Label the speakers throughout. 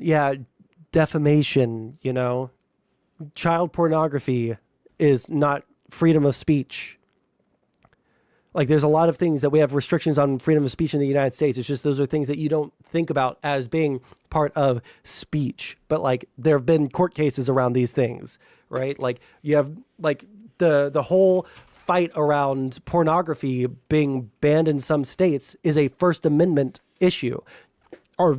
Speaker 1: yeah, defamation, you know, child pornography is not freedom of speech. Like, there's a lot of things that we have restrictions on freedom of speech in the United States. It's just those are things that you don't think about as being part of speech. But, like, there have been court cases around these things, right? Like, you have, like, the whole fight around pornography being banned in some states is a First Amendment issue. Are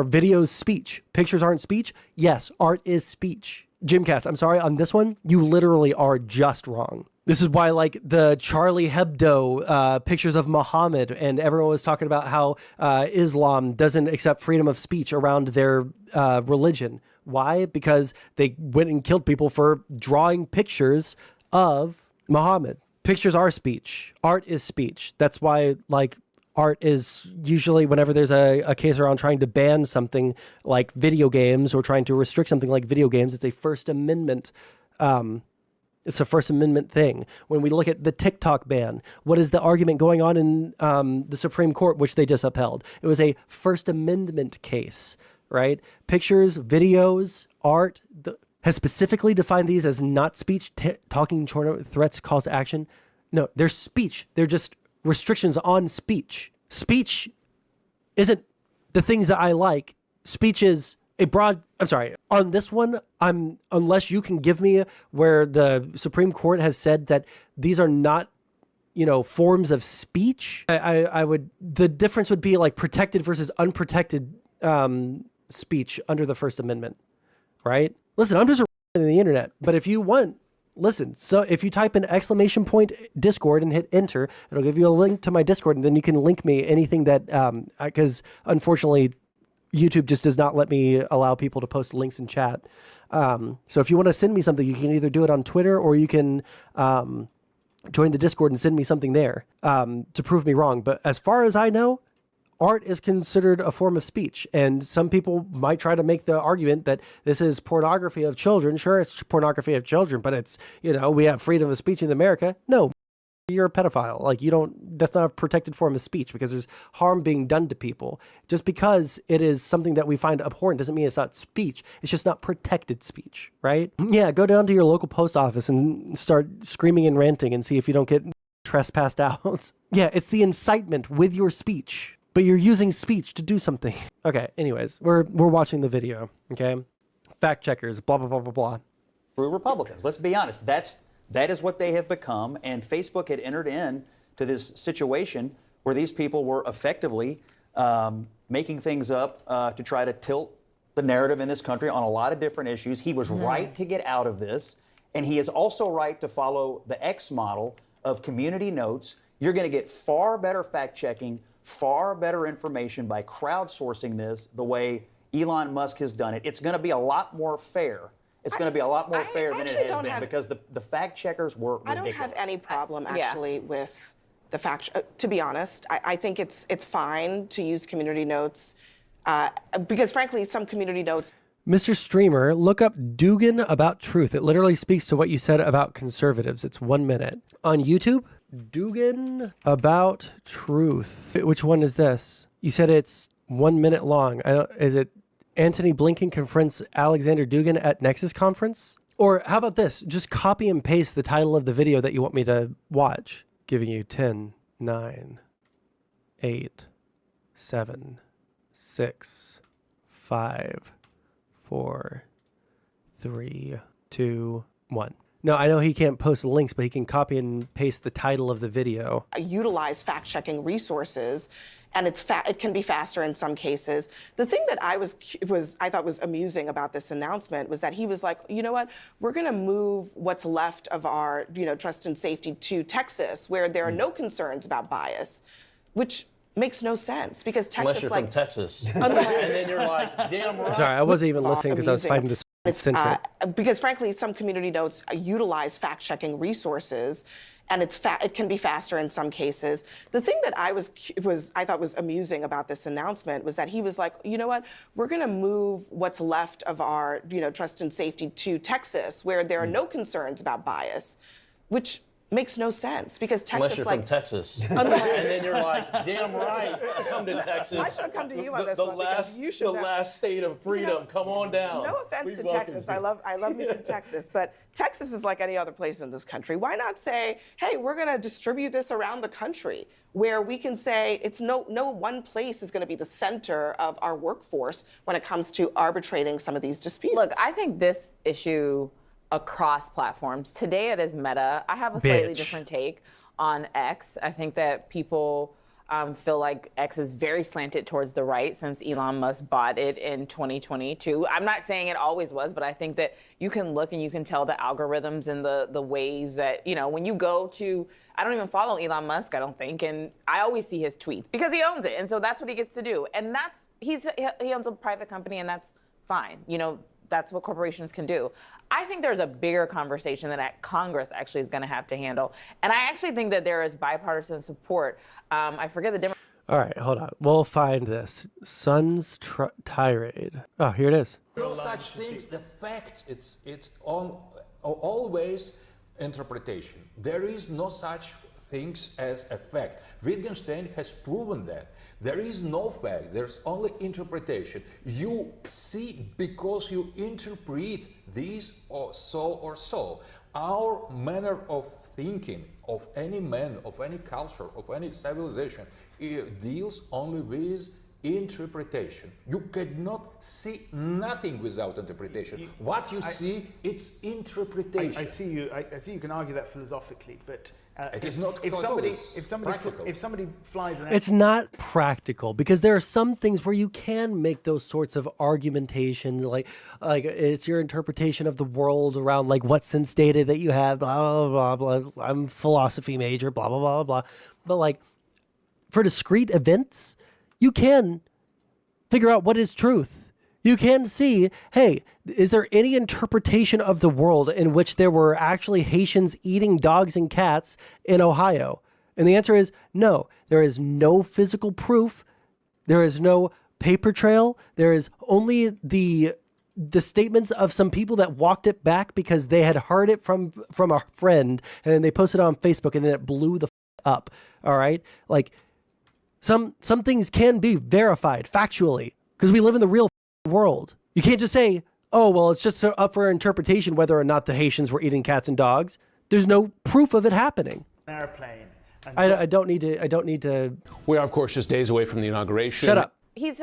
Speaker 1: videos speech? Pictures aren't speech? Yes, art is speech. Jimcast, I'm sorry, on this one, you literally are just wrong. This is why, like, the Charlie Hebdo pictures of Muhammad, and everyone was talking about how Islam doesn't accept freedom of speech around their religion. Why? Because they went and killed people for drawing pictures of Muhammad. Pictures are speech. Art is speech. That's why, like, art is usually, whenever there's a case around trying to ban something like video games or trying to restrict something like video games, it's a First Amendment it's a First Amendment thing. When we look at the TikTok ban, what is the argument going on in the Supreme Court, which they just upheld? It was a First Amendment case, right? Pictures, videos, art has specifically defined these as not speech. Talking threats, calls to action. No, they're speech. They're just restrictions on speech. Speech isn't the things that I like. Speech is a broad, I'm sorry, on this one, unless you can give me where the Supreme Court has said that these are not, you know, forms of speech, I would, the difference would be like protected versus unprotected speech under the First Amendment, right? Listen, I'm just in the internet, but if you want, listen, so if you type in ! Discord and hit enter, it'll give you a link to my Discord, and then you can link me anything that, because unfortunately, YouTube just does not let me allow people to post links in chat. So if you want to send me something, you can either do it on Twitter or you can join the Discord and send me something there to prove me wrong. But as far as I know, art is considered a form of speech. And some people might try to make the argument that this is pornography of children. Sure, it's pornography of children, but it's, you know, we have freedom of speech in America. No. You're a pedophile. Like, that's not a protected form of speech because there's harm being done to people. Just because it is something that we find abhorrent doesn't mean it's not speech. It's just not protected speech, right? Yeah, go down to your local post office and start screaming and ranting and see if you don't get trespassed out. Yeah, it's the incitement with your speech, but you're using speech to do something. Okay, anyways, we're watching the video, okay? Fact checkers, blah, blah, blah, blah, blah.
Speaker 2: Through Republicans. Let's be honest. That is what they have become, and Facebook had entered into this situation where these people were effectively making things up to try to tilt the narrative in this country on a lot of different issues. He was right to get out of this, and he is also right to follow the X model of community notes. You're going to get far better fact-checking, far better information by crowdsourcing this the way Elon Musk has done it. It's going to be a lot more fair. It's going to be a lot more fair than it has been because the fact checkers were ridiculous.
Speaker 3: I don't have any problem actually with the fact. To be honest, I think it's fine to use community notes because frankly, some community notes.
Speaker 1: Mr. Streamer, look up Dugan About Truth. It literally speaks to what you said about conservatives. It's 1 minute. On YouTube, Dugan About Truth. Which one is this? You said it's 1 minute long. Is it Antony Blinken confronts Alexander Dugin at Nexus conference? Or how about this? Just copy and paste the title of the video that you want me to watch. Giving you 10, 9, 8, 7, 6, 5, 4, 3, 2, 1. No, I know he can't post links, but he can copy and paste the title of the video.
Speaker 3: Utilize fact-checking resources, and it can be faster in some cases. The thing that I thought was amusing about this announcement was that he was like, you know what, we're going to move what's left of our, trust and safety to Texas, where there are no concerns about bias, which makes no sense because Texas,
Speaker 4: unless you're from Texas, and then you're like, damn right.
Speaker 1: Sorry, I wasn't even listening because I was fighting this censor.
Speaker 3: Because frankly, some community notes utilize fact-checking resources, and it can be faster in some cases. The thing that I thought was amusing about this announcement was that he was like, you know what, we're going to move what's left of our, trust and safety to Texas, where there are no concerns about bias, which makes no sense because
Speaker 4: Unless
Speaker 3: Texas,
Speaker 4: you're
Speaker 3: like,
Speaker 4: from Texas. And then you're like, damn right, come to Texas.
Speaker 3: I should have come to you on this
Speaker 4: the
Speaker 3: one
Speaker 4: last,
Speaker 3: because you should
Speaker 4: the
Speaker 3: know.
Speaker 4: last state of freedom. Come on down.
Speaker 3: No offense
Speaker 4: We
Speaker 3: to
Speaker 4: welcome
Speaker 3: Texas.
Speaker 4: you.
Speaker 3: I love me some Texas, but Texas is like any other place in this country. Why not say, hey, we're going to distribute this around the country where we can say it's no one place is going to be the center of our workforce when it comes to arbitrating some of these disputes.
Speaker 5: Look, I think this issue across platforms, today it is Meta. I have a slightly different take on X. I think that people feel like X is very slanted towards the right since Elon Musk bought it in 2022. I'm not saying it always was, but I think that you can look and you can tell the algorithms and the ways that, when you go to, I don't even follow Elon Musk, I don't think, and I always see his tweets because he owns it, and so that's what he gets to do. And he owns a private company, and that's fine. That's what corporations can do. I think there's a bigger conversation that Congress actually is going to have to handle. And I actually think that there is bipartisan support. I forget the difference.
Speaker 1: All right, hold on. We'll find this. Sun's tirade. Oh, here it is.
Speaker 6: No such things. The fact, it's always interpretation. There is no such things as a fact. Wittgenstein has proven that. There is no fact, there's only interpretation. You see because you interpret this or so. Our manner of thinking of any man, of any culture, of any civilization, it deals only with interpretation. You cannot see nothing without interpretation. What you see, it's interpretation.
Speaker 7: I see you can argue that philosophically, but
Speaker 6: it is not
Speaker 7: if
Speaker 6: practical.
Speaker 7: somebody flies an
Speaker 1: It's not practical because there are some things where you can make those sorts of argumentations, like it's your interpretation of the world around like what sense data that you have, blah, blah, blah, blah. I'm a philosophy major, blah, blah, blah, blah. But like for discrete events, you can figure out what is truth. You can see, hey, is there any interpretation of the world in which there were actually Haitians eating dogs and cats in Ohio? And the answer is no. There is no physical proof. There is no paper trail. There is only the statements of some people that walked it back because they had heard it from a friend, and then they posted it on Facebook, and then it blew the up. All right? Like, some things can be verified factually because we live in the real world. You can't just say, oh, well, it's just up for interpretation whether or not the Haitians were eating cats and dogs. There's no proof of it happening.
Speaker 7: airplane.
Speaker 1: I don't need to.
Speaker 8: We are, of course, just days away from the inauguration.
Speaker 1: Shut up.
Speaker 5: He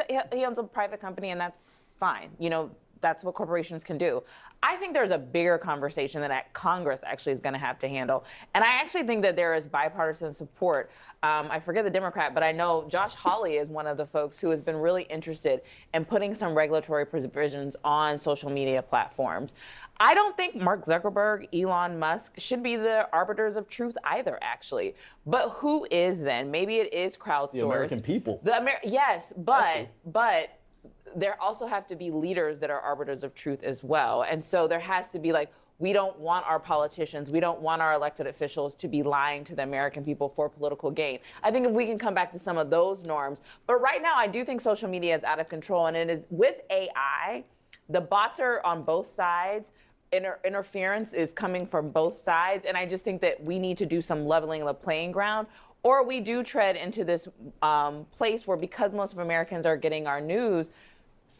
Speaker 5: owns a private company, and that's fine. That's what corporations can do. I think there's a bigger conversation that Congress actually is going to have to handle. And I actually think that there is bipartisan support. I forget the Democrat, but I know Josh Hawley is one of the folks who has been really interested in putting some regulatory provisions on social media platforms. I don't think Mark Zuckerberg, Elon Musk should be the arbiters of truth either, actually. But who is then? Maybe it is crowdsourced.
Speaker 4: The American people.
Speaker 5: Yes, but there also have to be leaders that are arbiters of truth as well. And so there has to be we don't want our politicians, we don't want our elected officials to be lying to the American people for political gain. I think if we can come back to some of those norms. But right now, I do think social media is out of control. And it is with AI, the bots are on both sides. Interference is coming from both sides. And I just think that we need to do some leveling of the playing ground. Or we do tread into this place where, because most of Americans are getting our news,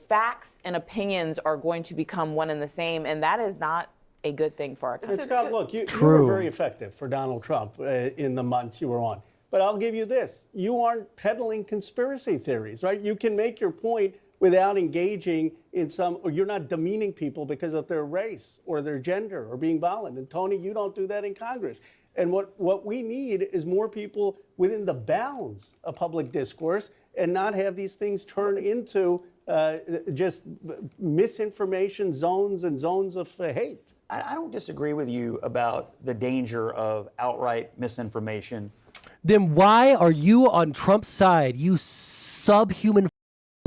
Speaker 5: facts and opinions are going to become one and the same, and that is not a good thing for our country.
Speaker 9: And Scott, look, you were very effective for Donald Trump in the months you were on. But I'll give you this. You aren't peddling conspiracy theories, right? You can make your point without engaging in or you're not demeaning people because of their race or their gender or being violent. And Tony, you don't do that in Congress. And what we need is more people within the bounds of public discourse and not have these things turn into just misinformation zones and zones of hate.
Speaker 2: I don't disagree with you about the danger of outright misinformation.
Speaker 1: Then why are you on Trump's side, you subhuman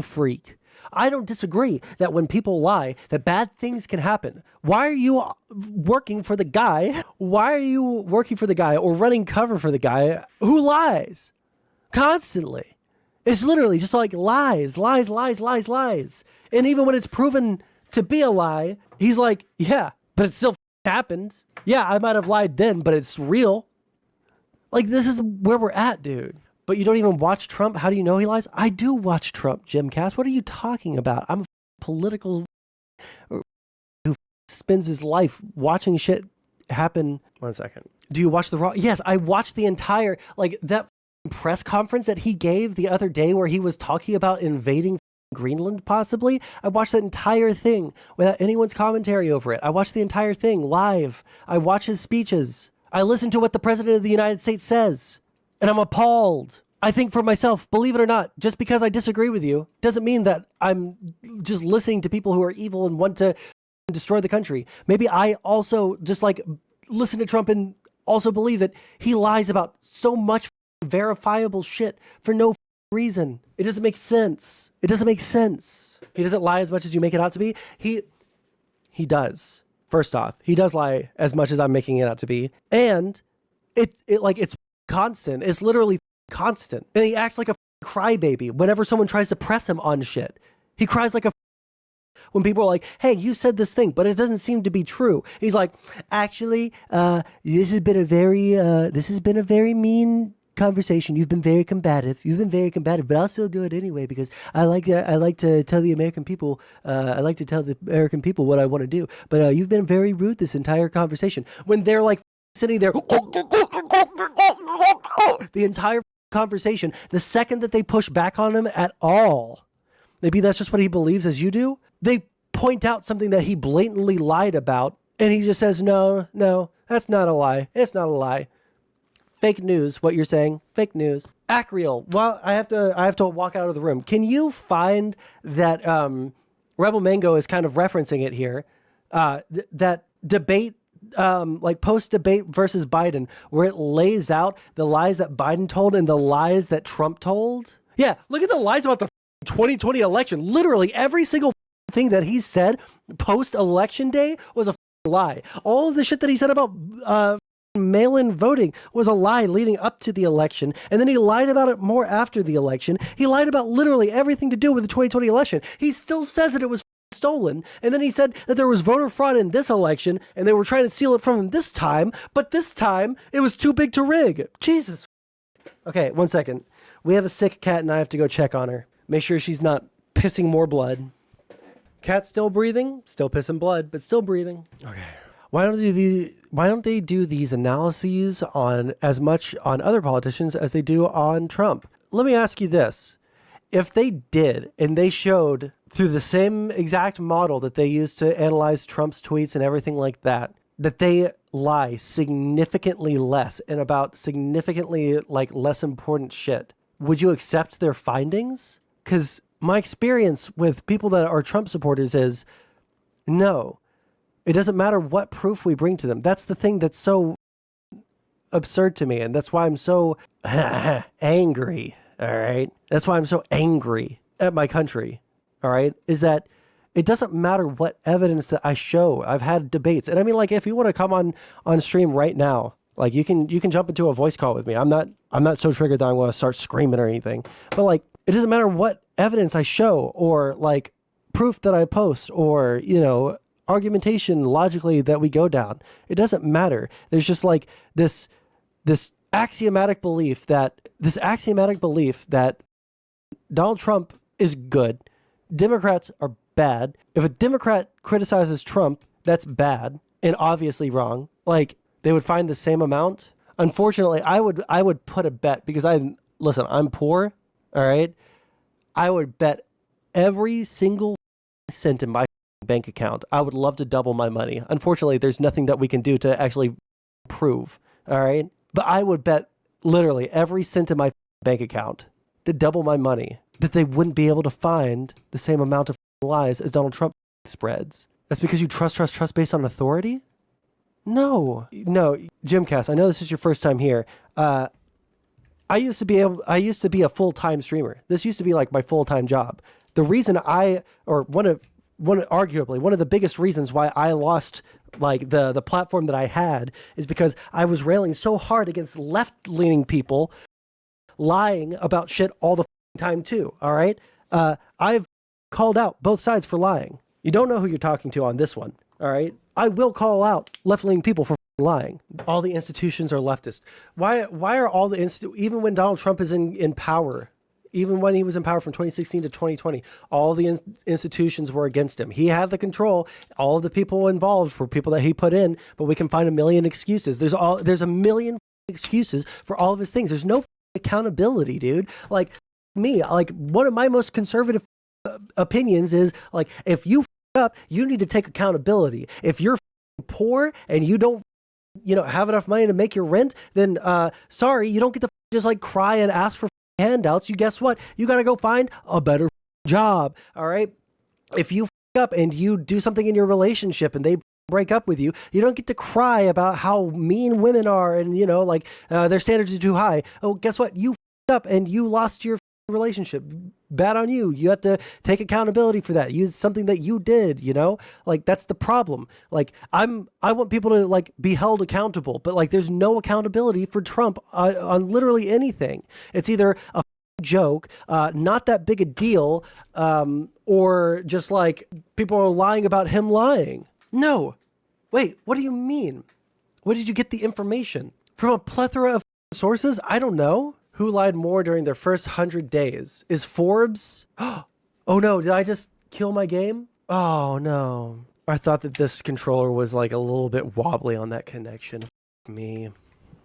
Speaker 1: freak? I don't disagree that when people lie, that bad things can happen. Why are you working for the guy? Why are you working for the guy or running cover for the guy who lies constantly? It's literally just like lies. And even when it's proven to be a lie, he's like, yeah, but it still happened. Yeah, I might have lied then, but it's real. Like, this is where we're at, dude. But you don't even watch Trump? How do you know he lies? I do watch Trump, Jim Cass. What are you talking about? I'm a political who spends his life watching shit happen. 1 second. Do you watch the Raw? Yes, I watched the entire, like, that press conference that he gave the other day where he was talking about invading Greenland, possibly. I watched that entire thing without anyone's commentary over it. I watched the entire thing live. I watch his speeches. I listen to what the President of the United States says, and I'm appalled. I think for myself, believe it or not, just because I disagree with you doesn't mean that I'm just listening to people who are evil and want to destroy the country. Maybe I also just like listen to Trump and also believe that he lies about so much verifiable shit for no reason. It doesn't make sense. It doesn't make sense. He doesn't lie as much as you make it out to be. He does. First off, he does lie as much as I'm making it out to be. And it's constant. It's literally constant. And he acts like a crybaby whenever someone tries to press him on shit. He cries like a when people are like, hey, you said this thing, but it doesn't seem to be true. He's like, actually, this has been a very mean conversation. You've been very combative, but I'll still do it anyway because I like to tell the American people, what I want to do. But you've been very rude this entire conversation. When they're like sitting there, the entire conversation, the second that they push back on him at all, maybe that's just what he believes as you do. They point out something that he blatantly lied about, and he just says, no, that's not a lie. It's not a lie. Fake news, what you're saying. Fake news. Acreal. Well, I have to walk out of the room. Can you find that Rebel Mango is kind of referencing it here? That debate, like post-debate versus Biden, where it lays out the lies that Biden told and the lies that Trump told? Yeah, look at the lies about the 2020 election. Literally every single thing that he said post-election day was a lie. All of the shit that he said about mail-in voting was a lie leading up to the election, and then he lied about it more after the election. He lied about literally everything to do with the 2020 election. He still says that it was stolen, and then he said that there was voter fraud in this election, and they were trying to steal it from him this time, but this time it was too big to rig. Jesus. Okay, 1 second. We have a sick cat, and I have to go check on her. Make sure she's not pissing more blood. Cat still breathing, still pissing blood, but still breathing. Okay. Why don't they do these analyses on as much on other politicians as they do on Trump? Let me ask you this. If they did, and they showed through the same exact model that they used to analyze Trump's tweets and everything like that, that they lie significantly less and about significantly like less important shit, would you accept their findings? Because my experience with people that are Trump supporters is no. It doesn't matter what proof we bring to them. That's the thing that's so absurd to me. And that's why I'm so angry. All right. That's why I'm so angry at my country. All right. Is that it doesn't matter what evidence that I show. I've had debates. And I mean, like, if you want to come on stream right now, like you can jump into a voice call with me. I'm not so triggered that I'm going to start screaming or anything. But like, it doesn't matter what evidence I show or like proof that I post or, argumentation logically that we go down. It doesn't matter. There's just like this axiomatic belief that Donald Trump is good. Democrats are bad. If a Democrat criticizes Trump, that's bad and obviously wrong. Like they would find the same amount. Unfortunately, I would put a bet because I'm poor. All right. I would bet every single cent in my bank account. I would love to double my money. Unfortunately, there's nothing that we can do to actually prove. All right. But I would bet literally every cent in my bank account to double my money that they wouldn't be able to find the same amount of lies as Donald Trump spreads. That's because you trust based on authority? No, Jim Cass, I know this is your first time here. I used to be a full-time streamer. This used to be like my full-time job. The reason arguably one of the biggest reasons why I lost like the platform that I had is because I was railing so hard against left-leaning people lying about shit all the time too. All right. I've called out both sides for lying. You don't know who you're talking to on this one. All right. I will call out left-leaning people for lying. All the institutions are leftist. Why are all the even when Donald Trump is in power, even when he was in power from 2016 to 2020, all the institutions were against him. He had the control. All of the people involved were people that he put in, but we can find a million excuses. There's a million excuses for all of his things. There's no accountability, dude. Like me, like one of my most conservative opinions is like, if you up, you need to take accountability. If you're poor and you don't have enough money to make your rent, then sorry, you don't get to just like cry and ask for handouts. You guess what? You got to go find a better job. All right. If you up and you do something in your relationship and they break up with you, you don't get to cry about how mean women are and their standards are too high. Oh, guess what? You up and you lost your relationship. Bad on you. You have to take accountability for that. It's something that you did, like that's the problem. Like I want people to like be held accountable, but like there's no accountability for Trump on literally anything. It's either a joke, not that big a deal, or just like people are lying about him lying. No, wait, what do you mean? Where did you get the information? From a plethora of sources? I don't know. Who lied more during their first 100 days? Is Forbes? Oh no, did I just kill my game? Oh no. I thought that this controller was like a little bit wobbly on that connection. Me.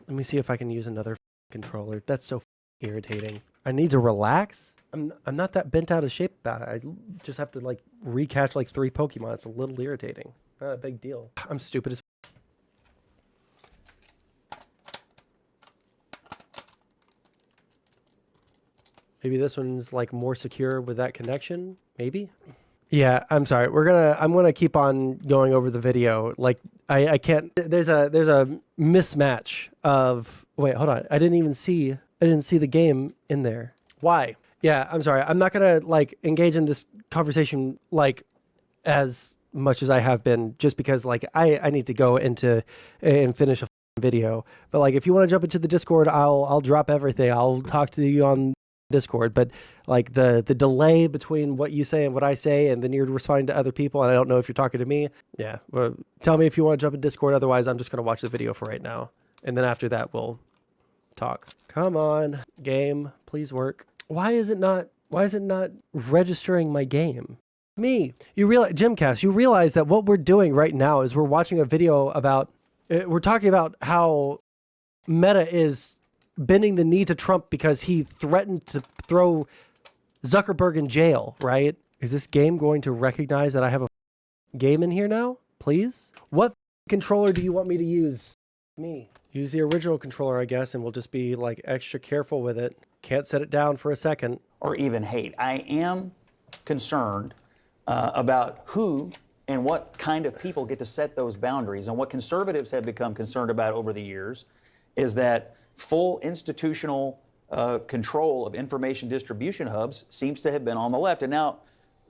Speaker 1: Let me see if I can use another controller. That's so irritating. I need to relax. I'm not that bent out of shape about it. I just have to like recatch like 3 Pokemon. It's a little irritating. Not a big deal. I'm stupid as Maybe this one's like more secure with that connection. Maybe. Yeah, I'm sorry. I'm gonna keep on going over the video. Like I can't. There's a mismatch of. Wait, hold on. I didn't see the game in there. Why? Yeah, I'm sorry. I'm not gonna like engage in this conversation like as much as I have been, just because like I need to go into and finish a video. But like if you want to jump into the Discord, I'll drop everything. I'll talk to you on Discord, but like the delay between what you say and what I say, and then you're responding to other people, and I don't know if you're talking to me. Yeah, well, tell me if you want to jump in Discord. Otherwise, I'm just going to watch the video for right now, and then after that, we'll talk. Come on, game, please work. Why is it not registering my game? Me, Jimcast, you realize that what we're doing right now is we're watching a video about. We're talking about how Meta is bending the knee to Trump because he threatened to throw Zuckerberg in jail, right? Is this game going to recognize that I have a game in here now? Please? What controller do you want me to use? Me. Use the original controller, I guess, and we'll just be like extra careful with it. Can't set it down for a second.
Speaker 2: Or even hate. I am concerned about who and what kind of people get to set those boundaries. And what conservatives have become concerned about over the years is that full institutional control of information distribution hubs seems to have been on the left. And now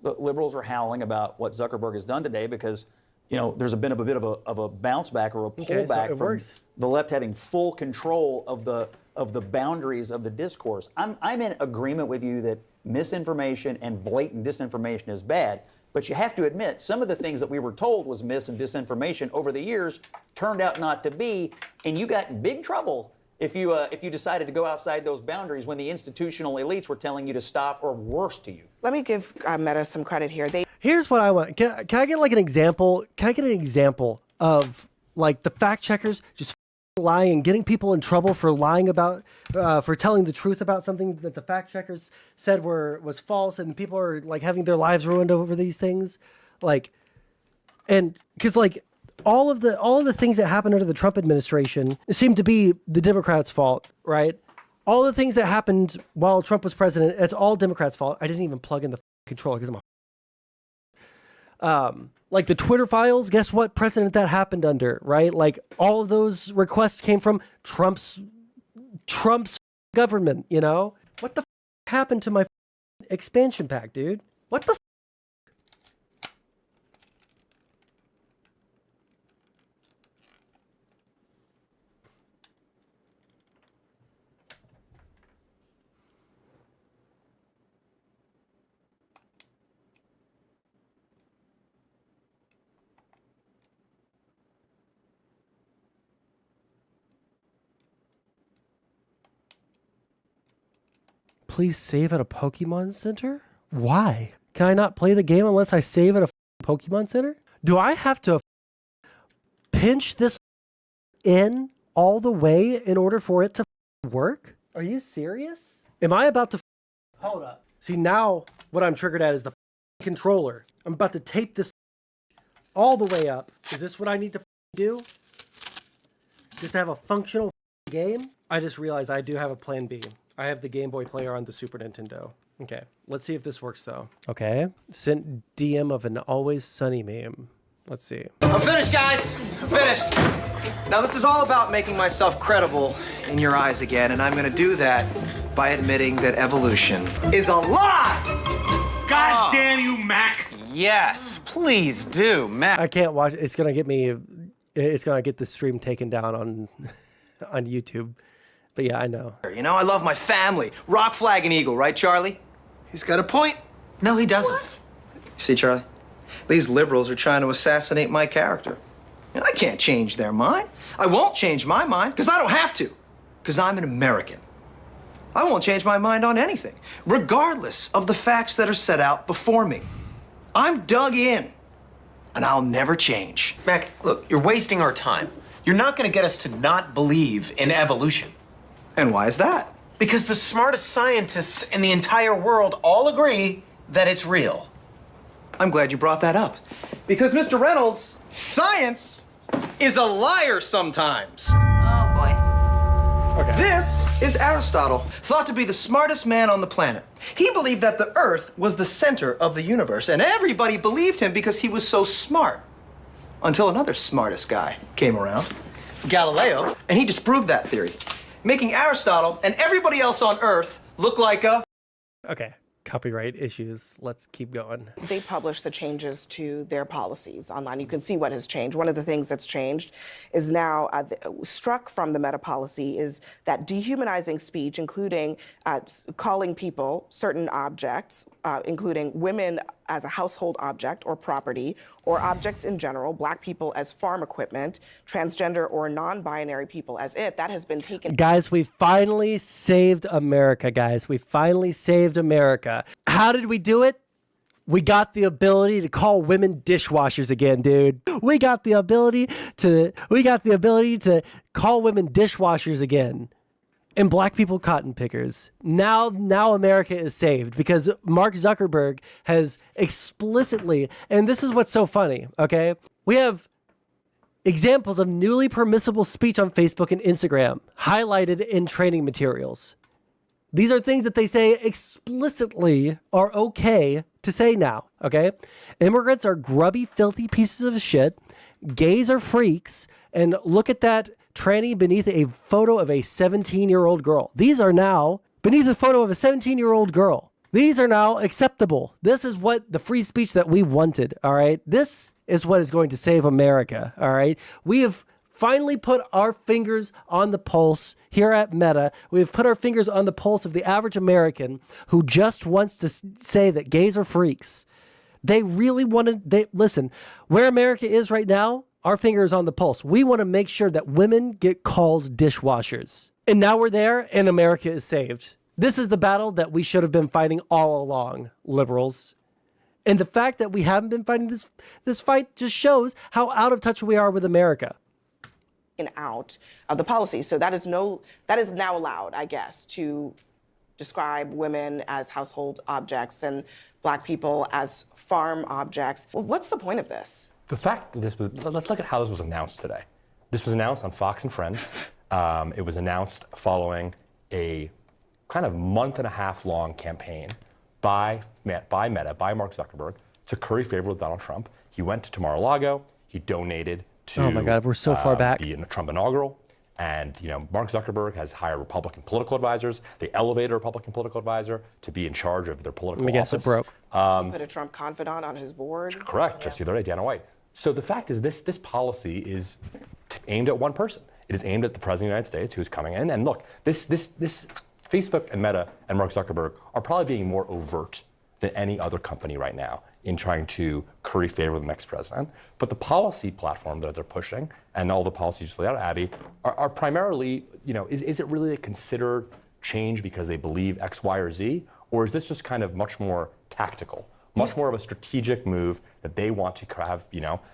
Speaker 2: the liberals are howling about what Zuckerberg has done today because, there's been a bit of a bounce back or a pullback from the left having full control of the boundaries of the discourse. I'm in agreement with you that misinformation and blatant disinformation is bad. But you have to admit, some of the things that we were told was mis and disinformation over the years turned out not to be, and you got in big trouble if you decided to go outside those boundaries when the institutional elites were telling you to stop, or worse to you.
Speaker 3: Let me give Meta some credit here.
Speaker 1: Here's what I want. Can I get like an example? Can I get an example of like the fact checkers just lying, getting people in trouble for lying about, for telling the truth about something that the fact checkers said was false, and people are like having their lives ruined over these things, like, and because like all of the things that happened under the Trump administration seem to be the Democrats' fault, right? All the things that happened while Trump was president, it's all Democrats' fault. I didn't even plug in the controller because I'm a like the Twitter files, guess what president that happened under, right? Like all of those requests came from Trump's government, What the happened to my expansion pack, dude? What the Please save at a Pokemon Center? Why? Can I not play the game unless I save at a Pokemon Center? Do I have to pinch this in all the way in order for it to work? Are you serious? Am I about to hold up? See, now what I'm triggered at is the controller. I'm about to tape this all the way up. Is this what I need to do? Just to have a functional game? I just realized I do have a plan B. I have the Game Boy player on the Super Nintendo. Okay, let's see if this works though. Okay, sent DM of an Always Sunny meme. Let's see.
Speaker 10: I'm finished, guys. I'm finished. Now, this is all about making myself credible in your eyes again, and I'm going to do that by admitting that evolution is a lie!
Speaker 11: God damn you, Mac!
Speaker 10: Yes, please do, Mac.
Speaker 1: I can't watch. It's gonna get me. It's gonna get the stream taken down on YouTube. But yeah, I know.
Speaker 10: You know, I love my family. Rock, flag, and eagle, right, Charlie? He's got a point. No, he doesn't. What? See, Charlie? These liberals are trying to assassinate my character. And I can't change their mind. I won't change my mind, because I don't have to. Because I'm an American. I won't change my mind on anything, regardless of the facts that are set out before me. I'm dug in, and I'll never change.
Speaker 11: Mac, look, you're wasting our time. You're not going to get us to not believe in evolution.
Speaker 10: And why is that?
Speaker 11: Because the smartest scientists in the entire world all agree that it's real.
Speaker 10: I'm glad you brought that up. Because, Mr. Reynolds, science is a liar sometimes.
Speaker 5: Oh, boy.
Speaker 1: Okay.
Speaker 10: This is Aristotle, thought to be the smartest man on the planet. He believed that the Earth was the center of the universe, and everybody believed him because he was so smart. Until another smartest guy came around, Galileo, and he disproved that theory, making Aristotle and everybody else on Earth look like a...
Speaker 1: Okay. Copyright issues. Let's keep going.
Speaker 3: They publish the changes to their policies online. You can see what has changed. One of the things that's changed is now struck from the Meta policy is that dehumanizing speech, including calling people certain objects, including women as a household object or property, or objects in general, black people as farm equipment, transgender or non-binary people as it, that has been taken.
Speaker 1: Guys, we finally saved America, guys. We finally saved America. How did we do it? We got the ability to call women dishwashers again, dude. We got the ability to call women dishwashers again. And black people cotton pickers. Now America is saved because Mark Zuckerberg has explicitly, and this is what's so funny, okay? We have examples of newly permissible speech on Facebook and Instagram highlighted in training materials. These are things that they say explicitly are okay to say now, okay? Immigrants are grubby, filthy pieces of shit. Gays are freaks. And look at that tranny beneath a photo of a 17-year-old girl. These are now beneath a photo of a 17-year-old girl. These are now acceptable. This is what the free speech that we wanted, all right? This is what is going to save America, all right? We have finally put our fingers on the pulse here at Meta. We've put our fingers on the pulse of the average American who just wants to say that gays are freaks. They really listen, where America is right now, our finger is on the pulse. We want to make sure that women get called dishwashers. And now we're there and America is saved. This is the battle that we should have been fighting all along, liberals. And the fact that we haven't been fighting this fight just shows how out of touch we are with America.
Speaker 3: Out of the policy. So that is now allowed, I guess, to describe women as household objects and black people as farm objects. Well, what's the point of this?
Speaker 4: The fact that let's look at how this was announced today. This was announced on Fox and Friends. It was announced following a kind of month-and-a-half long campaign by Meta, by Mark Zuckerberg, to curry favor with Donald Trump. He went to Mar-a-Lago. He donated to
Speaker 1: oh my God, we're so far back.
Speaker 4: The Trump inaugural. And Mark Zuckerberg has hired Republican political advisors. They elevated a Republican political advisor to be in charge of their political office.
Speaker 1: I guess it broke.
Speaker 3: Put a Trump confidant on his board.
Speaker 4: Correct. Just the other day, Dana White. So the fact is, this policy is aimed at one person. It is aimed at the President of the United States, who's coming in. And look, this Facebook and Meta and Mark Zuckerberg are probably being more overt than any other company right now in trying to curry favor with the next president. But the policy platform that they're pushing and all the policies you laid out, Abby, are primarily, is it really a considered change because they believe X, Y, or Z? Or is this just kind of much more tactical? Much more of a strategic move that they want to have,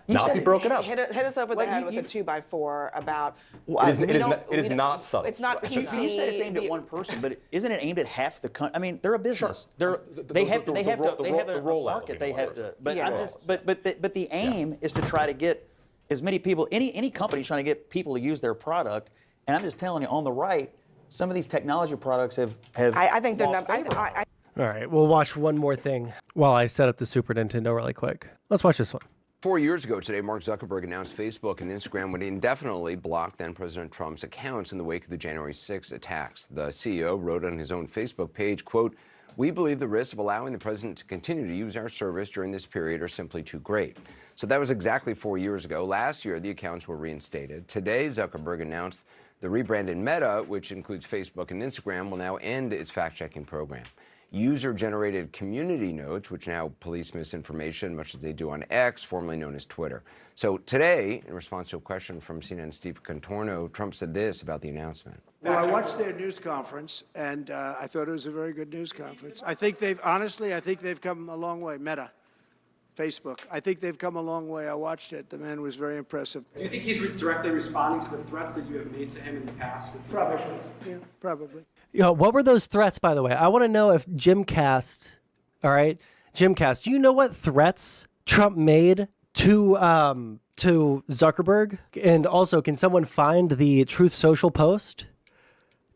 Speaker 4: not be broken up.
Speaker 3: Hit us up with the head with a 2x4 about.
Speaker 4: It is not subtle.
Speaker 3: It's not PC.
Speaker 2: You said it's aimed at one person, but isn't it aimed at half the country? I mean, they're a business. They have a market. They have to. But the aim is to try to get as many people. Any company's trying to get people to use their product, and I'm just telling you, on the right, some of these technology products have.
Speaker 3: I think they're
Speaker 2: lost
Speaker 3: not.
Speaker 2: favor.
Speaker 1: All right, we'll watch one more thing while I set up the Super Nintendo really quick. Let's watch this one.
Speaker 12: 4 years ago today, Mark Zuckerberg announced Facebook and Instagram would indefinitely block then-President Trump's accounts in the wake of the January 6 attacks. The CEO wrote on his own Facebook page, quote, "We believe the risks of allowing the president to continue to use our service during this period are simply too great." So that was exactly 4 years ago. Last year, the accounts were reinstated. Today, Zuckerberg announced the rebranded Meta, which includes Facebook and Instagram, will now end its fact-checking program. User-generated community notes, which now police misinformation, much as they do on X, formerly known as Twitter. So today, in response to a question from CNN's Steve Contorno, Trump said this about the announcement.
Speaker 13: Well, I watched their news conference, and I thought it was a very good news conference. I think they've come a long way. Meta, Facebook. I think they've come a long way. I watched it. The man was very impressive.
Speaker 14: Do you think he's directly responding to the threats that you have made to him in the past?
Speaker 13: Probably. Yeah, probably.
Speaker 1: What were those threats, by the way? I want to know if Jimcast, all right, Jimcast, do you know what threats Trump made to Zuckerberg? And also, can someone find the Truth Social post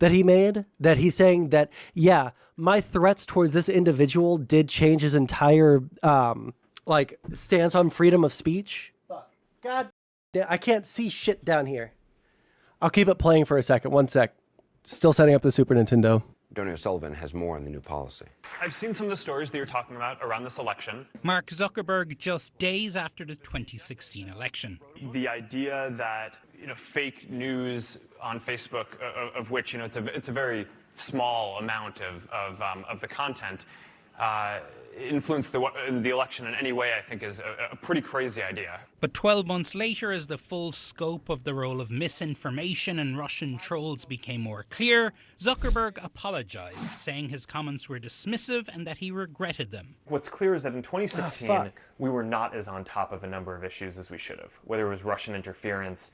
Speaker 1: that he made? That he's saying that, yeah, my threats towards this individual did change his entire, stance on freedom of speech? God, I can't see shit down here. I'll keep it playing for a second. One sec. Still setting up the Super Nintendo.
Speaker 12: Donny O'Sullivan has more on the new policy.
Speaker 15: I've seen some of the stories that you're talking about around this election.
Speaker 16: Mark Zuckerberg just days after the 2016 election.
Speaker 15: The idea that fake news on Facebook, of which it's a very small amount of the content, influence the election in any way, I think, is a pretty crazy idea.
Speaker 16: But 12 months later, as the full scope of the role of misinformation and Russian trolls became more clear, Zuckerberg apologized, saying his comments were dismissive and that he regretted them.
Speaker 15: What's clear is that in 2016, we were not as on top of a number of issues as we should have, whether it was Russian interference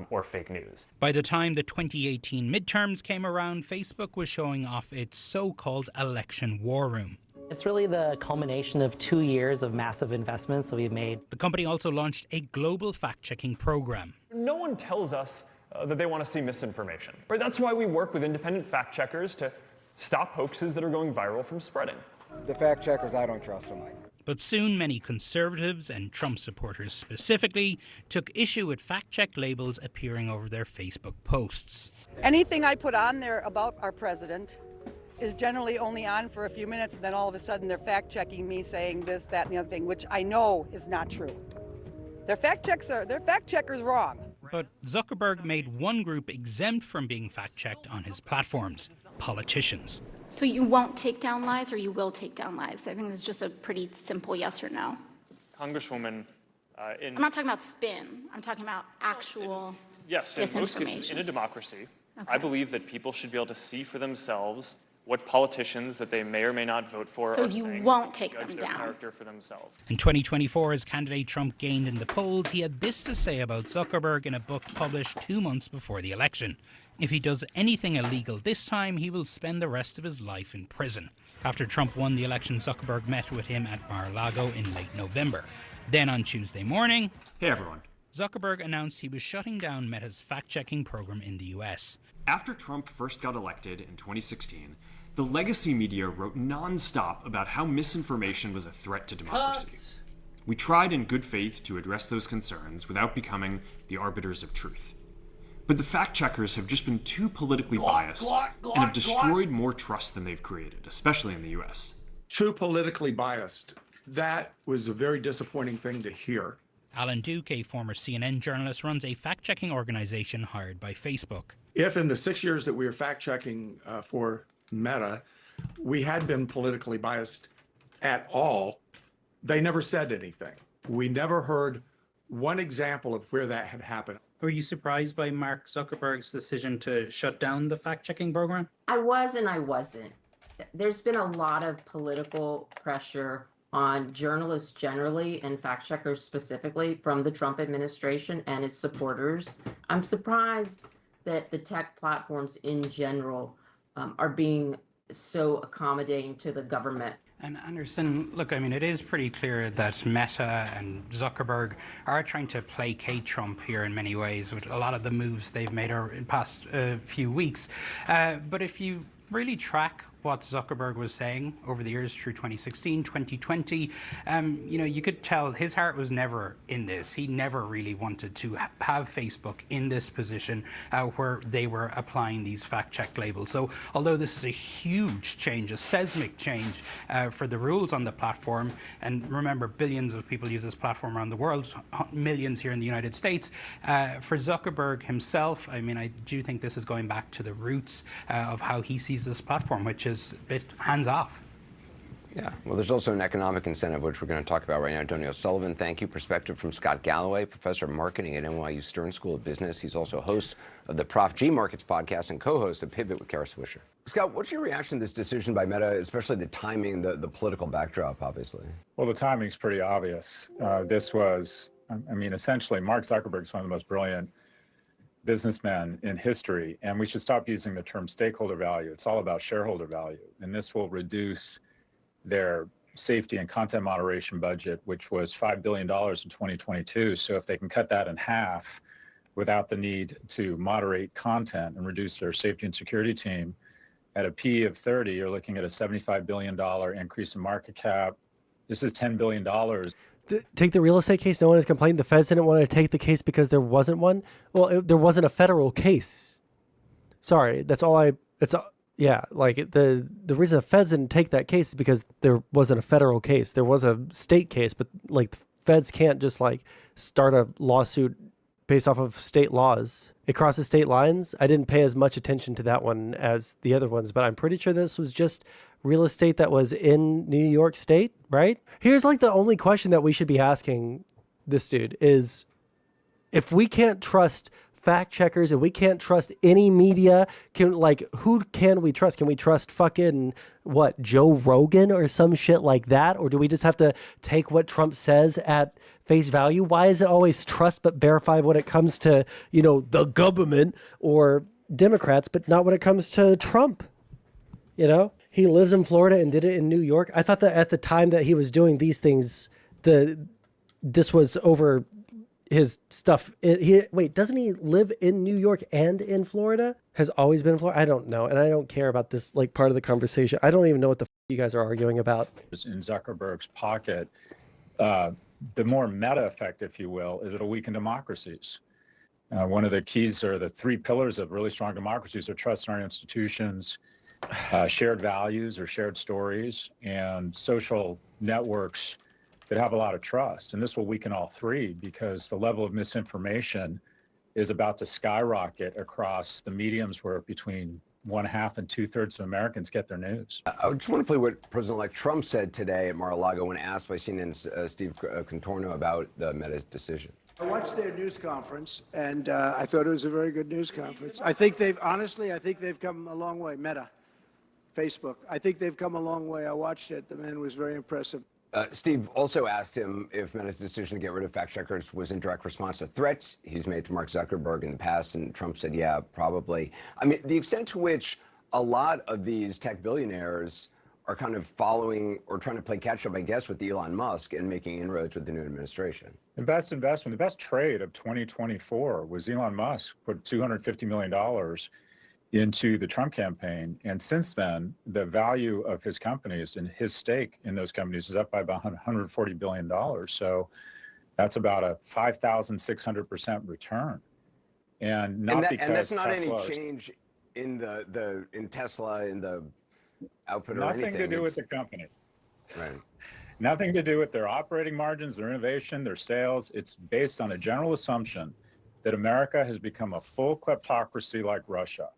Speaker 15: or fake news.
Speaker 16: By the time the 2018 midterms came around, Facebook was showing off its so-called election war room.
Speaker 17: It's really the culmination of 2 years of massive investments that we've made.
Speaker 16: The company also launched a global fact-checking program.
Speaker 15: No one tells us that they want to see misinformation. Right? That's why we work with independent fact checkers to stop hoaxes that are going viral from spreading.
Speaker 18: The fact checkers, I don't trust them.
Speaker 16: But soon many conservatives, and Trump supporters specifically, took issue with fact-check labels appearing over their Facebook posts.
Speaker 19: Anything I put on there about our president is generally only on for a few minutes, and then all of a sudden they're fact-checking me saying this, that, and the other thing, which I know is not true. Their fact checkers wrong.
Speaker 16: But Zuckerberg made one group exempt from being fact-checked on his platforms: politicians.
Speaker 20: So you won't take down lies, or you will take down lies? I think it's just a pretty simple yes or no.
Speaker 15: Congresswoman,
Speaker 20: I'm not talking about spin. I'm talking about actual
Speaker 15: yes, in most cases, in a democracy, I believe that people should be able to see for themselves what politicians that they may or may not vote for
Speaker 20: so
Speaker 15: are
Speaker 20: you
Speaker 15: saying,
Speaker 20: won't take
Speaker 15: judge
Speaker 20: them
Speaker 15: their
Speaker 20: down.
Speaker 15: Character for themselves.
Speaker 16: In 2024, as candidate Trump gained in the polls, he had this to say about Zuckerberg in a book published 2 months before the election. If he does anything illegal this time, he will spend the rest of his life in prison. After Trump won the election, Zuckerberg met with him at Mar-a-Lago in late November. Then on Tuesday morning,
Speaker 21: hey everyone,
Speaker 16: Zuckerberg announced he was shutting down Meta's fact-checking program in the US.
Speaker 21: After Trump first got elected in 2016, the legacy media wrote non-stop about how misinformation was a threat to democracy. We tried in good faith to address those concerns without becoming the arbiters of truth. But the fact-checkers have just been too politically biased and have destroyed more trust than they've created, especially in the US.
Speaker 22: Too politically biased. That was a very disappointing thing to hear.
Speaker 16: Alan Duke, a former CNN journalist, runs a fact-checking organization hired by Facebook.
Speaker 22: If in the 6 years that we were fact-checking for Meta, we had been politically biased at all, they never said anything. We never heard one example of where that had happened.
Speaker 16: Were you surprised by Mark Zuckerberg's decision to shut down the fact-checking program?
Speaker 6: I was and I wasn't. There's been a lot of political pressure on journalists generally and fact checkers specifically from the Trump administration and its supporters. I'm surprised that the tech platforms in general are being so accommodating to the government.
Speaker 16: And Anderson, look, I mean, it is pretty clear that Meta and Zuckerberg are trying to placate Trump here in many ways with a lot of the moves they've made in the past few weeks. But if you really track what Zuckerberg was saying over the years through 2016, 2020, you could tell his heart was never in this. He never really wanted to have Facebook in this position where they were applying these fact-check labels. So although this is a huge change, a seismic change for the rules on the platform, and remember, billions of people use this platform around the world, millions here in the United States, for Zuckerberg himself, I mean, I do think this is going back to the roots of how he sees this platform, which is a bit hands-off.
Speaker 12: Yeah, well, there's also an economic incentive, which we're going to talk about right now. Tony O'Sullivan, thank you. Perspective from Scott Galloway, professor of marketing at NYU Stern School of Business. He's also host of the Prof G Markets podcast and co-host of Pivot with Kara Swisher. Scott, what's your reaction to this decision by Meta, especially the timing, the political backdrop, obviously?
Speaker 7: Well, the timing's pretty obvious. This was, I mean, essentially, Mark Zuckerberg's one of the most brilliant businessmen in history, and we should stop using the term stakeholder value. It's all about shareholder value, and this will reduce their safety and content moderation budget, which was $5 billion in 2022. So if they can cut that in half without the need to moderate content and reduce their safety and security team, at a PE of 30, you're looking at a $75 billion increase in market cap. This is $10 billion.
Speaker 1: Take the real estate case. No one has complained. The feds didn't want to take the case because there wasn't one. Well, there wasn't a federal case. Sorry, that's all I. Yeah, like the reason the feds didn't take that case is because there wasn't a federal case. There was a state case, but like the feds can't just like start a lawsuit based off of state laws. It crosses state lines. I didn't pay as much attention to that one as the other ones, but I'm pretty sure this was just real estate that was in New York State, right? Here's like the only question that we should be asking this dude is, if we can't trust fact checkers and we can't trust any media, who can we trust? Can we trust fucking Joe Rogan or some shit like that? Or do we just have to take what Trump says at face value? Why is it always trust but verify when it comes to, the government or Democrats, but not when it comes to Trump? He lives in Florida and did it in New York. I thought that at the time that he was doing these things, this was over his stuff. Wait, doesn't he live in New York and in Florida? Has always been in Florida? I don't know. And I don't care about this part of the conversation. I don't even know what the you guys are arguing about.
Speaker 7: In Zuckerberg's pocket, the more meta effect, if you will, is it'll weaken democracies. One of the keys or the three pillars of really strong democracies are trust in our institutions, shared values or shared stories, and social networks that have a lot of trust. And this will weaken all three because the level of misinformation is about to skyrocket across the mediums where between 1/2 and 2/3 of Americans get their news.
Speaker 12: I just want to play what President-elect Trump said today at Mar-a-Lago when asked by CNN's Steve Contorno about the Meta decision.
Speaker 13: I watched their news conference, and I thought it was a very good news conference. I think they've come a long way. Meta, Facebook. I think they've come a long way. I watched it. The man was very impressive.
Speaker 12: Steve also asked him if Meta's decision to get rid of fact checkers was in direct response to threats he's made to Mark Zuckerberg in the past, and Trump said, yeah, probably. I mean, the extent to which a lot of these tech billionaires are kind of following or trying to play catch up, I guess, with Elon Musk and making inroads with the new administration.
Speaker 7: The best investment, the best trade of 2024 was Elon Musk put $250 million into the Trump campaign. And since then, the value of his companies and his stake in those companies is up by about $140 billion. So that's about a 5,600% return. And
Speaker 12: that's not any change in in Tesla, in the output or anything.
Speaker 7: Nothing to do with the company.
Speaker 12: Right.
Speaker 7: Nothing to do with their operating margins, their innovation, their sales. It's based on a general assumption that America has become a full kleptocracy like Russia,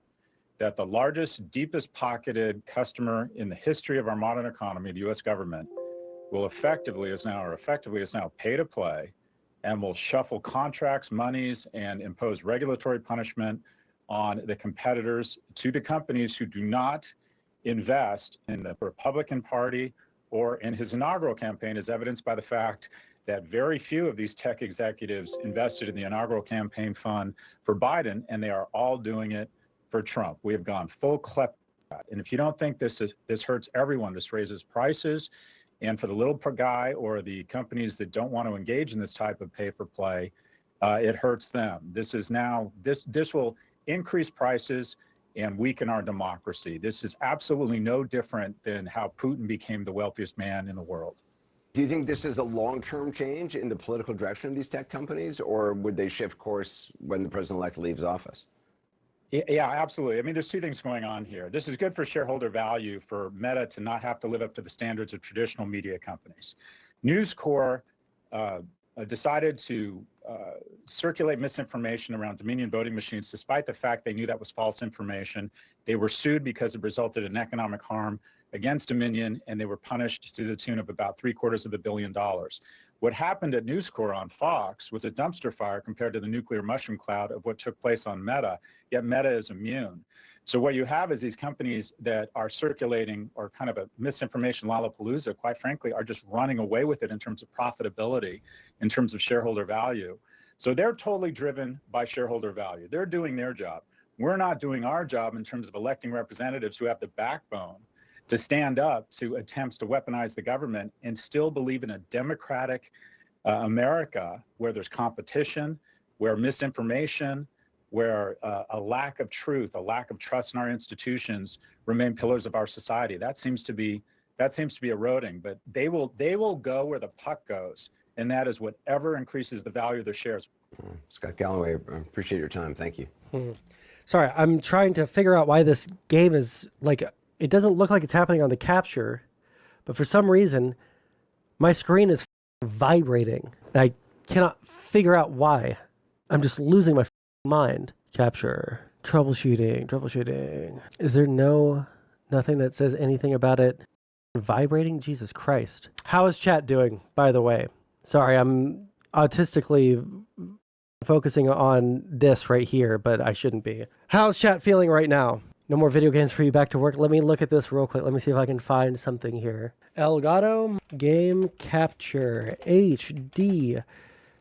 Speaker 7: that the largest, deepest pocketed customer in the history of our modern economy, the U.S. government, will effectively is now pay to play and will shuffle contracts, monies, and impose regulatory punishment on the competitors to the companies who do not invest in the Republican Party or in his inaugural campaign, as evidenced by the fact that very few of these tech executives invested in the inaugural campaign fund for Biden, and they are all doing it for Trump. We have gone full kleptocrat. And if you don't think this hurts everyone, this raises prices, and for the little guy or the companies that don't want to engage in this type of pay for play, it hurts them. This will increase prices and weaken our democracy. This is absolutely no different than how Putin became the wealthiest man in the world.
Speaker 12: Do you think this is a long-term change in the political direction of these tech companies, or would they shift course when the president-elect leaves office?
Speaker 7: Yeah, absolutely. I mean, there's two things going on here. This is good for shareholder value for Meta to not have to live up to the standards of traditional media companies. News Corp decided to circulate misinformation around Dominion voting machines, despite the fact they knew that was false information. They were sued because it resulted in economic harm against Dominion, and they were punished to the tune of about $750 million. What happened at News Corp on Fox was a dumpster fire compared to the nuclear mushroom cloud of what took place on Meta, yet Meta is immune. So what you have is these companies that are circulating, or kind of a misinformation lollapalooza, quite frankly, are just running away with it in terms of profitability, in terms of shareholder value. So they're totally driven by shareholder value. They're doing their job. We're not doing our job in terms of electing representatives who have the backbone to stand up to attempts to weaponize the government and still believe in a democratic America where there's competition, where misinformation, where a lack of truth, a lack of trust in our institutions remain pillars of our society. That seems to be eroding, but they will go where the puck goes, and that is whatever increases the value of their shares.
Speaker 12: Scott Galloway, I appreciate your time. Thank you.
Speaker 1: Sorry, I'm trying to figure out why this game is like, it doesn't look like it's happening on the capture, but for some reason, my screen is vibrating. And I cannot figure out why. I'm just losing my mind. Capture, troubleshooting. Is there nothing that says anything about it vibrating? Jesus Christ. How is chat doing, by the way? Sorry, I'm autistically focusing on this right here, but I shouldn't be. How's chat feeling right now? No more video games for you, back to work. Let me look at this real quick. Let me see if I can find something here. Elgato, game capture, HD,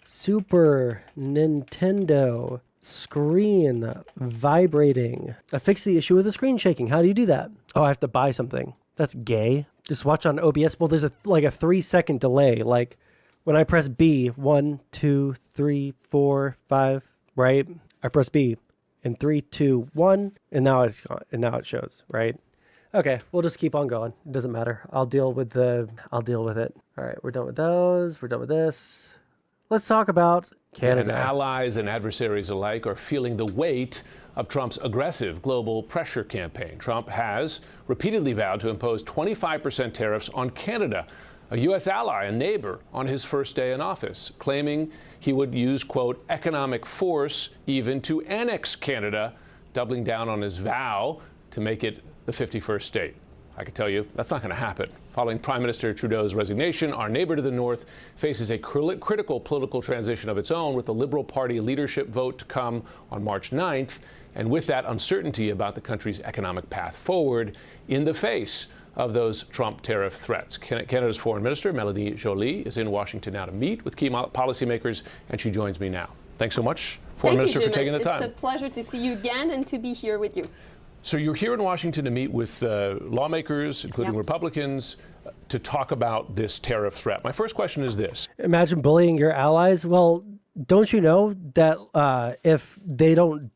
Speaker 1: Super Nintendo, screen vibrating. I fixed the issue with the screen shaking. How do you do that? Oh, I have to buy something. That's gay. Just watch on OBS. Well, there's a 3-second delay. Like when I press B, 1, 2, 3, 4, 5, right? I press B. In 3, 2, 1, and now it's gone, and now it shows, right? Okay, we'll just keep on going. It doesn't matter. I'll deal with it. All right, we're done with those. We're done with this. Let's talk about Canada.
Speaker 8: And allies and adversaries alike are feeling the weight of Trump's aggressive global pressure campaign. Trump has repeatedly vowed to impose 25% tariffs on Canada, a U.S. ally and neighbor, on his first day in office, claiming he would use, quote, economic force even to annex Canada, doubling down on his vow to make it the 51st state. I can tell you that's not going to happen. Following Prime Minister Trudeau's resignation, our neighbor to the north faces a critical political transition of its own, with the Liberal Party leadership vote to come on March 9th, and with that uncertainty about the country's economic path forward in the face of those Trump tariff threats. Canada's Foreign Minister, Mélanie Joly, is in Washington now to meet with key policymakers, and she joins me now. Thanks so much, Foreign Minister, for taking the time.
Speaker 9: It's a pleasure to see you again and to be here with you.
Speaker 8: So you're here in Washington to meet with lawmakers, including Republicans, to talk about this tariff threat. My first question is this.
Speaker 1: Imagine bullying your allies. Well, don't you know that if they don't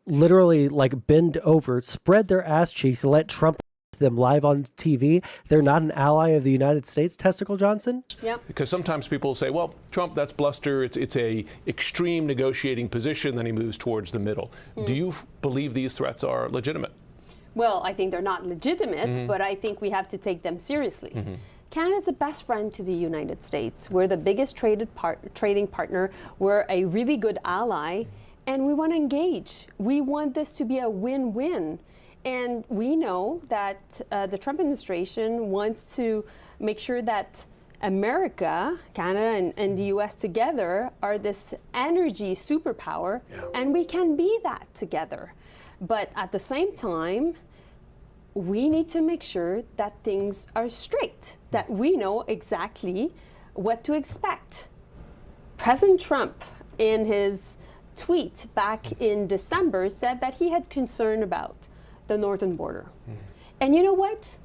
Speaker 1: literally bend over, spread their ass cheeks, and let Trump them live on TV, they're not an ally of the United States, Testicle Johnson?
Speaker 9: Yep.
Speaker 8: Because sometimes people say, well, Trump, that's bluster. It's a extreme negotiating position, then he moves towards the middle. Do you believe these threats are legitimate?
Speaker 9: Well, I think they're not legitimate, but I think we have to take them seriously. Canada's the best friend to the United States. We're the biggest trading partner. We're a really good ally, and we want to engage. We want this to be a win-win. And we know that the Trump administration wants to make sure that America, Canada, and the US together are this energy superpower, and we can be that together. But at the same time, we need to make sure that things are straight, that we know exactly what to expect. President Trump, in his tweet back in December, said that he had concern about the northern border. And you know what?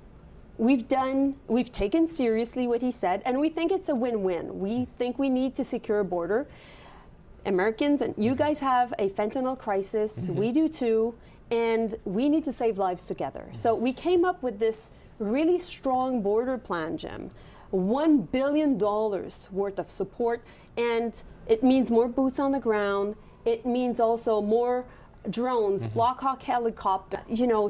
Speaker 9: We've taken seriously what he said, and we think it's a win-win. We think we need to secure a border. Americans, and you guys have a fentanyl crisis, we do too, and we need to save lives together. So we came up with this really strong border plan, Jim. $1 billion worth of support, and it means more boots on the ground. It means also more drones, Black Hawk helicopter,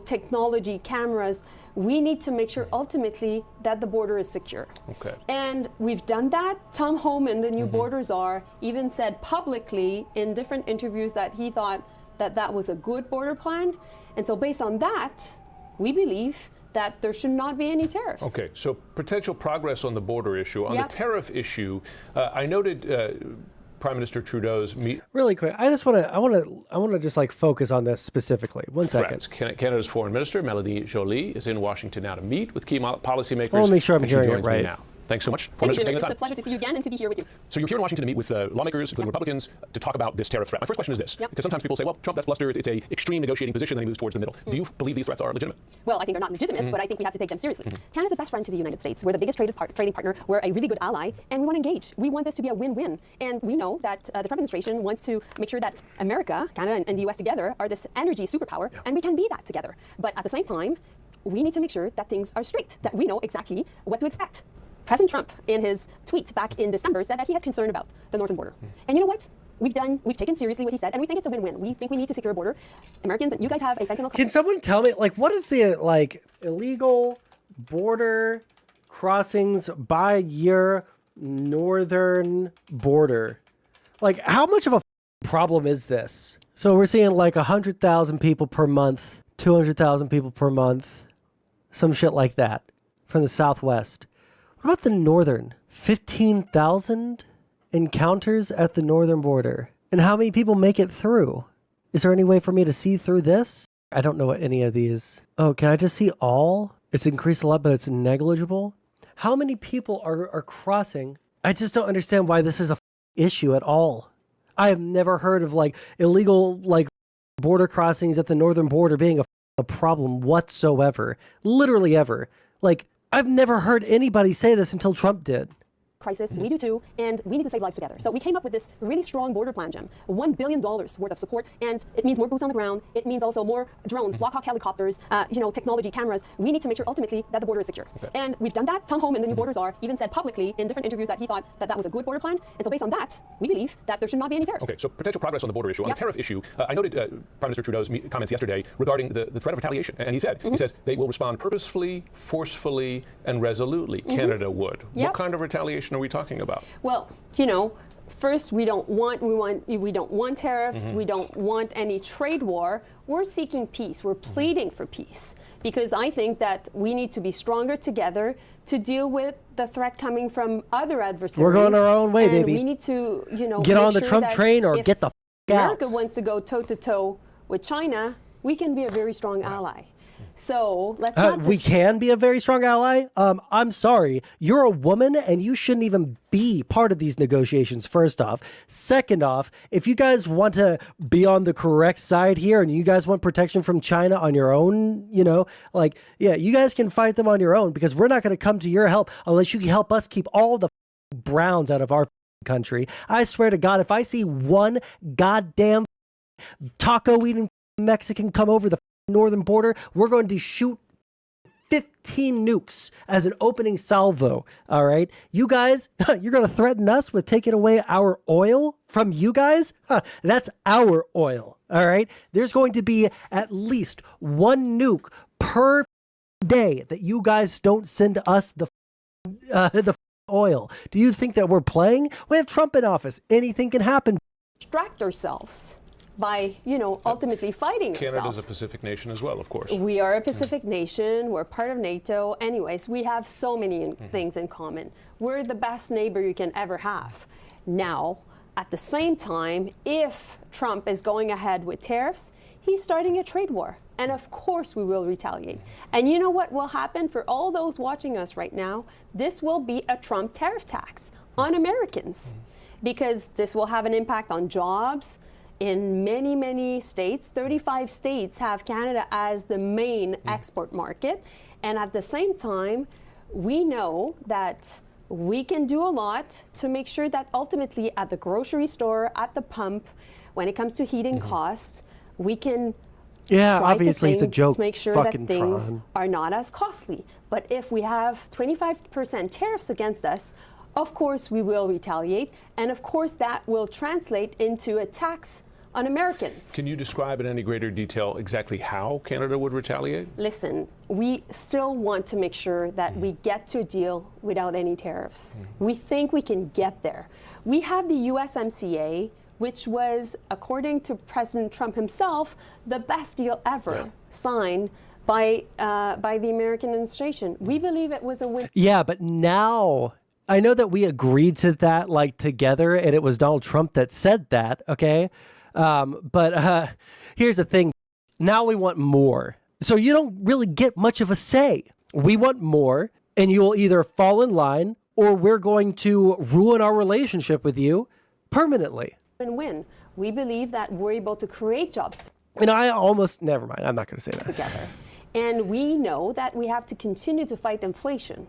Speaker 9: technology, cameras. We need to make sure ultimately that the border is secure.
Speaker 8: Okay.
Speaker 9: And we've done that. Tom Homan, the new border czar, even said publicly in different interviews that he thought that that was a good border plan. And so based on that, we believe that there should not be any tariffs.
Speaker 8: Okay, so potential progress on the border issue. On the tariff issue, I noted Prime Minister Trudeau's
Speaker 1: Really quick, I want to just like focus on this specifically. 1 second.
Speaker 8: Canada's Foreign Minister Melanie Joly is in Washington now to meet with key policymakers.
Speaker 1: I want to make sure I'm
Speaker 8: and she
Speaker 1: hearing
Speaker 8: joins
Speaker 1: it right.
Speaker 8: me now. Thanks so much.
Speaker 9: Thank you. It's a pleasure to see you again and to be here with you.
Speaker 8: So you're here in Washington to meet with lawmakers, including Republicans, to talk about this tariff threat. My first question is this, because sometimes people say, well, Trump, that's bluster. It's a extreme negotiating position, then he moves towards the middle. Do you believe these threats are legitimate?
Speaker 9: Well, I think they're not legitimate, but I think we have to take them seriously. Canada's the best friend to the United States. We're the biggest trading partner. We're a really good ally, and we want to engage. We want this to be a win-win. And we know that the Trump administration wants to make sure that America, Canada, and the US together are this energy superpower, and we can be that together. But at the same time, we need to make sure that things are straight, that we know exactly what to expect. President Trump, in his tweet back in December, said that he had concern about the northern border. And you know what? We've taken seriously what he said, and we think it's a win-win. We think we need to secure a border. Americans, you guys have a fentanyl.
Speaker 1: Can someone tell me, like, what is the illegal border crossings by your northern border? Like, how much of a problem is this? So we're seeing like 100,000 people per month, 200,000 people per month, some shit like that from the Southwest. What about the northern? 15,000 encounters at the northern border. And how many people make it through? Is there any way for me to see through this? I don't know what any of these. Oh, can I just see all? It's increased a lot, but it's negligible. How many people are crossing? I just don't understand why this is a issue at all. I have never heard of illegal border crossings at the northern border being a problem whatsoever. Literally ever. I've never heard anybody say this until Trump did.
Speaker 9: Crisis, we do too, and we need to save lives together. So we came up with this really strong border plan, Jim. $1 billion worth of support, and it means more boots on the ground. It means also more drones, Black Hawk helicopters, technology, cameras. We need to make sure ultimately that the border is secure. Okay. And we've done that. Tom Homan, the new border czar, even said publicly in different interviews that he thought that that was a good border plan. And so based on that, we believe that there should not be any tariffs.
Speaker 8: Okay, so potential progress on the border issue. On the tariff issue, I noted Prime Minister Trudeau's comments yesterday regarding the threat of retaliation. And he said, he says they will respond purposefully, forcefully, and resolutely. Canada would.
Speaker 9: Yep.
Speaker 8: What kind of retaliation are we talking about?
Speaker 9: Well, first we don't want tariffs. We don't want any trade war. We're seeking peace. We're pleading for peace because I think that we need to be stronger together to deal with the threat coming from other adversaries.
Speaker 1: We're going our own way, baby.
Speaker 9: We need to,
Speaker 1: get on the Trump train or get the out.
Speaker 9: America wants to go toe-to-toe with China, we can be a very strong ally. So let's not
Speaker 1: we can be a very strong ally. I'm sorry. You're a woman and you shouldn't even be part of these negotiations, first off. Second off, if you guys want to be on the correct side here and you guys want protection from China on your own, you guys can fight them on your own because we're not going to come to your help unless you can help us keep all the browns out of our country. I swear to God, if I see one goddamn taco-eating Mexican come over the northern border, we're going to shoot 15 nukes as an opening salvo. All right, you guys, you're going to threaten us with taking away our oil from you guys? That's our oil. All right, there's going to be at least one nuke per day that you guys don't send us the oil. Do you think that we're playing? We have Trump in office. Anything can happen.
Speaker 9: Distract ourselves by, ultimately fighting
Speaker 8: Canada's
Speaker 9: ourselves.
Speaker 8: a Pacific nation as well, of course.
Speaker 9: We are a Pacific nation. We're part of NATO. Anyways, we have so many things in common. We're the best neighbor you can ever have. Now, at the same time, if Trump is going ahead with tariffs, he's starting a trade war. And of course we will retaliate. And you know what will happen for all those watching us right now? This will be a Trump tariff tax on Americans, because this will have an impact on jobs in many, many states. 35 states have Canada as the main export market. And at the same time, we know that we can do a lot to make sure that ultimately at the grocery store, at the pump, when it comes to heating costs, we can try
Speaker 1: obviously it's a joke.
Speaker 9: to make sure that things are not as costly. But if we have 25% tariffs against us, of course we will retaliate, and of course that will translate into a tax on Americans.
Speaker 8: Can you describe in any greater detail exactly how Canada would retaliate?
Speaker 9: Listen, we still want to make sure that we get to a deal without any tariffs. We think we can get there. We have the USMCA, which was, according to President Trump himself, the best deal ever signed by the American administration. We believe it was a win.
Speaker 1: Yeah, but now I know that we agreed to that together, and it was Donald Trump that said that, okay? But here's the thing. Now we want more. So you don't really get much of a say. We want more, and you will either fall in line or we're going to ruin our relationship with you permanently.
Speaker 9: Win. We believe that we're able to create jobs.
Speaker 1: And never mind, I'm not going to say that.
Speaker 9: Together. And we know that we have to continue to fight inflation.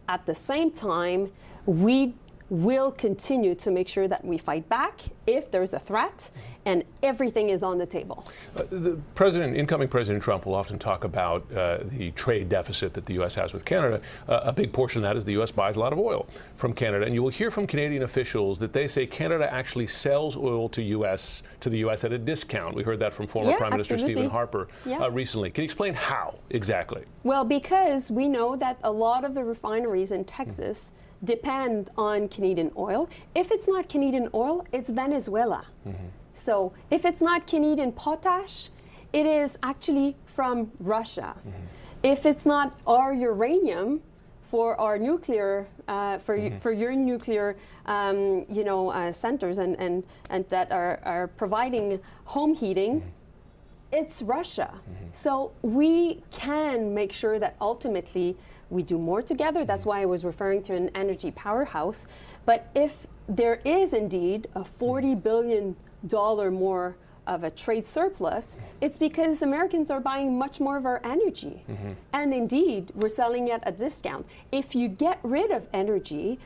Speaker 9: At the same time, we will continue to make sure that we fight back if there's a threat, and everything is on the table.
Speaker 8: Incoming President Trump will often talk about the trade deficit that the U.S. has with Canada. A big portion of that is the U.S. buys a lot of oil from Canada, and you will hear from Canadian officials that they say Canada actually sells oil to the U.S. at a discount. We heard that from former Prime Minister Stephen Harper recently. Can you explain how exactly?
Speaker 9: Well, because we know that a lot of the refineries in Texas depend on Canadian oil. If it's not Canadian oil, it's Venezuela. So if it's not Canadian potash, it is actually from Russia. If it's not our uranium for our nuclear, for your nuclear, centers and that are providing home heating, it's Russia. So we can make sure that ultimately we do more together. That's why I was referring to an energy powerhouse. But if there is indeed a $40 billion more of a trade surplus, it's because Americans are buying much more of our energy. And indeed, we're selling at a discount. If you get rid of energy,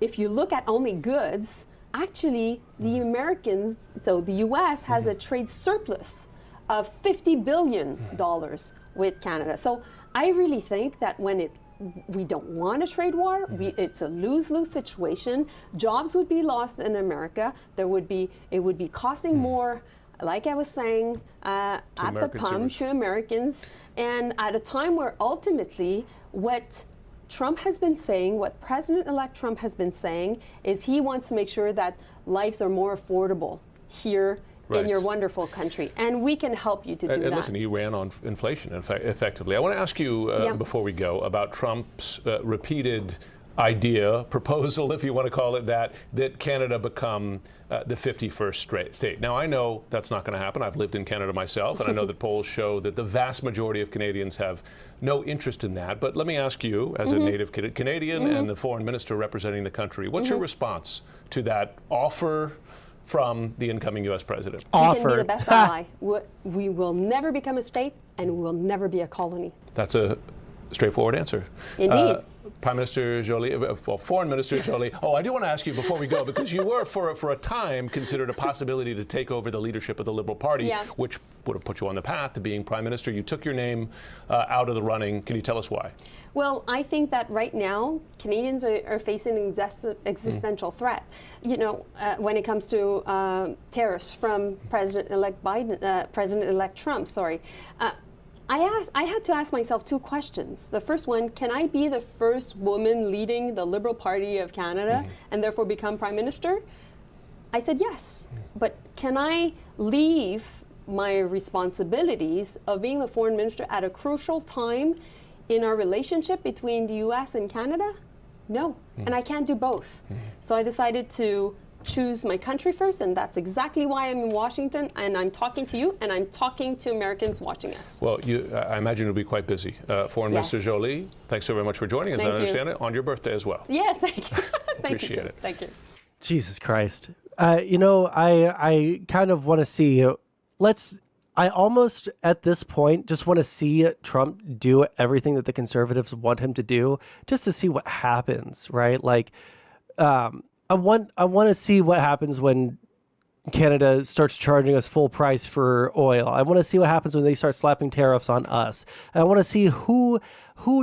Speaker 9: if you look at only goods, actually the Americans, so the US has a trade surplus of $50 billion with Canada. So I really think that when we don't want a trade war, it's a lose-lose situation. Jobs would be lost in America. It would be costing more, like I was saying, at the pump to Americans. And at a time where ultimately what Trump has been saying, what President-elect Trump has been saying, is he wants to make sure that lives are more affordable here in your wonderful country, and we can help you to do that.
Speaker 8: And listen, he ran on inflation effectively. I want to ask you before we go about Trump's repeated proposal, if you want to call it that Canada become the 51st state. Now, I know that's not going to happen. I've lived in Canada myself, and I know that polls show that the vast majority of Canadians have no interest in that. But let me ask you, as a native Canadian and the foreign minister representing the country, what's your response to that offer from the incoming U.S. president?
Speaker 9: We can be the best ally. We will never become a state, and we will never be a colony.
Speaker 8: That's a straightforward answer.
Speaker 9: Indeed.
Speaker 8: Prime Minister Joly, Foreign Minister Joly. I do want to ask you before we go, because you were for a time considered a possibility to take over the leadership of the Liberal Party, which would have put you on the path to being Prime Minister. You took your name out of the running. Can you tell us why?
Speaker 9: Well, I think that right now Canadians are facing an existential threat. When it comes to tariffs from President-elect Trump. I had to ask myself two questions. The first one, can I be the first woman leading the Liberal Party of Canada and therefore become Prime Minister? I said yes. but can I leave my responsibilities of being the foreign minister at a crucial time in our relationship between the US and Canada? No, and I can't do both. So I decided to choose my country first, and that's exactly why I'm in Washington, and I'm talking to you, and I'm talking to Americans watching us.
Speaker 8: Well, I imagine you'll be quite busy. Foreign Minister Jolie, thanks so very much for joining us.
Speaker 9: Thank
Speaker 8: I understand it on your birthday as well.
Speaker 9: Yes, thank you. Thank
Speaker 8: Appreciate
Speaker 9: you.
Speaker 8: it.
Speaker 9: Thank you.
Speaker 1: Jesus Christ. I kind of want to see, I almost at this point just want to see Trump do everything that the conservatives want him to do, just to see what happens, right? Like, I want to see what happens when Canada starts charging us full price for oil. I want to see what happens when they start slapping tariffs on us. And I want to see who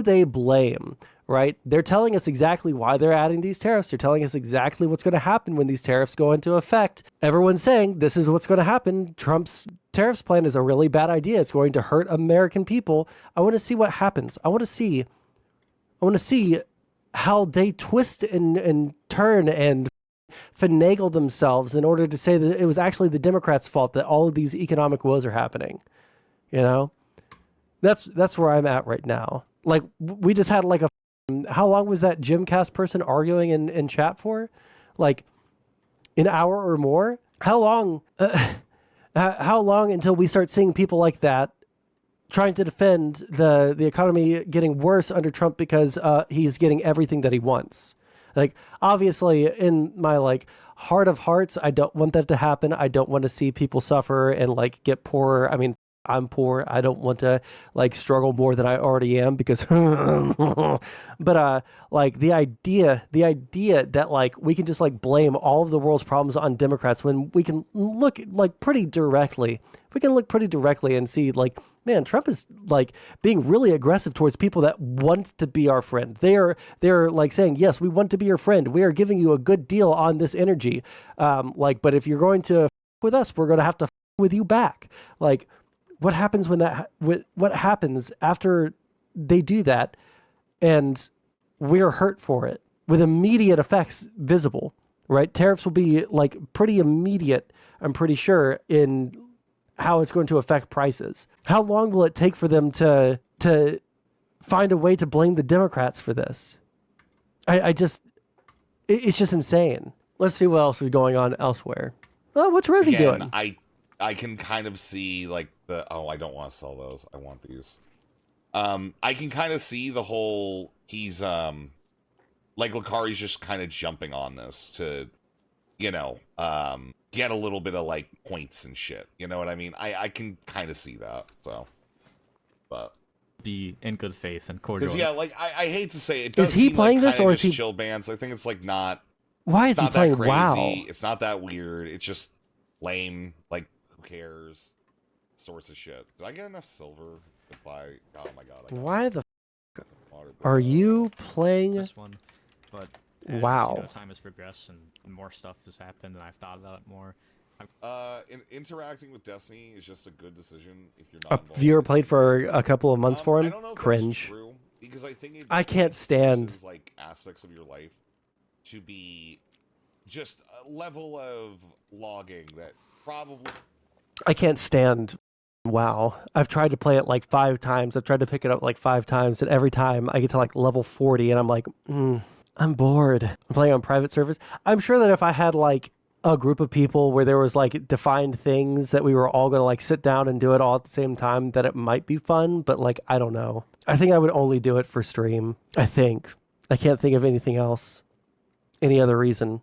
Speaker 1: they blame, right? They're telling us exactly why they're adding these tariffs. They're telling us exactly what's going to happen when these tariffs go into effect. Everyone's saying this is what's going to happen. Trump's tariffs plan is a really bad idea. It's going to hurt American people. I want to see what happens. I want to see how they twist and turn and finagle themselves in order to say that it was actually the Democrats' fault that all of these economic woes are happening. You know, that's where I'm at right now. Like, we just had like how long was that Gymcast person arguing in chat for? Like an hour or more? How long until we start seeing people like that trying to defend the economy getting worse under Trump because he's getting everything that he wants? Like, obviously, in my like heart of hearts, I don't want that to happen. I don't want to see people suffer and like get poorer. I mean, I'm poor. I don't want to like struggle more than I already am because, but like the idea that like we can just like blame all of the world's problems on Democrats when we can look like pretty directly. We can look pretty directly and see like, man, Trump is like being really aggressive towards people that want to be our friend. They're like saying, yes, we want to be your friend. We are giving you a good deal on this energy. But if you're going to with us, we're going to have to with you back. Like, what happens when what happens after they do that and we're hurt for it with immediate effects visible, right? Tariffs will be like pretty immediate, I'm pretty sure, in how it's going to affect prices. How long will it take for them to find a way to blame the Democrats for this? It's just insane. Let's see what else is going on elsewhere. Oh, what's Rezzy doing?
Speaker 5: I can kind of see like I don't want to sell those. I want these. I can kind of see the whole he's like Lucari's just kind of jumping on this to, get a little bit of like points and shit. You know what I mean? I can kind of see that. So, but
Speaker 11: be in good faith and cordial.
Speaker 5: Because like I hate to say it. Does
Speaker 1: is he
Speaker 5: seem
Speaker 1: playing
Speaker 5: like
Speaker 1: this or is he
Speaker 5: chill bands? I think it's like not.
Speaker 1: Why is he playing
Speaker 5: crazy.
Speaker 1: WoW?
Speaker 5: It's not that weird. It's just lame. Like, who cares? Source of shit. Did I get enough silver to buy? Oh my god.
Speaker 1: Why the f are you playing
Speaker 11: this one? But as,
Speaker 1: WoW?
Speaker 11: Time has progressed and more stuff has happened, and I've thought about it more.
Speaker 5: Interacting with Destiny is just a good decision if you're
Speaker 1: A
Speaker 5: not involved.
Speaker 1: viewer played for a couple of months for him.
Speaker 5: I don't know if
Speaker 1: Cringe.
Speaker 5: That's true, because I think
Speaker 1: I can't stand
Speaker 5: like aspects of your life to be just a level of logging that probably.
Speaker 1: I can't stand WoW. I've tried to play it like 5 times. I've tried to pick it up like 5 times, and every time I get to like level 40 and I'm like, I'm bored. I'm playing on private servers. I'm sure that if I had like a group of people where there was like defined things that we were all going to like sit down and do it all at the same time, that it might be fun, but like, I don't know. I think I would only do it for stream. I can't think of anything else, any other reason.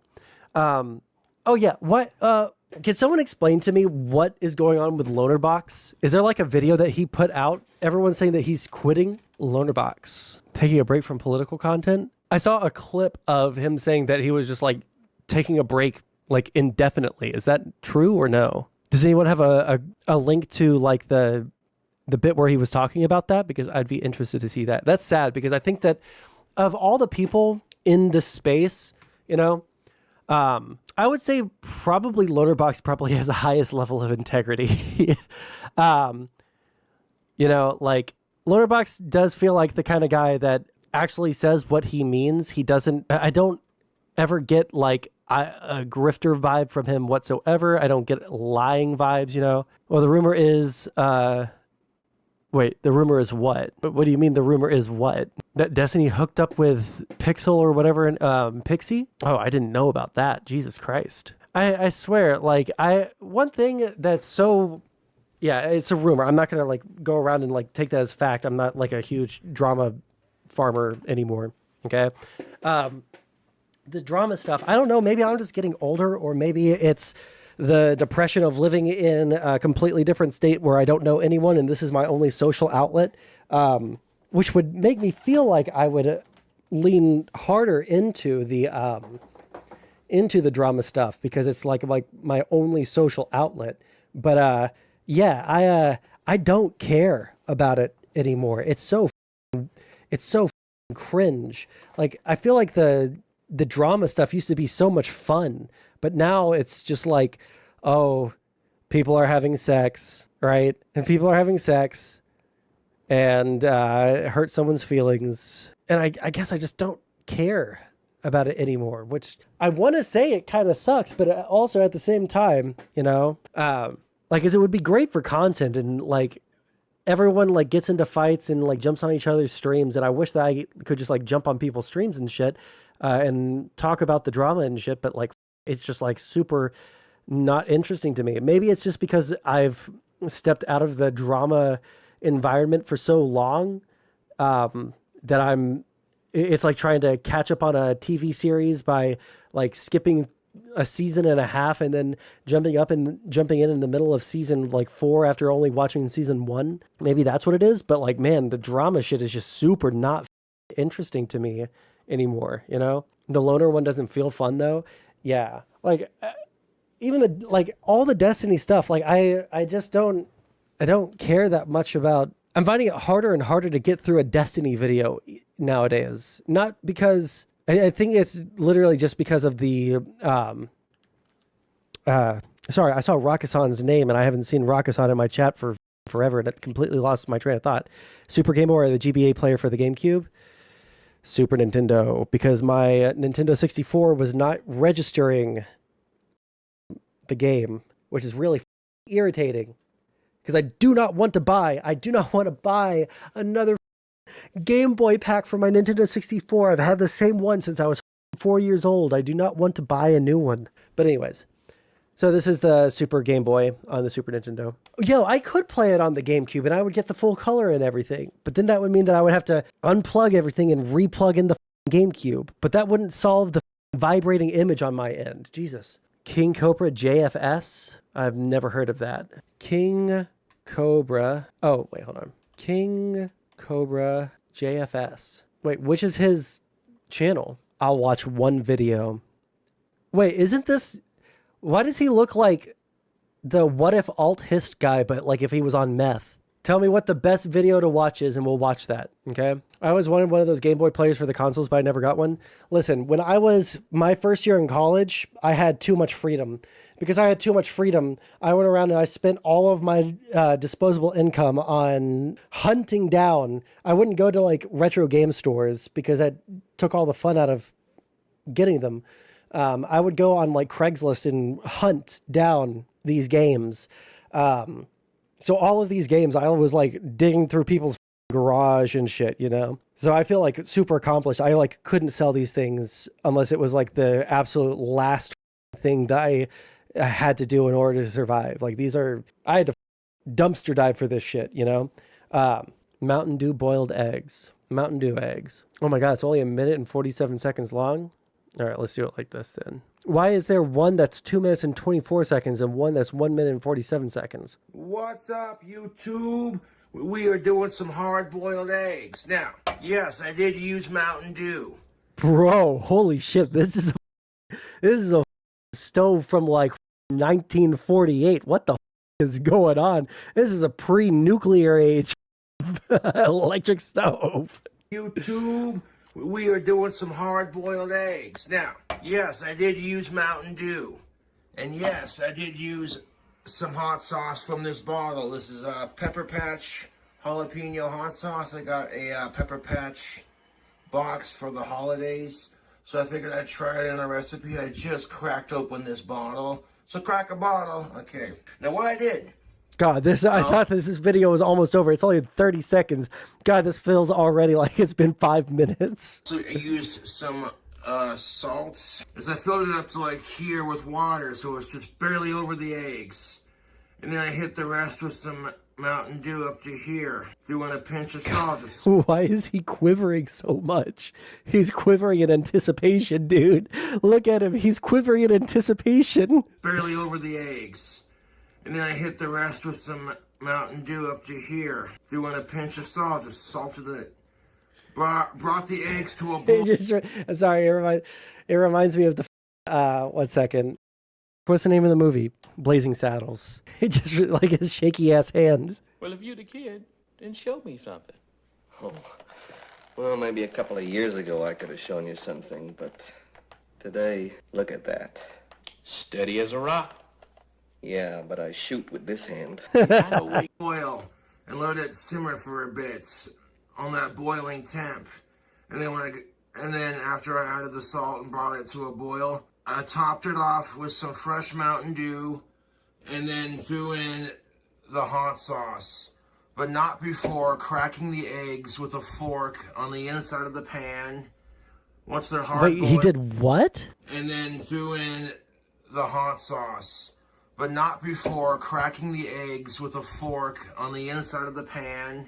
Speaker 1: Oh yeah. What, can someone explain to me what is going on with LonerBox? Is there like a video that he put out? Everyone's saying that he's quitting LonerBox, taking a break from political content. I saw a clip of him saying that he was just like taking a break like indefinitely. Is that true or no? Does anyone have a link to like the bit where he was talking about that? Because I'd be interested to see that. That's sad because I think that of all the people in this space, I would say probably LonerBox probably has the highest level of integrity. Like LonerBox does feel like the kind of guy that actually says what he means. I don't ever get like a grifter vibe from him whatsoever. I don't get lying vibes, you know. Well, the rumor is, wait, the rumor is what? What do you mean the rumor is what? That Destiny hooked up with Pixel or whatever, Pixie? Oh, I didn't know about that. Jesus Christ. I swear, like, one thing that's so, yeah, it's a rumor. I'm not going to, like, go around and, like, take that as fact. I'm not, like, a huge drama farmer anymore, okay? The drama stuff, I don't know, maybe I'm just getting older, or maybe it's the depression of living in a completely different state where I don't know anyone and this is my only social outlet, which would make me feel like I would lean harder into the drama stuff because it's like my only social outlet. But yeah, I don't care about it anymore. It's so cringe. Like, I feel like the drama stuff used to be so much fun, but now it's just like, oh, people are having sex, right? And people are having sex and it hurt someone's feelings. And I guess I just don't care about it anymore, which I want to say it kind of sucks, but also at the same time, you know, like, 'cause it would be great for content and like everyone like gets into fights and like jumps on each other's streams. And I wish that I could just like jump on people's streams and shit. And talk about the drama and shit, but like, it's just like super not interesting to me. Maybe it's just because I've stepped out of the drama environment for so long, that it's like trying to catch up on a TV series by like skipping a season and a half and then jumping in the middle of season like 4 after only watching season 1. Maybe that's what it is. But like, man, the drama shit is just super not interesting to me anymore, you know? The loner one doesn't feel fun though. Yeah. Like even all the Destiny stuff, like I don't care that much about. I'm finding it harder and harder to get through a Destiny video nowadays. Not because I think it's literally just because of the sorry, I saw Rakasan's name and I haven't seen Rakasan in my chat for forever and it completely lost my train of thought. Super Game Boy, or the GBA player for the GameCube? Super Nintendo, because my Nintendo 64 was not registering the game, which is really irritating because I do not want to buy another Game Boy pack for my Nintendo 64. I've had the same one since I was 4 years old. I do not want to buy a new one. But anyways, so this is the Super Game Boy on the Super Nintendo. Yo, I could play it on the GameCube and I would get the full color and everything. But then that would mean that I would have to unplug everything and replug in the GameCube. But that wouldn't solve the vibrating image on my end. Jesus. KingCobraJFS? I've never heard of that. King Cobra. Oh, wait, hold on. KingCobraJFS. Wait, which is his channel? I'll watch one video. Wait, isn't this... Why does he look like the What If Alt Hist guy, but like if he was on meth? Tell me what the best video to watch is and we'll watch that, okay? I always wanted one of those Game Boy players for the consoles, but I never got one. Listen, when I was my first year in college, I had too much freedom. Because I had too much freedom, I went around and I spent all of my disposable income on hunting down. I wouldn't go to like retro game stores because that took all the fun out of getting them. I would go on like Craigslist and hunt down these games. So all of these games, I was like digging through people's garage and shit, you know? So I feel like super accomplished. I like couldn't sell these things unless it was like the absolute last thing that I had to do in order to survive. Like I had to dumpster dive for this shit, you know? Mountain Dew boiled eggs. Mountain Dew eggs. Oh my God, it's only 1 minute and 47 seconds long. All right, let's do it like this then. Why is there one that's 2 minutes and 24 seconds and one that's 1 minute and 47 seconds?
Speaker 4: What's up, YouTube? We are doing some hard-boiled eggs. Now, yes, I did use Mountain Dew.
Speaker 1: Bro, holy shit, this is a stove from like 1948. What the is going on? This is a pre-nuclear age electric stove.
Speaker 4: YouTube, we are doing some hard-boiled eggs. Now, yes, I did use Mountain Dew. And yes, I did use some hot sauce from this bottle. This is a Pepper Patch jalapeno hot sauce. I got a Pepper Patch box for the holidays. So I figured I'd try it in a recipe. I just cracked open this bottle. So crack a bottle. Okay. Now what I did.
Speaker 1: God, I thought this video was almost over. It's only 30 seconds. God, this feels already like it's been 5 minutes.
Speaker 4: So I used some salt. As I filled it up to like here with water, so it's just barely over the eggs. And then I hit the rest with some Mountain Dew up to here. Threw in a pinch of salt.
Speaker 1: Why is he quivering so much? He's quivering in anticipation, dude. Look at him. He's quivering in anticipation.
Speaker 4: Barely over the eggs. And then I hit the rest with some Mountain Dew up to here. Threw in a pinch of salt. Just salted it. Brought the eggs to a boil.
Speaker 1: Sorry, it reminds me of the... 1 second. What's the name of the movie? Blazing Saddles. It just like his shaky ass hand.
Speaker 3: Well, if you're the kid, then show me something. Oh, well, maybe a couple of years ago I could have shown you something, but today, look at that. Steady as a rock. Yeah, but I shoot with this hand.
Speaker 4: Boil and let it simmer for a bit on that boiling temp. And then after I added the salt and brought it to a boil, I topped it off with some fresh Mountain Dew and then threw in the hot sauce, but not before cracking the eggs with a fork on the inside of the pan. Once they're hard
Speaker 1: Wait, he did what?
Speaker 4: And then threw in the hot sauce, but not before cracking the eggs with a fork on the inside of the pan.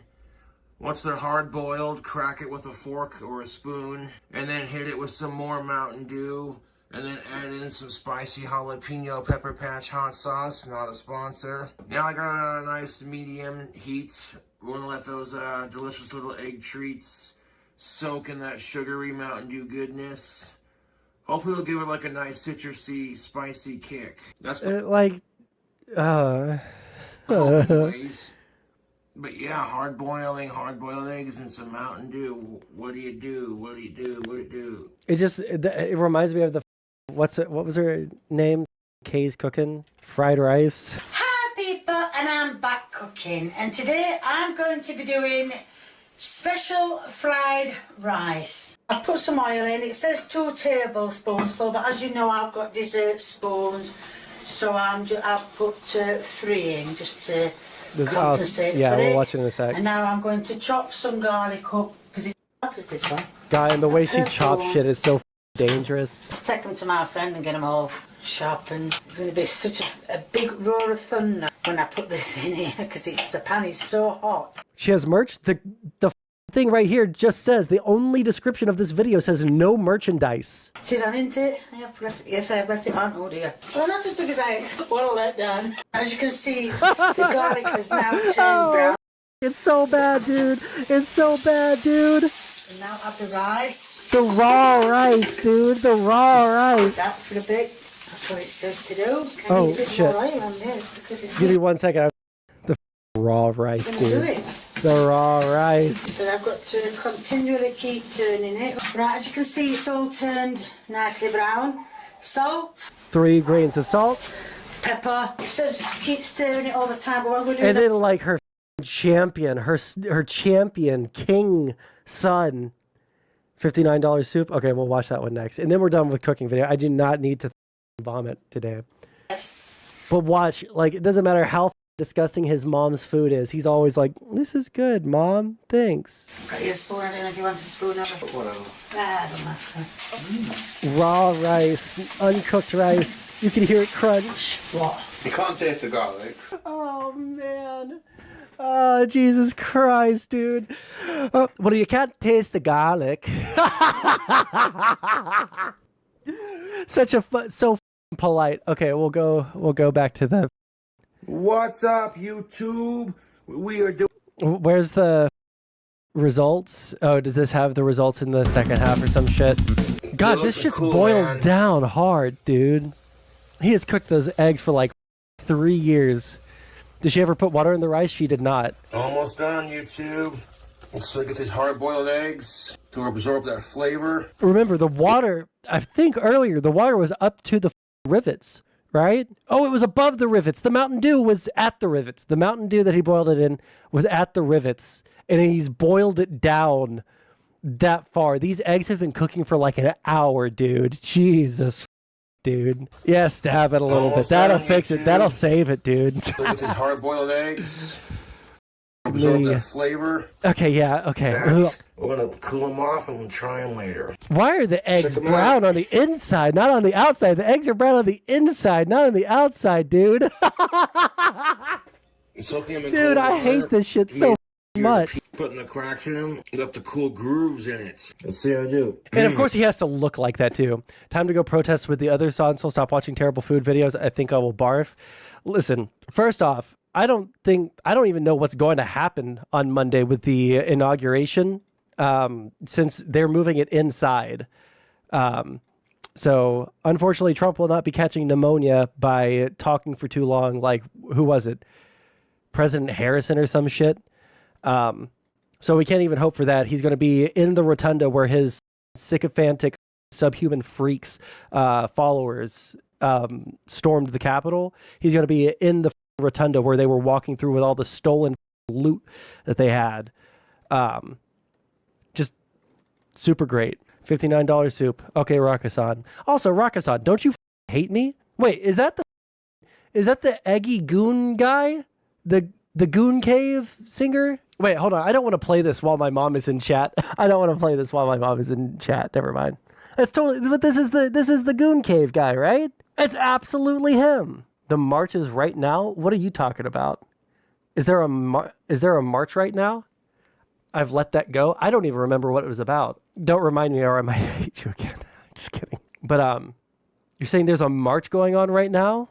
Speaker 4: Once they're hard boiled, crack it with a fork or a spoon, and then hit it with some more Mountain Dew. And then add in some spicy jalapeno pepper patch hot sauce, not a sponsor. Now I got it on a nice medium heat. We're gonna let those delicious little egg treats soak in that sugary Mountain Dew goodness. Hopefully it'll give it like a nice citrusy, spicy kick. That's
Speaker 1: Anyways.
Speaker 4: But yeah, hard-boiled eggs and some Mountain Dew. What do you do? What do you do? What do you do?
Speaker 1: It reminds me of the... What was her name? Kay's cooking fried rice.
Speaker 10: Hi people, and I'm back cooking, and today I'm going to be doing special fried rice. I put some oil in. It says 2 tablespoons, but as you know I've got dessert spoons, so I'll put 3 in just to compensate
Speaker 1: yeah,
Speaker 10: for
Speaker 1: we'll
Speaker 10: it.
Speaker 1: watch it in a sec.
Speaker 10: And now I'm going to chop some garlic up because it is this one.
Speaker 1: Guy, and the way she chops shit is so dangerous.
Speaker 10: Take them to my friend and get them all sharp, and it's going to be such a big roar of thunder when I put this in here because the pan is so hot.
Speaker 1: She has merch. The thing right here just says, the only description of this video says no merchandise.
Speaker 10: It is on, isn't it? Yes, I have left it on. Oh dear. Well, not as big as I want to let down. As you can see, the garlic has now turned brown.
Speaker 1: It's so bad, dude. It's so bad, dude.
Speaker 10: And now add the rice.
Speaker 1: The raw rice, dude. The raw rice.
Speaker 10: That for a bit. That's what it says to do.
Speaker 1: Oh,
Speaker 10: I need a bit
Speaker 1: shit.
Speaker 10: more oil on this because it's
Speaker 1: Give me 1 second. The raw rice,
Speaker 10: I'm gonna
Speaker 1: dude.
Speaker 10: do it.
Speaker 1: The raw rice.
Speaker 10: So I've got to continually keep turning it. Right, as you can see, it's all turned nicely brown. Salt.
Speaker 1: 3 grains of salt.
Speaker 10: Pepper. It says keep stirring it all the time, but what I'm going to do
Speaker 1: And
Speaker 10: is
Speaker 1: then like her champion, her champion, king, son, $59 soup. Okay, we'll watch that one next. And then we're done with cooking video. I do not need to vomit today.
Speaker 10: Yes.
Speaker 1: But watch, like, it doesn't matter how disgusting his mom's food is. He's always like, this is good, Mom. Thanks.
Speaker 10: Got your spoon. I don't know if you want a spoon of it. Whatever. I don't matter.
Speaker 1: Raw rice, uncooked rice. You can hear it crunch.
Speaker 4: What? You can't taste the garlic.
Speaker 1: Oh, man. Oh, Jesus Christ, dude. Oh, well, you can't taste the garlic. So polite. Okay, we'll go back to the...
Speaker 4: What's up, YouTube? We are doing...
Speaker 1: Where's the results? Oh, does this have the results in the second half or some shit? God, this shit's boiled down hard, dude. He has cooked those eggs for like 3 years. Did she ever put water in the rice? She did not.
Speaker 4: Almost done, YouTube. Let's look at these hard-boiled eggs to absorb that flavor.
Speaker 1: Remember, the water, I think earlier, the water was up to the rivets, right? Oh, it was above the rivets. The Mountain Dew was at the rivets. The Mountain Dew that he boiled it in was at the rivets. And he's boiled it down that far. These eggs have been cooking for like an hour, dude. Jesus, dude. Yeah, stab it a little bit. That'll fix it. That'll save it, dude.
Speaker 4: Look at these hard-boiled eggs. Absorb that flavor.
Speaker 1: Okay, yeah, okay.
Speaker 4: We're gonna cool them off and we'll try them later.
Speaker 1: Why are the eggs brown on the inside, not on the outside? The eggs are brown on the inside, not on the outside, dude. Dude, I hate this shit so much.
Speaker 4: Putting the cracks in them, got the cool grooves in it. Let's see how I do.
Speaker 1: And of course he has to look like that too. Time to go protest with the other Sondsol. Stop watching terrible food videos. I think I will barf. Listen, first off, I don't even know what's going to happen on Monday with the inauguration, since they're moving it inside. So unfortunately, Trump will not be catching pneumonia by talking for too long. Like, who was it? President Harrison or some shit. So we can't even hope for that. He's going to be in the rotunda where his sycophantic subhuman freaks followers stormed the Capitol. He's going to be in the rotunda where they were walking through with all the stolen loot that they had. Just super great. $59 soup. Okay, Rakasan. Also, Rakasan, don't you hate me? Wait, is that the Eggy Goon guy? The Goon Cave singer? Wait, hold on. I don't want to play this while my mom is in chat. Never mind. That's totally. But this is the Goon Cave guy, right? It's absolutely him. The march is right now. What are you talking about? Is there a march right now? I've let that go. I don't even remember what it was about. Don't remind me, or I might hate you again. Just kidding. But you're saying there's a march going on right now?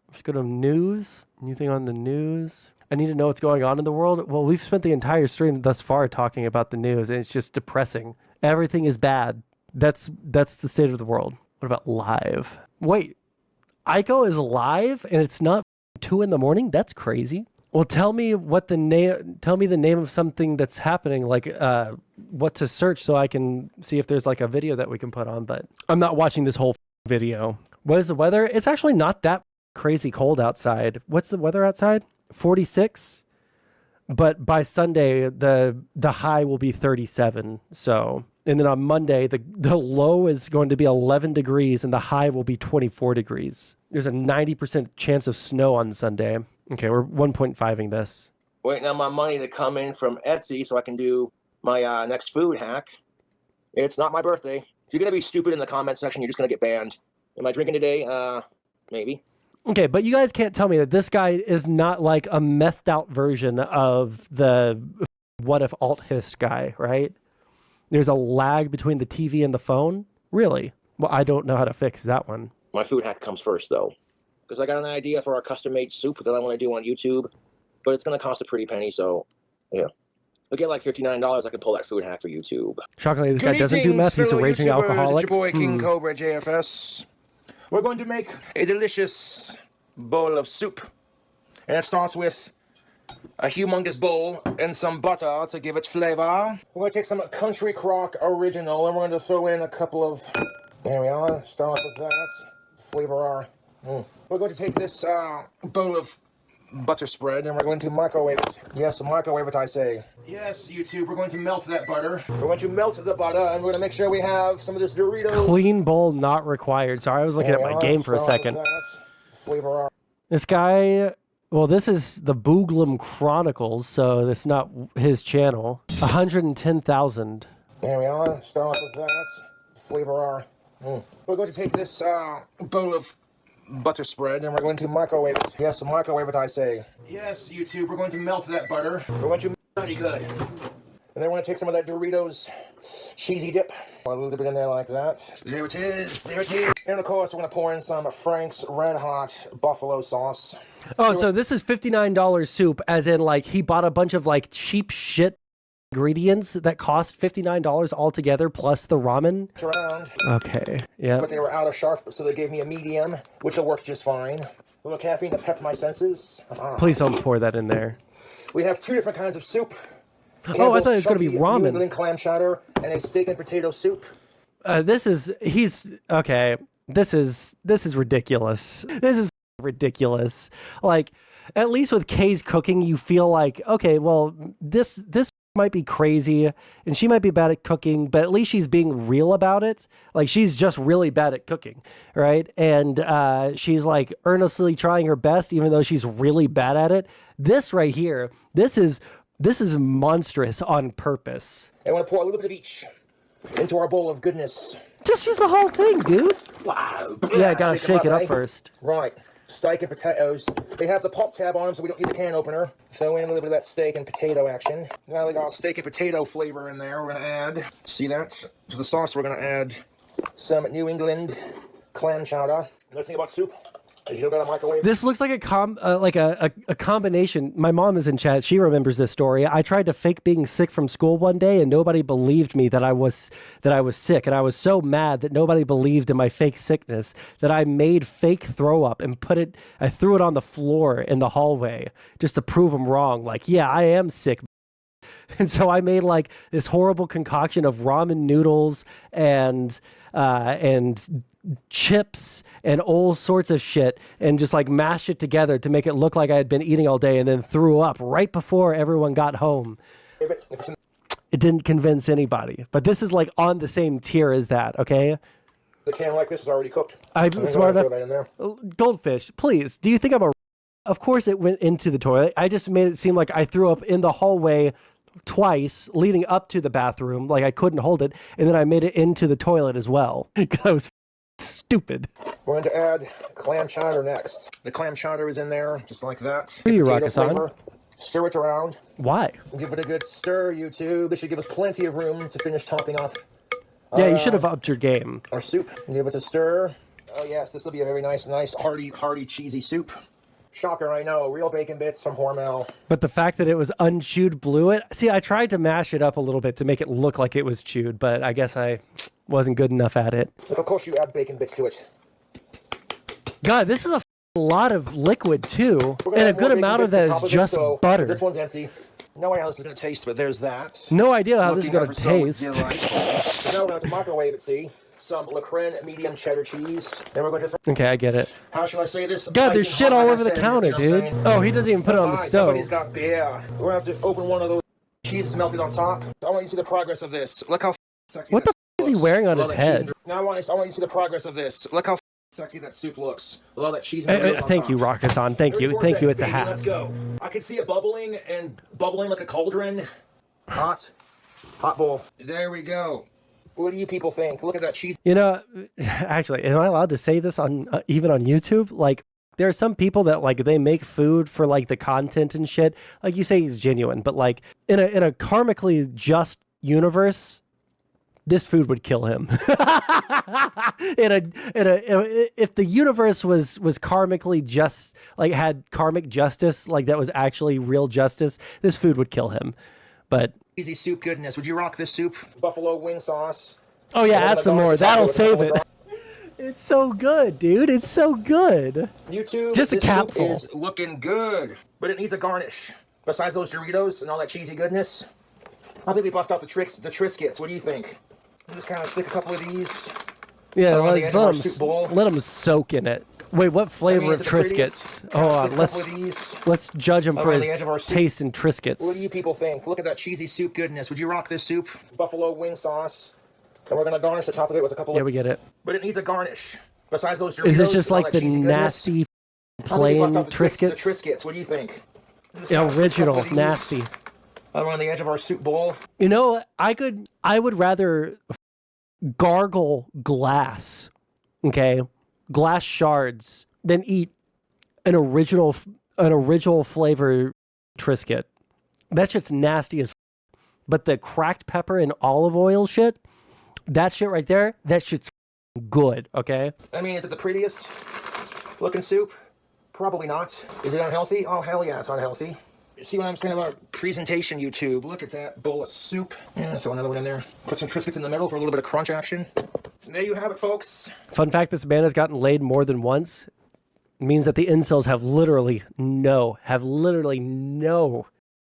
Speaker 1: Let's go to news. Anything on the news? I need to know what's going on in the world. Well, we've spent the entire stream thus far talking about the news, and it's just depressing. Everything is bad. That's the state of the world. What about live? Wait, Ico is live and it's not 2 a.m? That's crazy. Well, tell me the name of something that's happening, like what to search so I can see if there's like a video that we can put on, but I'm not watching this whole video. What is the weather? It's actually not that crazy cold outside. What's the weather outside? 46. But by Sunday, the high will be 37. So, and then on Monday, the low is going to be 11 degrees and the high will be 24 degrees. There's a 90% chance of snow on Sunday. Okay, we're 1.5ing this.
Speaker 2: Waiting on my money to come in from Etsy so I can do my next food hack. It's not my birthday. If you're going to be stupid in the comment section, you're just going to get banned. Am I drinking today? Maybe.
Speaker 1: Okay, but you guys can't tell me that this guy is not like a methed out version of the what if alt hist guy, right? There's a lag between the TV and the phone? Really? Well, I don't know how to fix that one.
Speaker 2: My food hack comes first, though. Because I got an idea for a custom-made soup that I want to do on YouTube. But it's going to cost a pretty penny, so, yeah. I'll get like $59, I can pull that food hack for YouTube.
Speaker 1: Shockingly, this guy doesn't do meth. He's a raging alcoholic.
Speaker 4: It's your boy, KingCobraJFS. We're going to make a delicious bowl of soup. And it starts with a humongous bowl and some butter to give it flavor. We're going to take some Country Crock Original and we're going to throw in a couple of... There we are. Start off with that. Flavor our... We're going to take this bowl of butter spread and we're going to microwave it. Yes, microwave it, I say. Yes, YouTube, we're going to melt that butter. We're going to melt the butter and we're going to make sure we have some of this Dorito.
Speaker 1: Clean bowl not required. Sorry, I was looking at my game for a second.
Speaker 4: Flavor our...
Speaker 1: This guy, well, this is the Booglum Chronicles, so that's not his channel. 110,000.
Speaker 4: There we are. Start off with that. Flavor our... We're going to take this bowl of butter spread and we're going to microwave it. Yes, microwave it, I say. Yes, YouTube, we're going to melt that butter. We're going to pretty good. And then we're going to take some of that Doritos cheesy dip. A little bit in there like that. There it is. There it is. And of course, we're going to pour in some Frank's Red Hot Buffalo sauce.
Speaker 1: Oh, so this is $59 soup, as in like he bought a bunch of like cheap shit ingredients that cost $59 altogether plus the ramen.
Speaker 4: Around.
Speaker 1: Okay, yeah.
Speaker 4: But they were out of sharp, so they gave me a medium, which will work just fine. A little caffeine to pep my senses.
Speaker 1: Please don't pour that in there.
Speaker 4: We have 2 different kinds of soup.
Speaker 1: Oh, I thought it was going to be ramen.
Speaker 4: New England clam chowder and a steak and potato soup.
Speaker 1: This is ridiculous. This is ridiculous. Like, at least with Kay's cooking, you feel like, okay, well, this might be crazy and she might be bad at cooking, but at least she's being real about it. Like, she's just really bad at cooking, right? And she's like earnestly trying her best, even though she's really bad at it. This right here, this is monstrous on purpose.
Speaker 2: I want to pour a little bit of each into our bowl of goodness.
Speaker 1: Just use the whole thing, dude.
Speaker 2: Wow.
Speaker 1: Yeah, I gotta shake it up
Speaker 2: eh?
Speaker 1: first.
Speaker 2: Right. Steak and potatoes. They have the pulp tab on them, so we don't need the can opener. Throw in a little bit of that steak and potato action. Now we got steak and potato flavor in there. We're gonna add, see that? To the sauce, we're gonna add some New England clam chowder. Another thing about soup is you don't gotta microwave.
Speaker 1: This looks like a combination. My mom is in chat. She remembers this story. I tried to fake being sick from school one day, and nobody believed me that I was sick. And I was so mad that nobody believed in my fake sickness that I made fake throw up and I threw it on the floor in the hallway just to prove them wrong. Like, yeah, I am sick. And so I made like this horrible concoction of ramen noodles and chips and all sorts of shit and just like mashed it together to make it look like I had been eating all day, and then threw up right before everyone got home. It didn't convince anybody, but this is like on the same tier as that, okay?
Speaker 2: The can like this is already cooked.
Speaker 1: I'm smart enough.
Speaker 2: Throw that in there.
Speaker 1: Goldfish, please. Do you think I'm a... Of course it went into the toilet. I just made it seem like I threw up in the hallway twice leading up to the bathroom, like I couldn't hold it, and then I made it into the toilet as well. I was stupid.
Speaker 2: We're going to add clam chowder next. The clam chowder is in there, just like that.
Speaker 1: Who are you,
Speaker 2: Potato
Speaker 1: Rocket-san?
Speaker 2: flavor. Stir it around.
Speaker 1: Why?
Speaker 2: Give it a good stir, YouTube. This should give us plenty of room to finish topping off.
Speaker 1: Yeah, you should have upped your game.
Speaker 2: Our soup. Give it a stir. Oh yes, this will be a very nice, hearty, cheesy soup. Shocker, I know. Real bacon bits from Hormel.
Speaker 1: But the fact that it was unchewed blew it. See, I tried to mash it up a little bit to make it look like it was chewed, but I guess I wasn't good enough at it.
Speaker 2: But of course you add bacon bits to it.
Speaker 1: God, this is a lot of liquid too, and a good amount of that is just butter.
Speaker 2: This one's empty. No idea how this is going to taste, but there's that.
Speaker 1: No idea how this is going to taste.
Speaker 2: So now we're going to have to microwave it, see? Some Lacrin medium cheddar cheese. Then we're going to...
Speaker 1: Okay, I get it.
Speaker 2: How should I say this?
Speaker 1: God, there's shit all over the counter, dude. Oh, he doesn't even put it on the stove.
Speaker 2: Somebody's got beer. We're going to have to open one of those cheeses melted on top. I want you to see the progress of this. Look how sexy
Speaker 1: what the f is he wearing on his head?
Speaker 2: Now I want you to see the progress of this. Look how sexy that soup looks. With all that cheese.
Speaker 1: Thank you, Rocket-san. Thank you. Thank you. It's a hat.
Speaker 2: Let's go. I can see it bubbling like a cauldron. Hot bowl. There we go. What do you people think? Look at that cheese.
Speaker 1: You know, actually, am I allowed to say this on even on YouTube? Like, there are some people that like they make food for like the content and shit. Like you say, he's genuine, but like in a karmically just universe, this food would kill him. If the universe was karmically just, like had karmic justice, like that was actually real justice, this food would kill him. But
Speaker 2: easy soup goodness. Would you rock this soup? Buffalo wing sauce.
Speaker 1: Oh yeah, add some more. That'll save it. It's so good, dude. It's so good.
Speaker 2: YouTube,
Speaker 1: just a capful.
Speaker 2: Is looking good, but it needs a garnish. Besides those Doritos and all that cheesy goodness, I think we bust out the Triscuits. What do you think? Just kind of stick a couple of these.
Speaker 1: Yeah, let them soak in it. Wait, what flavor of Triscuits? Hold on, let's judge him for his taste in Triscuits.
Speaker 2: What do you people think? Look at that cheesy soup goodness. Would you rock this soup? Buffalo wing sauce. And we're going to garnish the top of it with a couple of...
Speaker 1: Yeah, we get it.
Speaker 2: But it needs a garnish. Besides those Doritos...
Speaker 1: Is this just like the nasty, plain Triscuits?
Speaker 2: The Triscuits. What do you think?
Speaker 1: The original, nasty.
Speaker 2: On the edge of our soup bowl.
Speaker 1: You know, I would rather gargle glass, okay? Glass shards, than eat an original flavor Triscuit. That shit's nasty as but the cracked pepper and olive oil shit, that shit right there, that shit's good, okay?
Speaker 2: I mean, is it the prettiest looking soup? Probably not. Is it unhealthy? Oh, hell yeah, it's unhealthy. See what I'm saying about presentation, YouTube? Look at that bowl of soup. Yeah, throw another one in there. Put some Triscuits in the middle for a little bit of crunch action. And there you have it, folks.
Speaker 1: Fun fact, this man has gotten laid more than once. It means that the incels have literally no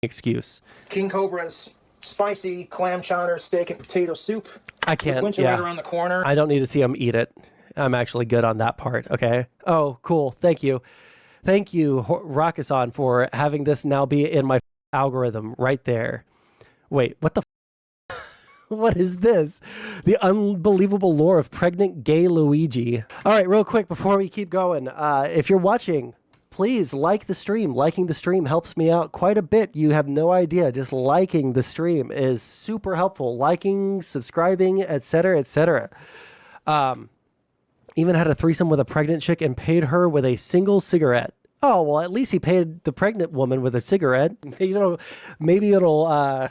Speaker 1: excuse.
Speaker 2: King Cobra's spicy clam chowder, steak, and potato soup.
Speaker 1: I can't,
Speaker 2: with winter right around the corner.
Speaker 1: I don't need to see him eat it. I'm actually good on that part, okay? Oh, cool. Thank you. Thank you, Rakusan, for having this now be in my algorithm right there. Wait, what the what is this? The unbelievable lore of pregnant gay Luigi. All right, real quick before we keep going. If you're watching, please like the stream. Liking the stream helps me out quite a bit. You have no idea. Just liking the stream is super helpful. Liking, subscribing, etc., etc. Even had a threesome with a pregnant chick and paid her with a single cigarette. Oh, well, at least he paid the pregnant woman with a cigarette. You know, maybe it'll...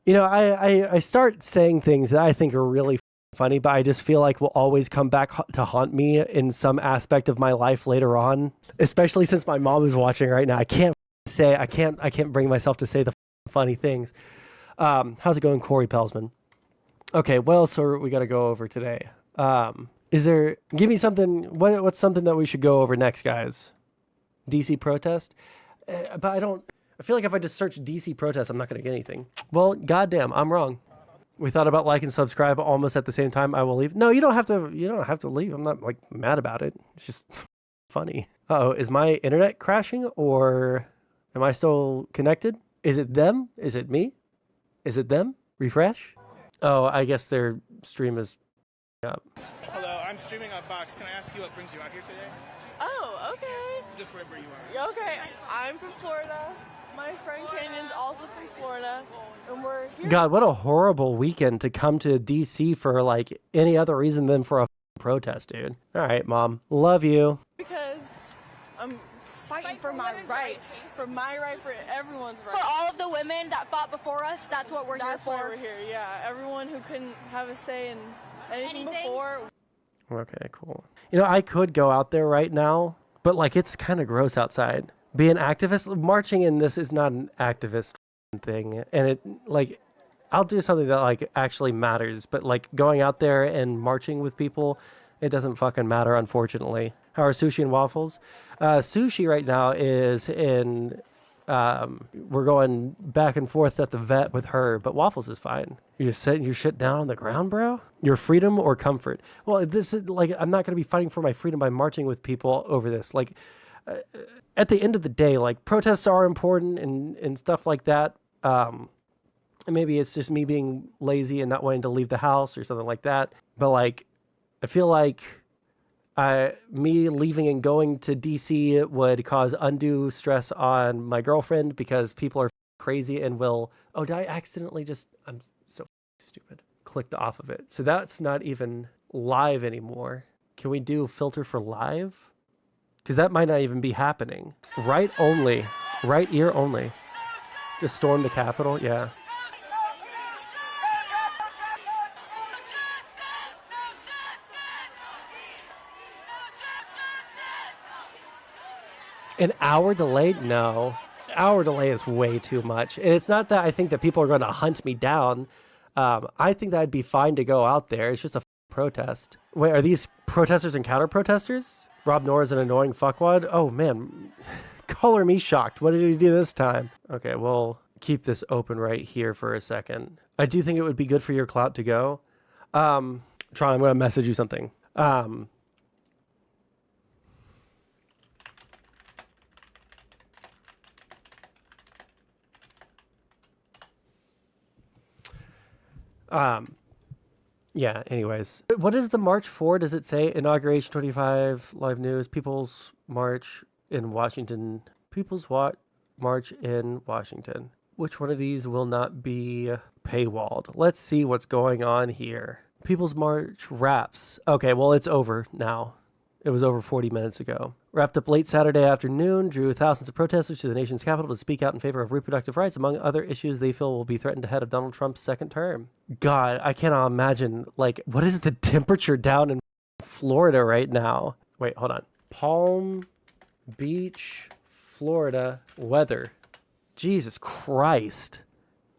Speaker 1: You know, I start saying things that I think are really funny, but I just feel like will always come back to haunt me in some aspect of my life later on, especially since my mom is watching right now. I can't bring myself to say the funny things. How's it going, Corey Pelsman? Okay, what else are we got to go over today? Give me something, what's something that we should go over next, guys? DC protest? But I feel like if I just search DC protest, I'm not going to get anything. Well, goddamn, I'm wrong. We thought about like and subscribe almost at the same time. I will leave. No, you don't have to leave. I'm not like mad about it. It's just funny. Uh-oh, is my internet crashing or am I still connected? Is it them? Is it me? Is it them? Refresh? Oh, I guess their stream is up.
Speaker 14: Hello, I'm streaming on Box. Can I ask you what brings you out here today?
Speaker 17: Oh, okay.
Speaker 14: Just wherever you are.
Speaker 17: Okay, I'm from Florida. My friend Canyon's also from Florida, and we're here.
Speaker 1: God, what a horrible weekend to come to DC for like any other reason than for a protest, dude. All right, Mom. Love you.
Speaker 17: Because I'm fighting for my rights. For my right, for everyone's right.
Speaker 20: For all of the women that fought before us, that's what we're here for.
Speaker 17: That's why we're here, yeah. Everyone who couldn't have a say in anything before.
Speaker 1: Okay, cool. You know, I could go out there right now, but like it's kind of gross outside. Be an activist. Marching in this is not an activist thing. And it like, I'll do something that like actually matters, but like going out there and marching with people, it doesn't fucking matter, unfortunately. How are Sushi and Waffles? Sushi right now is in, we're going back and forth at the vet with her, but Waffles is fine. You're just setting your shit down on the ground, bro? Your freedom or comfort? Well, this is like, I'm not going to be fighting for my freedom by marching with people over this. Like, at the end of the day, like protests are important and stuff like that. And maybe it's just me being lazy and not wanting to leave the house or something like that. But like, I feel like me leaving and going to DC would cause undue stress on my girlfriend because people are crazy and will, oh, did I accidentally I'm so stupid. Clicked off of it. So that's not even live anymore. Can we do filter for live? Because that might not even be happening. Right only. Right ear only. Just storm the Capitol? Yeah. An hour delay? No. Hour delay is way too much. And it's not that I think that people are going to hunt me down. I think that'd be fine to go out there. It's just a protest. Wait, are these protesters and counter-protesters? Rob Noah is an annoying fuckwad. Oh, man. Color me shocked. What did he do this time? Okay, we'll keep this open right here for a second. I do think it would be good for your clout to go. Tron, I'm going to message you something. Yeah, anyways. What is the march for? Does it say Inauguration 25, Live News, People's March in Washington? People's March in Washington. Which one of these will not be paywalled? Let's see what's going on here. People's March wraps. Okay, well, it's over now. It was over 40 minutes ago. Wrapped up late Saturday afternoon, drew thousands of protesters to the nation's capital to speak out in favor of reproductive rights, among other issues they feel will be threatened ahead of Donald Trump's second term. God, I cannot imagine, like, what is the temperature down in Florida right now? Wait, hold on. Palm Beach, Florida weather. Jesus Christ.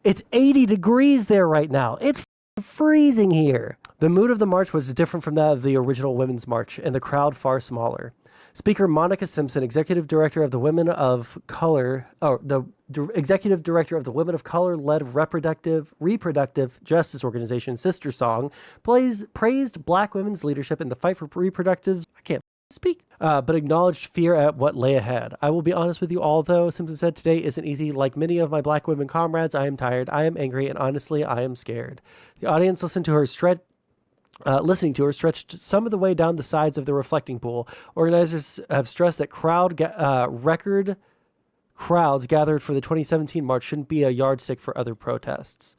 Speaker 1: It's 80 degrees there right now. It's freezing here. The mood of the march was different from that of the original Women's March, and the crowd far smaller. Speaker Monica Simpson, Executive Director of the Women of Color, Executive Director of the Women of Color-led Reproductive Justice Organization Sister Song, praised Black women's leadership in the fight for reproductive. I can't speak, but acknowledged fear at what lay ahead. I will be honest with you all, though. Simpson said, today isn't easy. Like many of my black women comrades, I am tired, I am angry, and honestly, I am scared. The audience listening to her stretched some of the way down the sides of the reflecting pool. Organizers have stressed that record crowds gathered for the 2017 march shouldn't be a yardstick for other protests.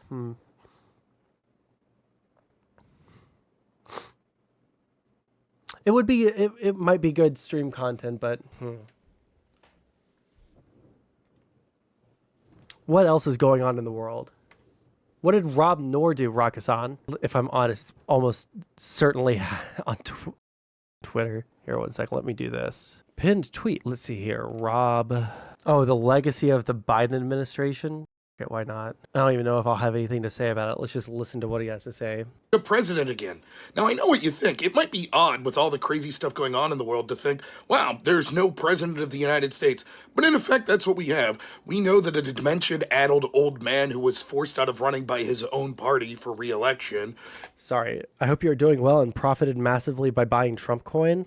Speaker 1: It would be, it might be good stream content, but what else is going on in the world? What did Rob Noor do, Rakasan? If I'm honest, almost certainly on Twitter. Here, one second, let me do this. Pinned tweet, let's see here, Rob. Oh, the legacy of the Biden administration? Okay, why not? I don't even know if I'll have anything to say about it. Let's just listen to what he has to say.
Speaker 18: The president again. Now, I know what you think. It might be odd with all the crazy stuff going on in the world to think, wow, there's no president of the United States. But in effect, that's what we have. We know that a dementia-addled old man who was forced out of running by his own party for re-election.
Speaker 1: Sorry, I hope you're doing well and profited massively by buying Trump coin.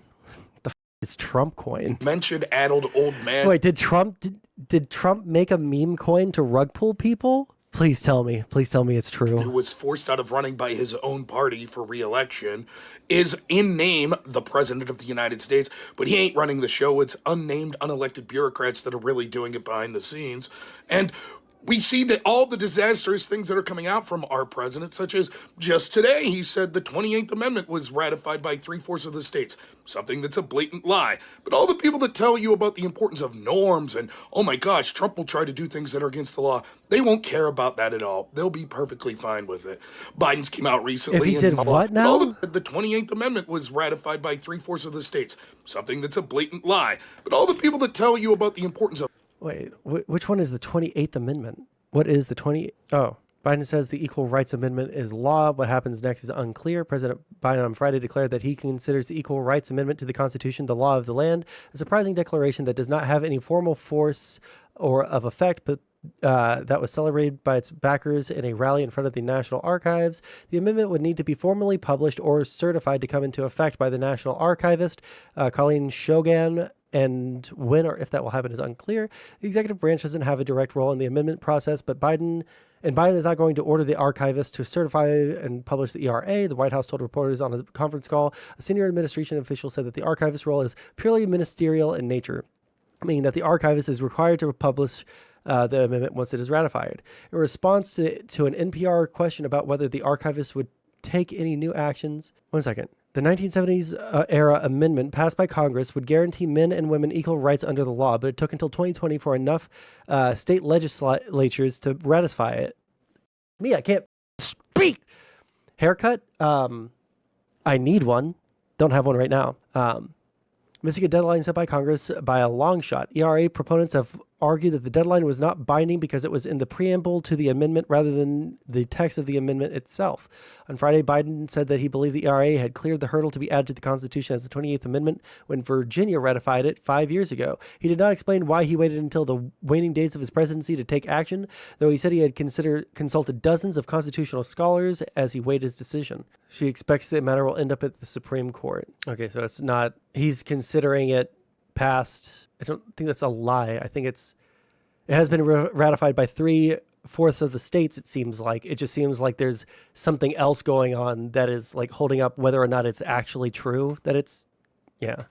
Speaker 1: The is Trump coin?
Speaker 18: Dementia-addled old man.
Speaker 1: Wait, did Trump make a meme coin to rug pull people? Please tell me it's true.
Speaker 18: Who was forced out of running by his own party for re-election is in name the president of the United States, but he ain't running the show. It's unnamed, unelected bureaucrats that are really doing it behind the scenes. And we see that all the disastrous things that are coming out from our president, such as just today, he said the 28th Amendment was ratified by 3/4 of the states, something that's a blatant lie. But all the people that tell you about the importance of norms and, oh my gosh, Trump will try to do things that are against the law, they won't care about that at all. They'll be perfectly fine with it. Biden's came out recently.
Speaker 1: If he did what now?
Speaker 18: The 28th Amendment was ratified by 3/4 of the states, something that's a blatant lie. But all the people that tell you about the importance of...
Speaker 1: Wait, which one is the 28th Amendment? What is the 20? Oh, Biden says the Equal Rights Amendment is law. What happens next is unclear. President Biden on Friday declared that he considers the Equal Rights Amendment to the Constitution the law of the land, a surprising declaration that does not have any formal force or of effect, but that was celebrated by its backers in a rally in front of the National Archives. The amendment would need to be formally published or certified to come into effect by the National Archivist, Colleen Shogan, and when or if that will happen is unclear. The executive branch doesn't have a direct role in the amendment process, but Biden is not going to order the archivist to certify and publish the ERA. The White House told reporters on a conference call, a senior administration official said that the archivist role is purely ministerial in nature, meaning that the archivist is required to publish the amendment once it is ratified. In response to an NPR question about whether the archivist would take any new actions. One second. The 1970s era amendment passed by Congress would guarantee men and women equal rights under the law, but it took until 2020 for enough state legislatures to ratify it. Me, I can't speak. Haircut? I need one. Don't have one right now. Missing a deadline set by Congress by a long shot. ERA proponents have argued that the deadline was not binding because it was in the preamble to the amendment rather than the text of the amendment itself. On Friday, Biden said that he believed the ERA had cleared the hurdle to be added to the Constitution as the 28th Amendment when Virginia ratified it 5 years ago. He did not explain why he waited until the waning days of his presidency to take action, though he said he had consulted dozens of constitutional scholars as he weighed his decision. She expects the matter will end up at the Supreme Court. Okay, so it's not, he's considering it past. I don't think that's a lie. I think it has been ratified by 3/4 of the states, it seems like. It just seems like there's something else going on that is like holding up whether or not it's actually true that it's, yeah.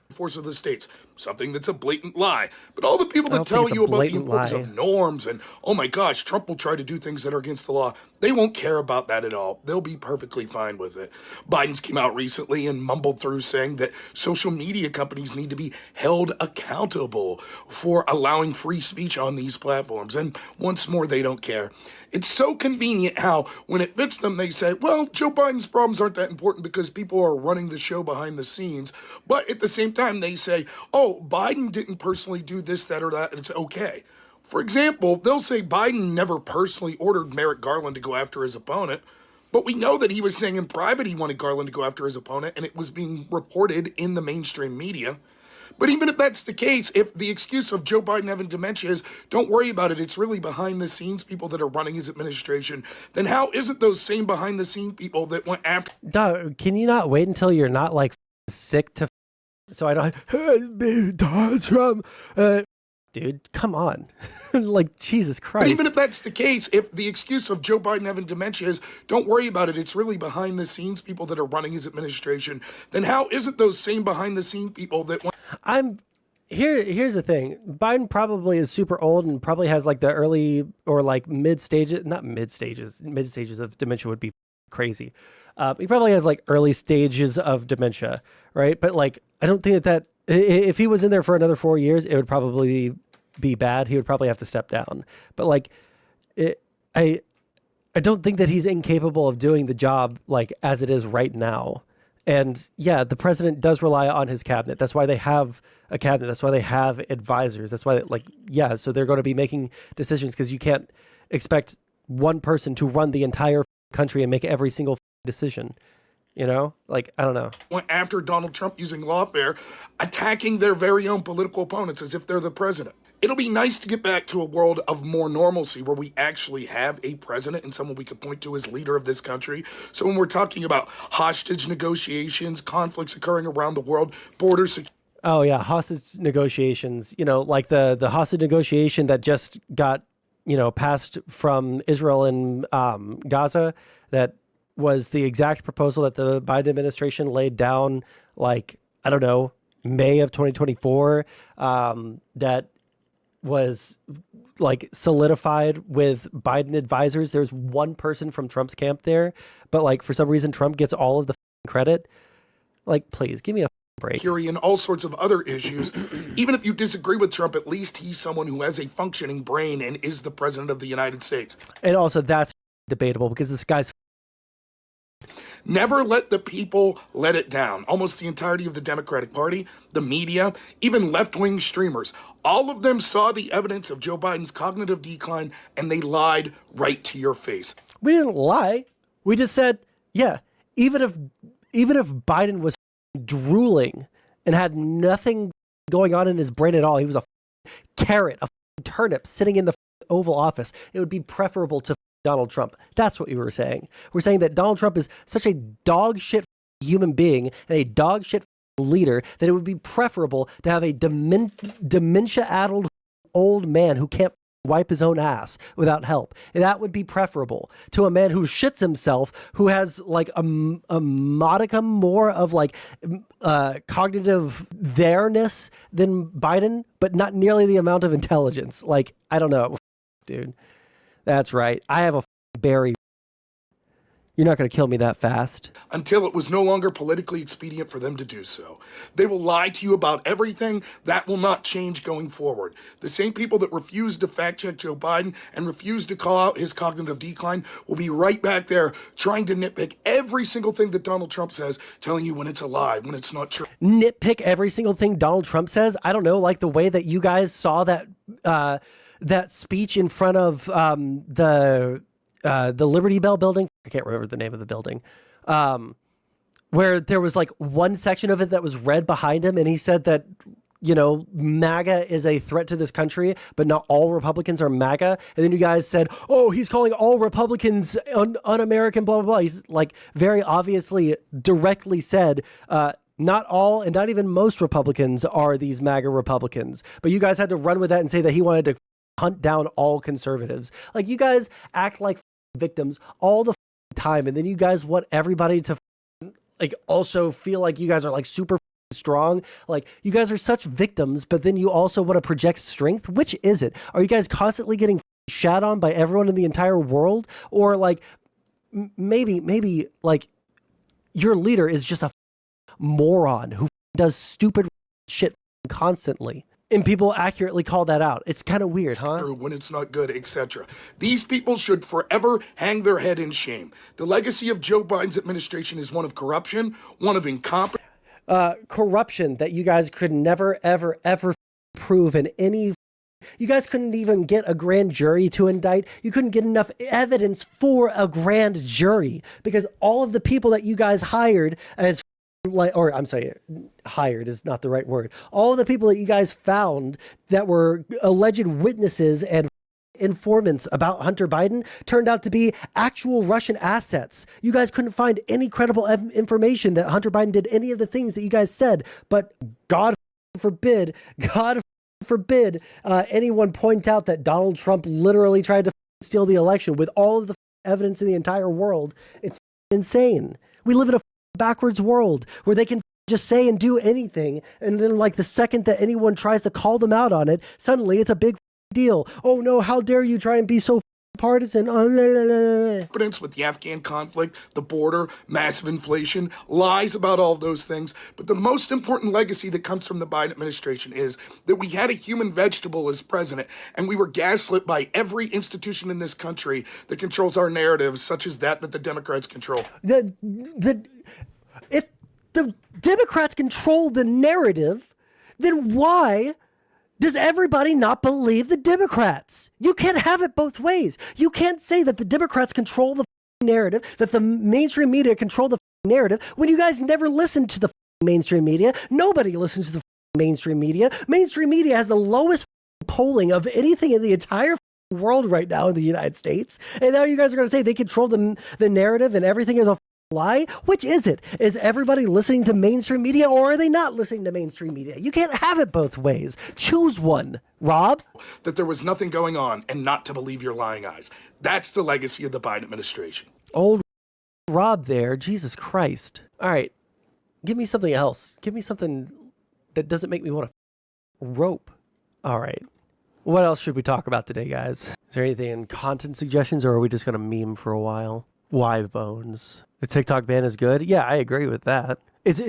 Speaker 18: Force of the states, something that's a blatant lie. But all the people that tell you about the importance of norms and, oh my gosh, Trump will try to do things that are against the law, they won't care about that at all. They'll be perfectly fine with it. Biden's came out recently and mumbled through saying that social media companies need to be held accountable for allowing free speech on these platforms. And once more, they don't care. It's so convenient how, when it fits them, they say, well, Joe Biden's problems aren't that important because people are running the show behind the scenes. But at the same time, they say, oh, Biden didn't personally do this, that, or that, and it's okay. For example, they'll say Biden never personally ordered Merrick Garland to go after his opponent, but we know that he was saying in private he wanted Garland to go after his opponent, and it was being reported in the mainstream media. But even if that's the case, if the excuse of Joe Biden having dementia is, don't worry about it, it's really behind the scenes people that are running his administration, then how isn't those same behind the scene people that went after...
Speaker 1: Duh, can you not wait until you're not like sick to So I don't, Donald Trump, dude, come on. Like, Jesus Christ.
Speaker 18: But even if that's the case, if the excuse of Joe Biden having dementia is, don't worry about it, it's really behind the scenes people that are running his administration, then how isn't those same behind the scene people that want...
Speaker 1: Here's the thing. Biden probably is super old and probably has like the early or like mid stages of dementia would be crazy. He probably has like early stages of dementia, right? But like, I don't think that if he was in there for another 4 years, it would probably be bad. He would probably have to step down. But like, I don't think that he's incapable of doing the job like as it is right now. And yeah, the president does rely on his cabinet. That's why they have a cabinet. That's why they have advisors. That's why, so they're going to be making decisions because you can't expect one person to run the entire country and make every single decision. You know, like, I don't know.
Speaker 18: Went after Donald Trump using lawfare, attacking their very own political opponents as if they're the president. It'll be nice to get back to a world of more normalcy where we actually have a president and someone we could point to as leader of this country. So when we're talking about hostage negotiations, conflicts occurring around the world, border security.
Speaker 1: Oh yeah, hostage negotiations, you know, like the hostage negotiation that just got, you know, passed from Israel and Gaza, that was the exact proposal that the Biden administration laid down, like, I don't know, May of 2024, that was like solidified with Biden advisors. There's one person from Trump's camp there, but like for some reason Trump gets all of the credit. Like, please give me a break.
Speaker 18: And all sorts of other issues. Even if you disagree with Trump, at least he's someone who has a functioning brain and is the president of the United States.
Speaker 1: And also that's debatable because this guy's
Speaker 18: never let the people let it down. Almost the entirety of the Democratic Party, the media, even left-wing streamers, all of them saw the evidence of Joe Biden's cognitive decline and they lied right to your face.
Speaker 1: We didn't lie. We just said, yeah, even if Biden was drooling and had nothing going on in his brain at all, he was a carrot, a turnip sitting in the Oval Office, it would be preferable to Donald Trump. That's what we were saying. We're saying that Donald Trump is such a dog shit human being and a dog shit leader that it would be preferable to have a dementia-addled old man who can't wipe his own ass without help. And that would be preferable to a man who shits himself, who has like a modicum more of like cognitive there-ness than Biden, but not nearly the amount of intelligence. Like, I don't know, dude. That's right. I have a berry. You're not going to kill me that fast.
Speaker 18: Until it was no longer politically expedient for them to do so. They will lie to you about everything. That will not change going forward. The same people that refused to fact check Joe Biden and refused to call out his cognitive decline will be right back there trying to nitpick every single thing that Donald Trump says, telling you when it's a lie, when it's not true.
Speaker 1: Nitpick every single thing Donald Trump says? I don't know, like the way that you guys saw that that speech in front of the Liberty Bell building. I can't remember the name of the building, where there was like one section of it that was read behind him. And he said that, you know, MAGA is a threat to this country, but not all Republicans are MAGA. And then you guys said, oh, he's calling all Republicans un-American, blah, blah, blah. He's like very obviously directly said, not all and not even most Republicans are these MAGA Republicans. But you guys had to run with that and say that he wanted to hunt down all conservatives. Like, you guys act like victims all the time, and then you guys want everybody to like also feel like you guys are like super strong. Like, you guys are such victims, but then you also want to project strength. Which is it? Are you guys constantly getting shat on by everyone in the entire world? Or like maybe like your leader is just a moron who does stupid shit constantly? And people accurately call that out. It's kind of weird, huh?
Speaker 18: When it's not good, etc. These people should forever hang their head in shame. The legacy of Joe Biden's administration is one of corruption, one of incompetence.
Speaker 1: Corruption that you guys could never, ever, ever prove in any. You guys couldn't even get a grand jury to indict. You couldn't get enough evidence for a grand jury because all of the people that you guys hired as or I'm sorry, hired is not the right word. All of the people that you guys found that were alleged witnesses and informants about Hunter Biden turned out to be actual Russian assets. You guys couldn't find any credible information that Hunter Biden did any of the things that you guys said, but God forbid anyone point out that Donald Trump literally tried to steal the election with all of the evidence in the entire world. It's insane. We live in a backwards world where they can just say and do anything, and then like the second that anyone tries to call them out on it, suddenly it's a big deal. Oh no, how dare you try and be so partisan.
Speaker 18: Evidence with the Afghan conflict, the border, massive inflation, lies about all of those things. But the most important legacy that comes from the Biden administration is that we had a human vegetable as president, and we were gaslit by every institution in this country that controls our narrative, such as that the Democrats control.
Speaker 1: If the Democrats control the narrative, then why does everybody not believe the Democrats? You can't have it both ways. You can't say that the Democrats control the narrative, that the mainstream media control the narrative, when you guys never listen to the mainstream media. Nobody listens to the mainstream media. Mainstream media has the lowest polling of anything in the entire world right now in the United States. And now you guys are going to say they control the narrative and everything is a lie? Which is it? Is everybody listening to mainstream media, or are they not listening to mainstream media? You can't have it both ways. Choose one. Rob?
Speaker 18: That there was nothing going on and not to believe your lying eyes. That's the legacy of the Biden administration.
Speaker 1: Old Rob there. Jesus Christ. All right. Give me something else. Give me something that doesn't make me want to rope. All right. What else should we talk about today, guys? Is there anything in content suggestions, or are we just going to meme for a while? Why bones? The TikTok ban is good. Yeah, I agree with that. It's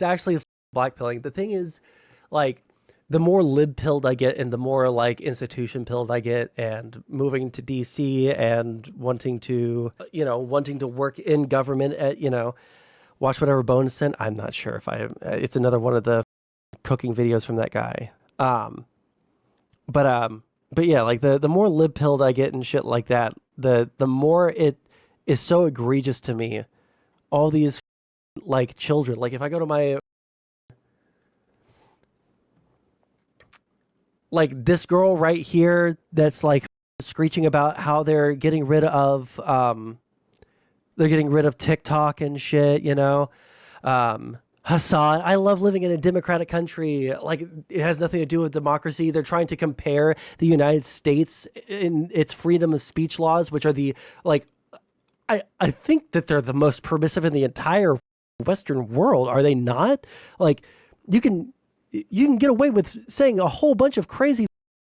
Speaker 1: actually blackpilling. The thing is, like, the more lib pilled I get and the more like institution pilled I get, and moving to DC and wanting to work in government at, watch whatever Bones sent. I'm not sure if it's another one of the cooking videos from that guy. But yeah, like the more lib pilled I get and shit like that, the more it is so egregious to me. All these like children, like if I go to my, like this girl right here that's like screeching about how they're getting rid of TikTok and shit, Hassan, I love living in a democratic country. Like, it has nothing to do with democracy. They're trying to compare the United States in its freedom of speech laws, which are I think that they're the most permissive in the entire Western world. Are they not? Like, you can get away with saying a whole bunch of crazy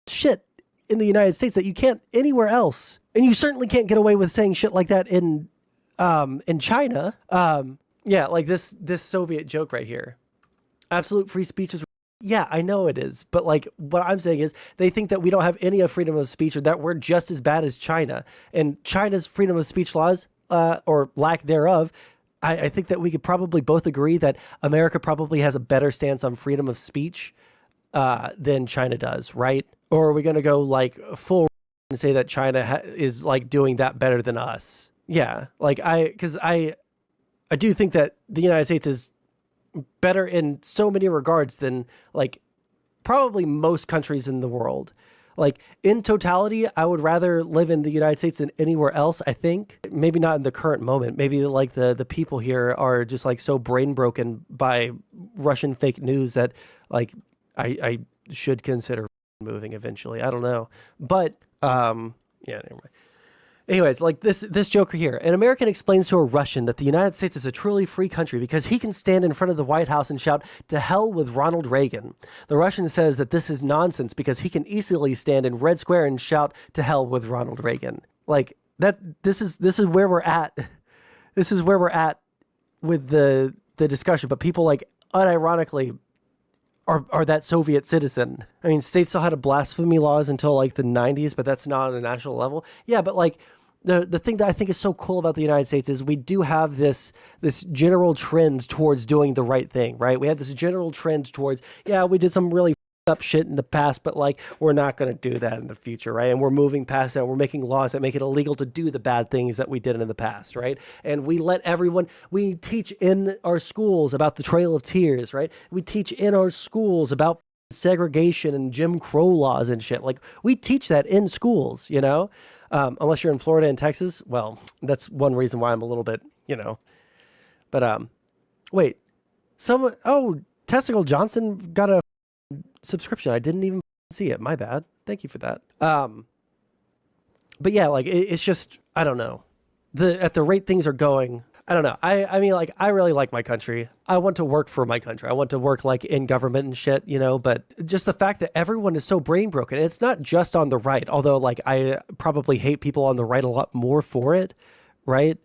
Speaker 1: shit in the United States that you can't anywhere else. And you certainly can't get away with saying shit like that in China. Yeah, like this Soviet joke right here. Absolute free speech is... Yeah, I know it is. But like what I'm saying is they think that we don't have any of freedom of speech, or that we're just as bad as China. And China's freedom of speech laws, or lack thereof, I think that we could probably both agree that America probably has a better stance on freedom of speech than China does, right? Or are we going to go like full and say that China is like doing that better than us? Yeah, like because I do think that the United States is better in so many regards than like probably most countries in the world. Like in totality, I would rather live in the United States than anywhere else, I think. Maybe not in the current moment. Maybe like the people here are just like so brain broken by Russian fake news that like I should consider moving eventually. I don't know. But yeah, anyway. Anyways, like this joker here. An American explains to a Russian that the United States is a truly free country because he can stand in front of the White House and shout, "To hell with Ronald Reagan." The Russian says that this is nonsense because he can easily stand in Red Square and shout, "To hell with Ronald Reagan." Like that. This is where we're at. This is where we're at with the discussion. But people like unironically are that Soviet citizen. I mean, states still had blasphemy laws until like the 90s, but that's not on a national level. Yeah, but like the thing that I think is so cool about the United States is we do have this general trend towards doing the right thing, right? We have this general trend towards, yeah, we did some really up shit in the past, but like we're not going to do that in the future, right? And we're moving past that. We're making laws that make it illegal to do the bad things that we did in the past, right? And we let everyone, we teach in our schools about the Trail of Tears, right? We teach in our schools about segregation and Jim Crow laws and shit. Like, we teach that in schools, you know? Unless you're in Florida and Texas. Well, that's one reason why I'm a little bit, you know. But, wait. Testicle Johnson got a subscription. I didn't even see it. My bad. Thank you for that. But yeah, like, it's just, I don't know. At the rate things are going, I don't know. I mean, like, I really like my country. I want to work for my country. I want to work, like, in government and shit, you know, but just the fact that everyone is so brain broken, it's not just on the right, although, like, I probably hate people on the right a lot more for it, right?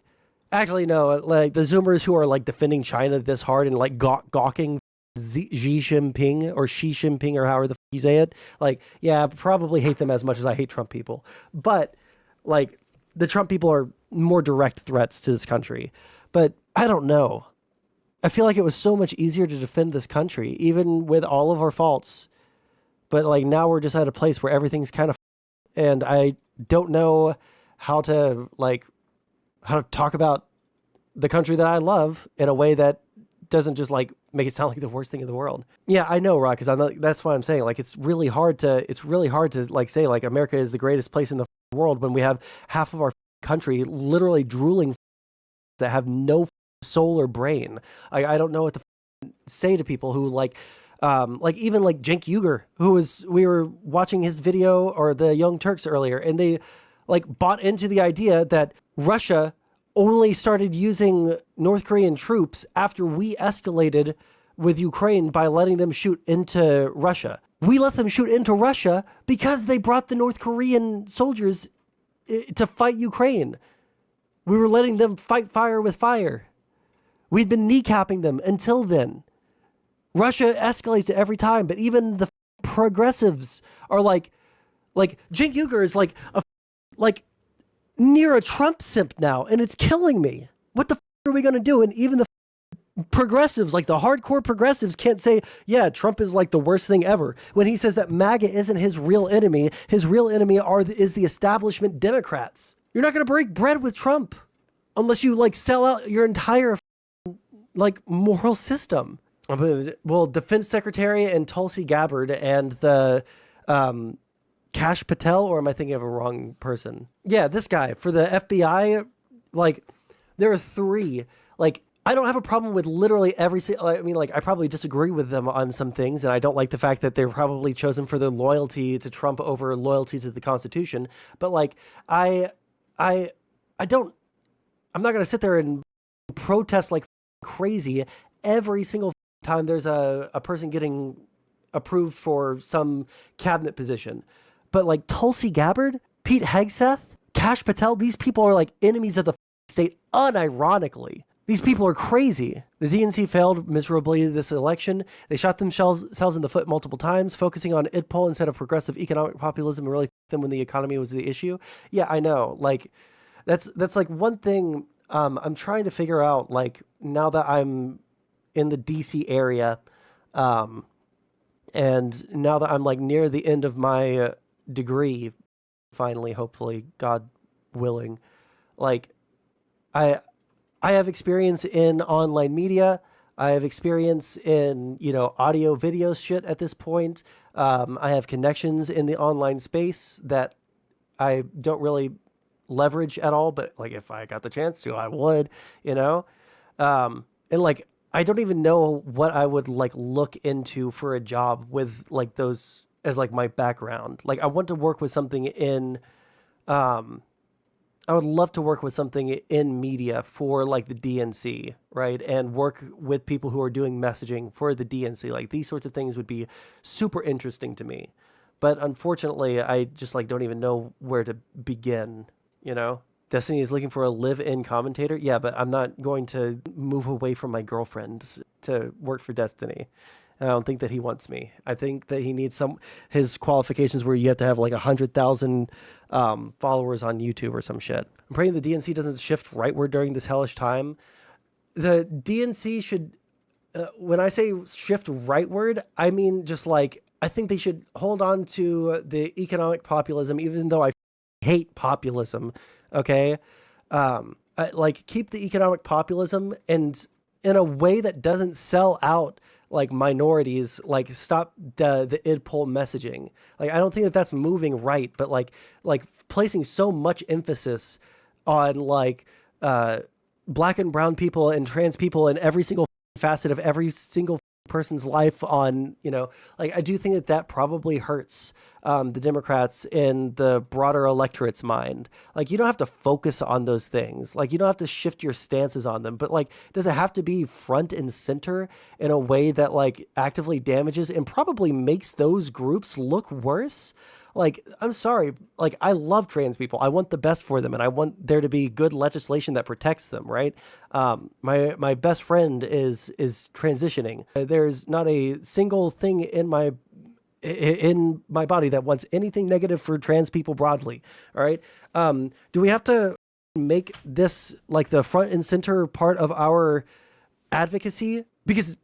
Speaker 1: Actually, no, like, the Zoomers who are, like, defending China this hard and, like, gawking Xi Jinping or Xi Jinping or however the fuck you say it, like, yeah, I probably hate them as much as I hate Trump people. But, like, the Trump people are more direct threats to this country. But I don't know. I feel like it was so much easier to defend this country, even with all of our faults. But like now we're just at a place where everything's kind of, and I don't know how to talk about the country that I love in a way that doesn't just like make it sound like the worst thing in the world. Yeah, I know, Rock, because that's why I'm saying, like, it's really hard to like say like America is the greatest place in the world when we have half of our country literally drooling that have no soul or brain. I don't know what to say to people who like even like Cenk Uygur, we were watching his video or the Young Turks earlier, and they like bought into the idea that Russia only started using North Korean troops after we escalated with Ukraine by letting them shoot into Russia. We let them shoot into Russia because they brought the North Korean soldiers to fight Ukraine. We were letting them fight fire with fire. We'd been kneecapping them until then. Russia escalates it every time, but even the progressives are like Cenk Uygur is like near a Trump simp now, and it's killing me. What the are we going to do? And even the progressives, like the hardcore progressives, can't say, yeah, Trump is like the worst thing ever. When he says that MAGA isn't his real enemy is the establishment Democrats. You're not going to break bread with Trump unless you like sell out your entire like moral system. Well, Defense Secretary and Tulsi Gabbard and the Kash Patel, or am I thinking of a wrong person? Yeah, this guy for the FBI. Like, there are three. Like, I don't have a problem with literally every. I mean, like, I probably disagree with them on some things, and I don't like the fact that they're probably chosen for their loyalty to Trump over loyalty to the Constitution. But like, I don't. I'm not going to sit there and protest like crazy every single time there's a person getting approved for some cabinet position. But like Tulsi Gabbard, Pete Hegseth, Kash Patel, these people are like enemies of the state unironically. These people are crazy. The DNC failed miserably this election. They shot themselves in the foot multiple times, focusing on IDPOL instead of progressive economic populism and really them when the economy was the issue. Yeah, I know. Like, that's like one thing I'm trying to figure out, like, now that I'm in the DC area, and now that I'm like near the end of my degree, finally, hopefully, God willing, like, I have experience in online media. I have experience in, audio, video shit at this point. I have connections in the online space that I don't really leverage at all, but like if I got the chance to, I would, and like, I don't even know what I would like look into for a job with like those as like my background. Like, I want to work with something in, I would love to work with something in media for like the DNC, right? And work with people who are doing messaging for the DNC. Like, these sorts of things would be super interesting to me. But unfortunately, I just like don't even know where to begin, Destiny is looking for a live-in commentator. Yeah, but I'm not going to move away from my girlfriend to work for Destiny. I don't think that he wants me. I think that he needs his qualifications where you have to have like 100,000 followers on YouTube or some shit. I'm praying the DNC doesn't shift rightward during this hellish time. The DNC should, when I say shift rightward, I mean just like, I think they should hold on to the economic populism, even though I hate populism. Okay. Like, keep the economic populism and in a way that doesn't sell out like minorities, like stop the id poll messaging. Like, I don't think that that's moving right, but like placing so much emphasis on like black and brown people and trans people in every single facet of every single person's life on, you know, like I do think that that probably hurts the Democrats in the broader electorate's mind. Like, you don't have to focus on those things. Like, you don't have to shift your stances on them, but like, does it have to be front and center in a way that like actively damages and probably makes those groups look worse? Like, I'm sorry, like, I love trans people. I want the best for them, and I want there to be good legislation that protects them, right? My best friend is transitioning. There's not a single thing in my body that wants anything negative for trans people broadly, all right? Do we have to make this like the front and center part of our advocacy? Because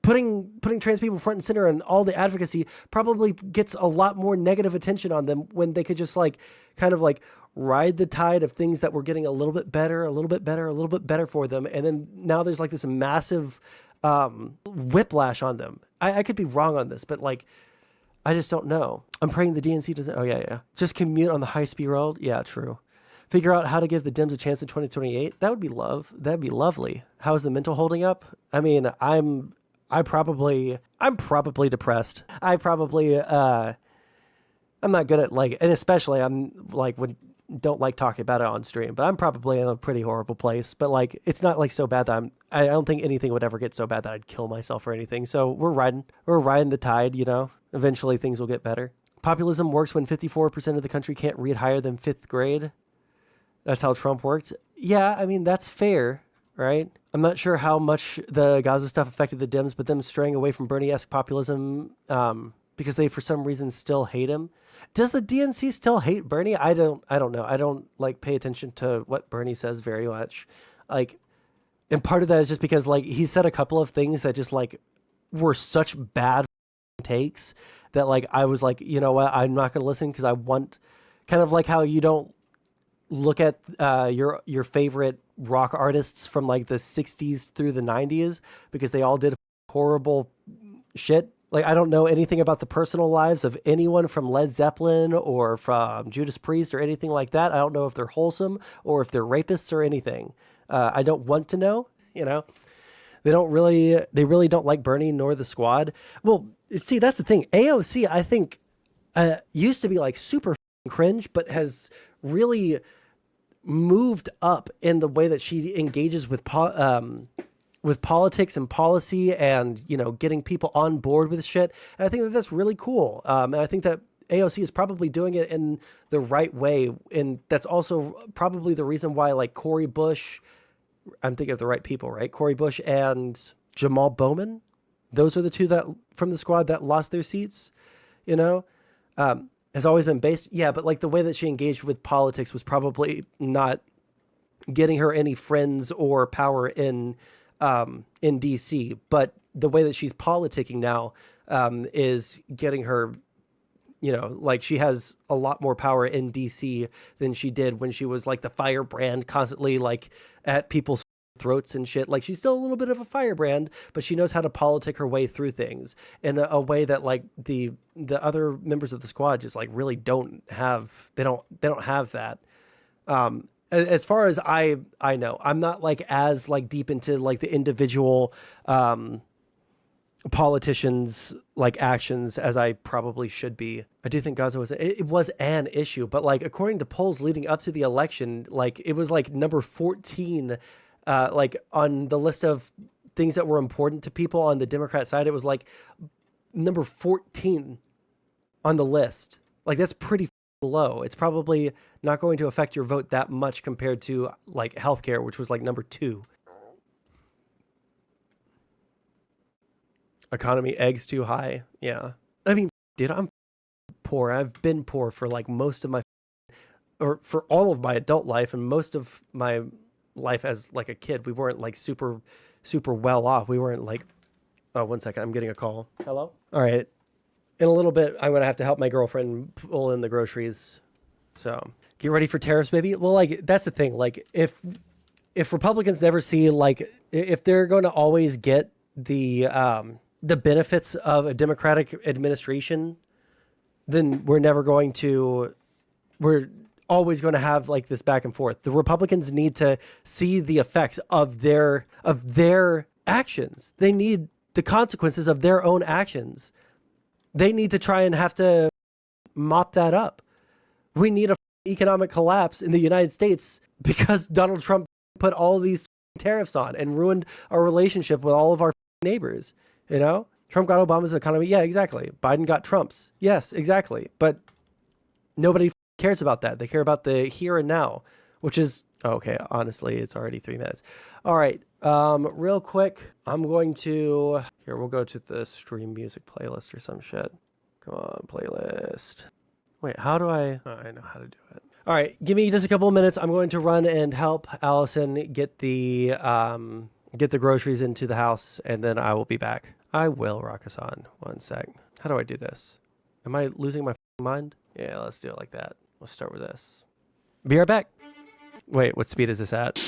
Speaker 1: putting trans people front and center and all the advocacy probably gets a lot more negative attention on them when they could just like kind of like ride the tide of things that were getting a little bit better, a little bit better, a little bit better for them. And then now there's like this massive whiplash on them. I could be wrong on this, but like, I just don't know. I'm praying the DNC doesn't. Oh yeah. Just commute on the high speed road. Yeah, true. Figure out how to give the Dems a chance in 2028. That would be that'd be lovely. How's the mental holding up? I mean, I'm probably depressed. I'm not good at like, and especially I'm like, don't like talking about it on stream, but I'm probably in a pretty horrible place, but like, it's not like so bad that I don't think anything would ever get so bad that I'd kill myself or anything. So we're riding the tide, you know, eventually things will get better. Populism works when 54% of the country can't read higher than 5th grade. That's how Trump worked. Yeah. I mean, that's fair. Right? I'm not sure how much the Gaza stuff affected the Dems, but them straying away from Bernie-esque populism because they, for some reason, still hate him. Does the DNC still hate Bernie? I don't know. I don't like pay attention to what Bernie says very much. Like, and part of that is just because like he said a couple of things that just like were such bad takes that like I was like, you know what? I'm not going to listen because I want kind of like how you don't look at your favorite rock artists from like the 60s through the 90s because they all did horrible shit. Like, I don't know anything about the personal lives of anyone from Led Zeppelin or from Judas Priest or anything like that. I don't know if they're wholesome or if they're rapists or anything. I don't want to know, you know. They really don't like Bernie nor the squad. Well, see, that's the thing. AOC, I think, used to be like super cringe, but has really moved up in the way that she engages with politics and policy and, you know, getting people on board with shit. And I think that that's really cool. And I think that AOC is probably doing it in the right way. And that's also probably the reason why like Cori Bush, I'm thinking of the right people, right? Cori Bush and Jamal Bowman. Those are the two that from the squad that lost their seats, you know, has always been based. Yeah. But like the way that she engaged with politics was probably not getting her any friends or power in DC, but the way that she's politicking now is getting her, you know, like she has a lot more power in DC than she did when she was like the firebrand constantly like at people's throats and shit. Like she's still a little bit of a firebrand, but she knows how to politic her way through things in a way that like the other members of the squad just like really don't have. They don't have that. As far as I know, I'm not like as like deep into like the individual politicians like actions as I probably should be. I do think Gaza was an issue, but like according to polls leading up to the election, like it was like number 14 like on the list of things that were important to people on the Democrat side. It was like number 14 on the list. Like that's pretty low. It's probably not going to affect your vote that much compared to like healthcare, which was like number 2. Economy, eggs too high. Yeah. I mean, dude, I'm poor. I've been poor for like most of my, or for all of my adult life and most of my life as like a kid. We weren't like super well off. We weren't like, oh, 1 second. I'm getting a call. Hello? All right. In a little bit, I'm going to have to help my girlfriend pull in the groceries. So get ready for tariffs, baby. Well, like, that's the thing. Like, if Republicans never see, like, if they're going to always get the the benefits of a Democratic administration, then we're always going to have like this back and forth. The Republicans need to see the effects of their actions. They need the consequences of their own actions. They need to try and have to mop that up. We need a economic collapse in the United States because Donald Trump put all these tariffs on and ruined our relationship with all of our neighbors. You know, Trump got Obama's economy. Yeah, exactly. Biden got Trump's. Yes, exactly. But nobody cares about that. They care about the here and now, which is okay. Honestly, it's already 3 minutes. All right. Real quick, I'm going to we'll go to the stream music playlist or some shit. Come on, playlist. Wait, how do I know how to do it. All right, give me just a couple of minutes. I'm going to run and help Allison get the groceries into the house, and then I will be back. I will rock us on. 1 sec. How do I do this? Am I losing my mind? Yeah, let's do it like that. Let's start with this. Be right back. Wait, what speed is this at?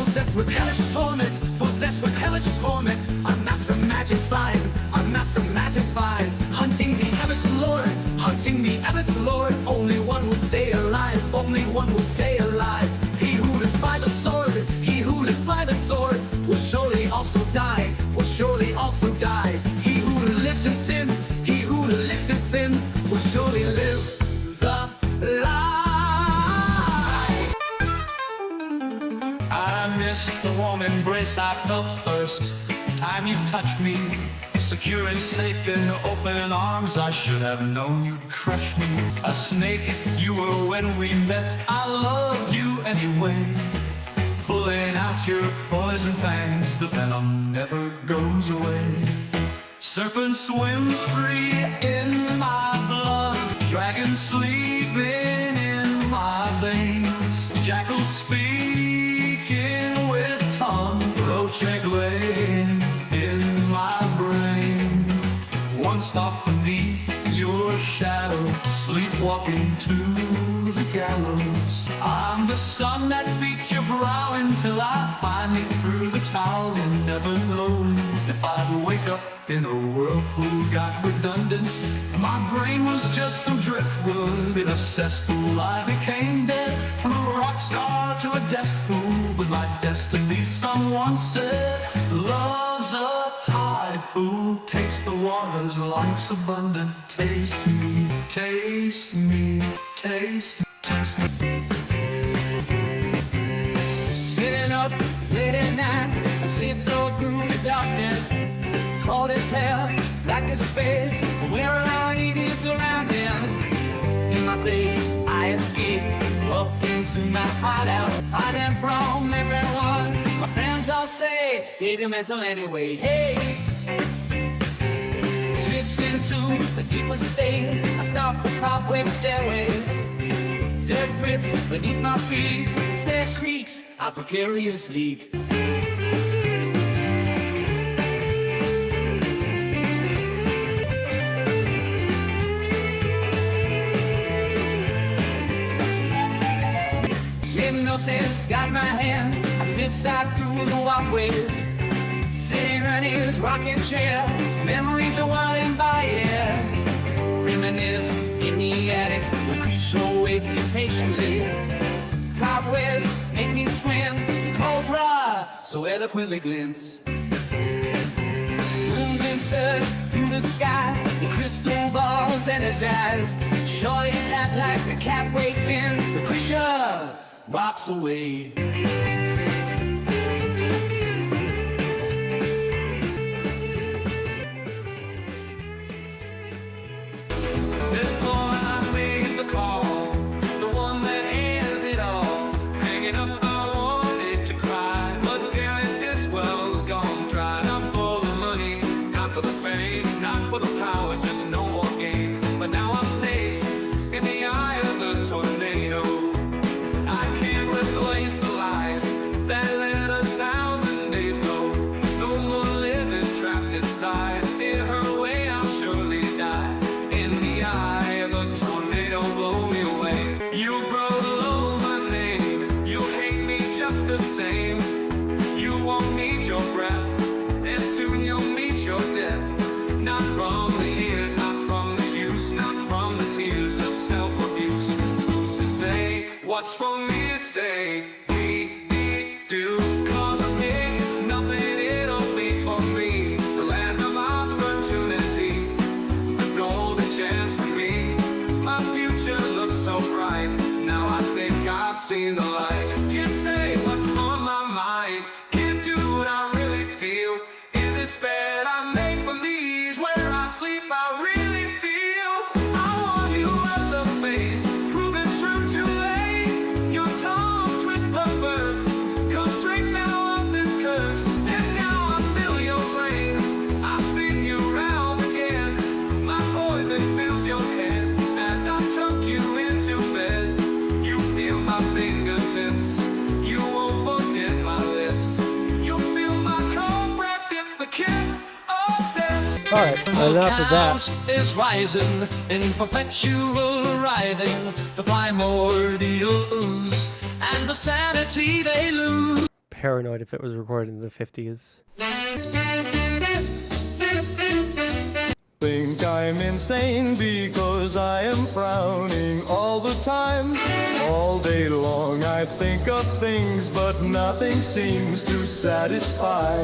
Speaker 15: Possessed with hellish torment, possessed with hellish torment. I'm master magic's fine, I'm master magic's fine. Hunting the abyss lord, hunting the abyss lord. Only one will stay alive, only one will stay alive. He who lives by the sword, he who lives by the sword will surely also die, will surely also die. He who lives in sin, he who lives in sin will surely live the life. I miss the warm embrace I felt first time you touched me. Secure and safe in your open arms, I should have known you'd crush me. A snake you were when we met, I loved you anyway. Pulling out your poison fangs, the venom never goes away. Serpent swims free in my blood, dragon sleeping in my veins. Jackal speaking with tongue, roach laying in my brain. One stop beneath your shadow, sleepwalking to the gallows. I'm the sun that beats your brow until I finally through the towel. You'll never know if I'd wake up in a whirlpool got redundant. My brain was just some driftwood in a cesspool. I became dead from a rock star to a desk fool with my destiny. Someone said love's a tide pool. Taste the waters, life's abundant. Taste me, taste me, taste me, taste me. Sitting up late at night, I tiptoe through the darkness. Cold as hell, black as space, where our need is around him. In my place, I escape up into my hideout, hiding from everyone. My friends all say, get your mental anyway. Hey, drift into the deepest state. I stalk the cobweb stairways. Dirt grits beneath my feet. Stair creaks, I precarious leak. Hypnosis guides my hand. I slip side through the walkways. Sitting on his rocking chair. Memories are whirling by, yeah. Reminisce in the attic. Lucretia waits impatiently. Cobwebs make me swim. Cobra so eloquently glints. Moving surge through the sky. The crystal ball's energized. Surely that like the cat waits in. Lucretia rocks away. This morning I made the call, the one that ends it all. Hanging up, I wanted to cry, but damn it, this well's gone dry. Not for the money, not for the fame, not for the power, just no more games. But now I'm safe in the eye of the tornado. I can't replace the lies what's for me to say. Do, cause of me, nothing it'll be for me. The land of opportunity, the golden chance for me. My future looks so bright, now I think I've seen the light. Can't say what's on my mind, can't do what I really feel. In this bed I made from these, where I sleep I really feel. I want you at the fate, proving true too late. Your tongue twist perverse, come drink now of this curse. And now I feel your brain, I spin you round again. My poison fills your head, as I tuck you into bed. You feel my fingertips, you won't forget my lips. You'll feel my cold breath, it's the kiss of death.
Speaker 1: All right, enough of that.
Speaker 15: Is rising in perpetual writhing, the primordials and the sanity they lose.
Speaker 1: Paranoid if it was recorded in the 50s.
Speaker 15: Think I'm insane because I am frowning all the time. All day long I think of things, but nothing seems to satisfy.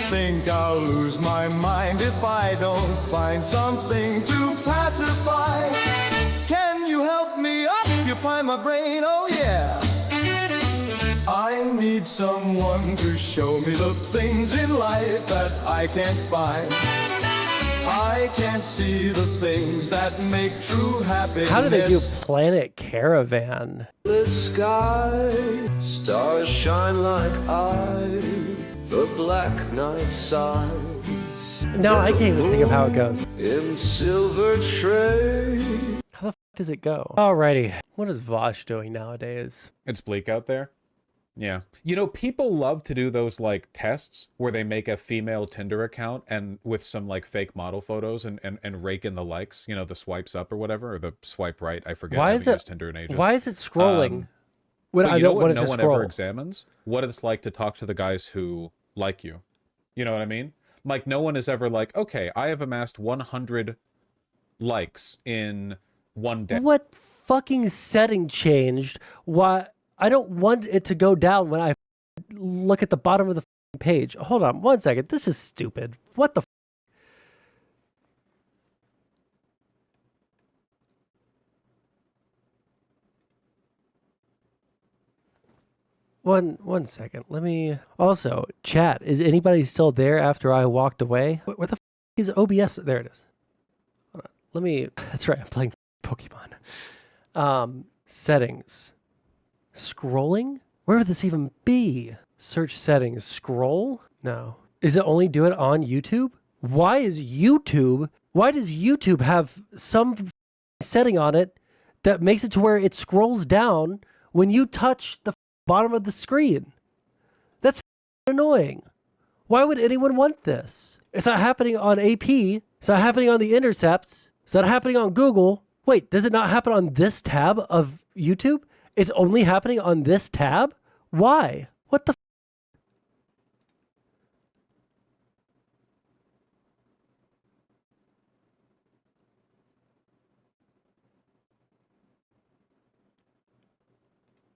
Speaker 15: Think I'll lose my mind if I don't find something to pacify. Can you help me occupy my brain? Oh yeah. I need someone to show me the things in life that I can't find. I can't see the things that make true happiness.
Speaker 1: How do they do Planet Caravan?
Speaker 15: The sky, stars shine like eyes, the black night sighs.
Speaker 1: No, I can't even think of how it goes.
Speaker 15: In silver tray.
Speaker 1: How the f does it go? Alrighty, what is Vosh doing nowadays?
Speaker 7: It's bleak out there. Yeah. You know, people love to do those like tests where they make a female Tinder account and with some like fake model photos and rake in the likes, you know, the swipes up or whatever, or the swipe right. I forget.
Speaker 1: Why
Speaker 7: I
Speaker 1: is
Speaker 7: haven't
Speaker 1: it?
Speaker 7: used Tinder in ages.
Speaker 1: Why is it scrolling? When
Speaker 7: But
Speaker 1: I
Speaker 7: you know
Speaker 1: don't
Speaker 7: what
Speaker 1: want it
Speaker 7: no
Speaker 1: to
Speaker 7: one
Speaker 1: scroll.
Speaker 7: ever examines? What it's like to talk to the guys who like you. You know what I mean? Like no one is ever like, okay, I have amassed 100 likes in one day.
Speaker 1: What fucking setting changed? Why? I don't want it to go down when I look at the bottom of the page. Hold on one second. This is stupid. What the f? One second. Let me also chat. Is anybody still there after I walked away? Where the f is OBS? There it is. Hold on. Let me. That's right. I'm playing Pokemon. Settings. Scrolling? Where would this even be? Search settings. Scroll? No. Is it only do it on YouTube? Why does YouTube have some setting on it that makes it to where it scrolls down when you touch the bottom of the screen? That's annoying. Why would anyone want this? It's not happening on AP. It's not happening on the intercepts. It's not happening on Google. Wait, does it not happen on this tab of YouTube? It's only happening on this tab? Why? What the f?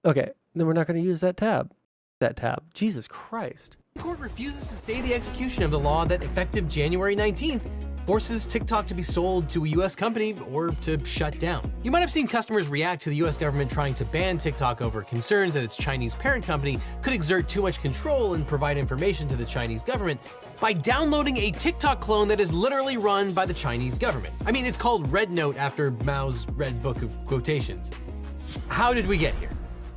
Speaker 1: Okay, then we're not going to use that tab. Jesus Christ.
Speaker 19: The court refuses to stay the execution of the law that, effective January 19th, forces TikTok to be sold to a U.S. company or to shut down. You might have seen customers react to the U.S. government trying to ban TikTok over concerns that its Chinese parent company could exert too much control and provide information to the Chinese government by downloading a TikTok clone that is literally run by the Chinese government. I mean, it's called Red Note after Mao's Red Book of Quotations. How did we get here?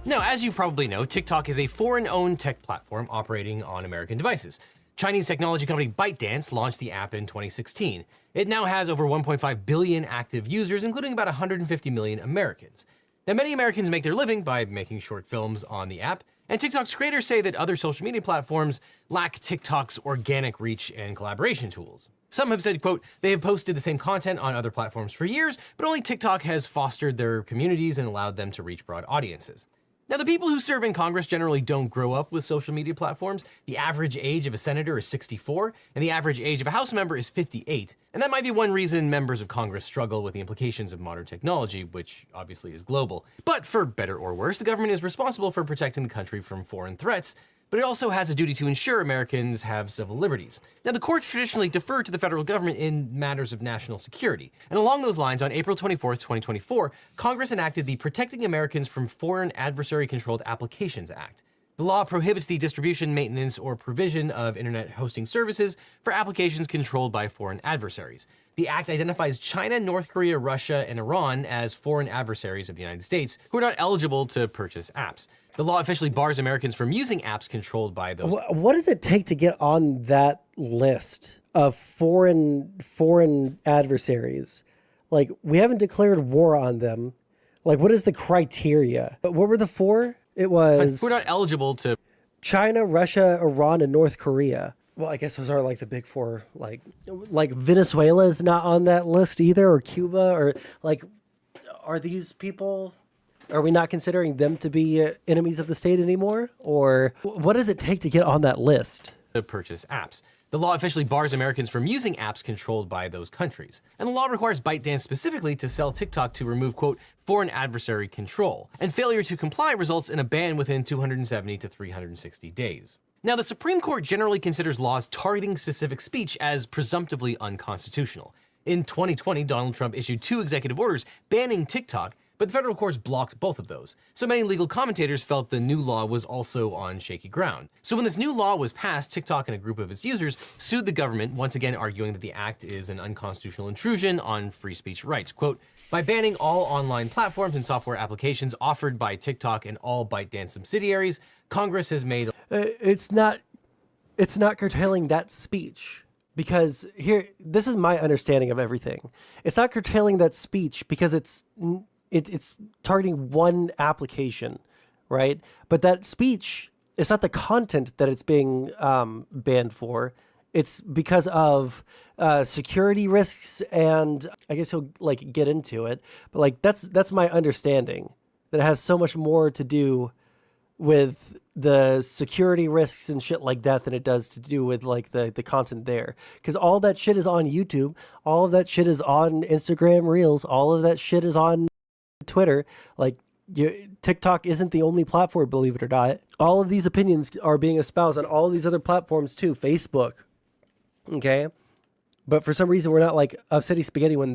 Speaker 19: Now, as you probably know, TikTok is a foreign-owned tech platform operating on American devices. Chinese technology company ByteDance launched the app in 2016. It now has over 1.5 billion active users, including about 150 million Americans. Now, many Americans make their living by making short films on the app, and TikTok's creators say that other social media platforms lack TikTok's organic reach and collaboration tools. Some have said, quote, they have posted the same content on other platforms for years, but only TikTok has fostered their communities and allowed them to reach broad audiences. Now, the people who serve in Congress generally don't grow up with social media platforms. The average age of a senator is 64, and the average age of a House member is 58. And that might be one reason members of Congress struggle with the implications of modern technology, which obviously is global. But for better or worse, the government is responsible for protecting the country from foreign threats, but it also has a duty to ensure Americans have civil liberties. Now, the courts traditionally defer to the federal government in matters of national security. And along those lines, on April 24th, 2024, Congress enacted the Protecting Americans from Foreign Adversary-Controlled Applications Act. The law prohibits the distribution, maintenance, or provision of internet hosting services for applications controlled by foreign adversaries. The act identifies China, North Korea, Russia, and Iran as foreign adversaries of the United States who are not eligible to purchase apps. The law officially bars Americans from using apps controlled by those.
Speaker 1: What does it take to get on that list of foreign adversaries? Like, we haven't declared war on them. Like, what is the criteria? What were the four? It was...
Speaker 19: We're not eligible to...
Speaker 1: China, Russia, Iran, and North Korea. Well, I guess those are like the big four. Like Venezuela is not on that list either, or Cuba, or like, are these people... Are we not considering them to be enemies of the state anymore? Or what does it take to get on that list?
Speaker 19: To purchase apps. The law officially bars Americans from using apps controlled by those countries. And the law requires ByteDance specifically to sell TikTok to remove, quote, foreign adversary control. And failure to comply results in a ban within 270 to 360 days. Now, the Supreme Court generally considers laws targeting specific speech as presumptively unconstitutional. In 2020, Donald Trump issued 2 executive orders banning TikTok, but the federal courts blocked both of those. So many legal commentators felt the new law was also on shaky ground. So when this new law was passed, TikTok and a group of its users sued the government, once again arguing that the act is an unconstitutional intrusion on free speech rights. Quote, by banning all online platforms and software applications offered by TikTok and all ByteDance subsidiaries, Congress has made...
Speaker 1: It's not curtailing that speech. Because this is my understanding of everything. It's not curtailing that speech because it's targeting one application, right? But that speech, it's not the content that it's being banned for. It's because of security risks, and I guess he'll like get into it. But like that's my understanding, that it has so much more to do with the security risks and shit like that than it does to do with like the content there. Because all that shit is on YouTube, all of that shit is on Instagram Reels, all of that shit is on Twitter. Like, TikTok isn't the only platform, believe it or not. All of these opinions are being espoused on all of these other platforms too. Facebook, okay? But for some reason, we're not like upsetting spaghetti when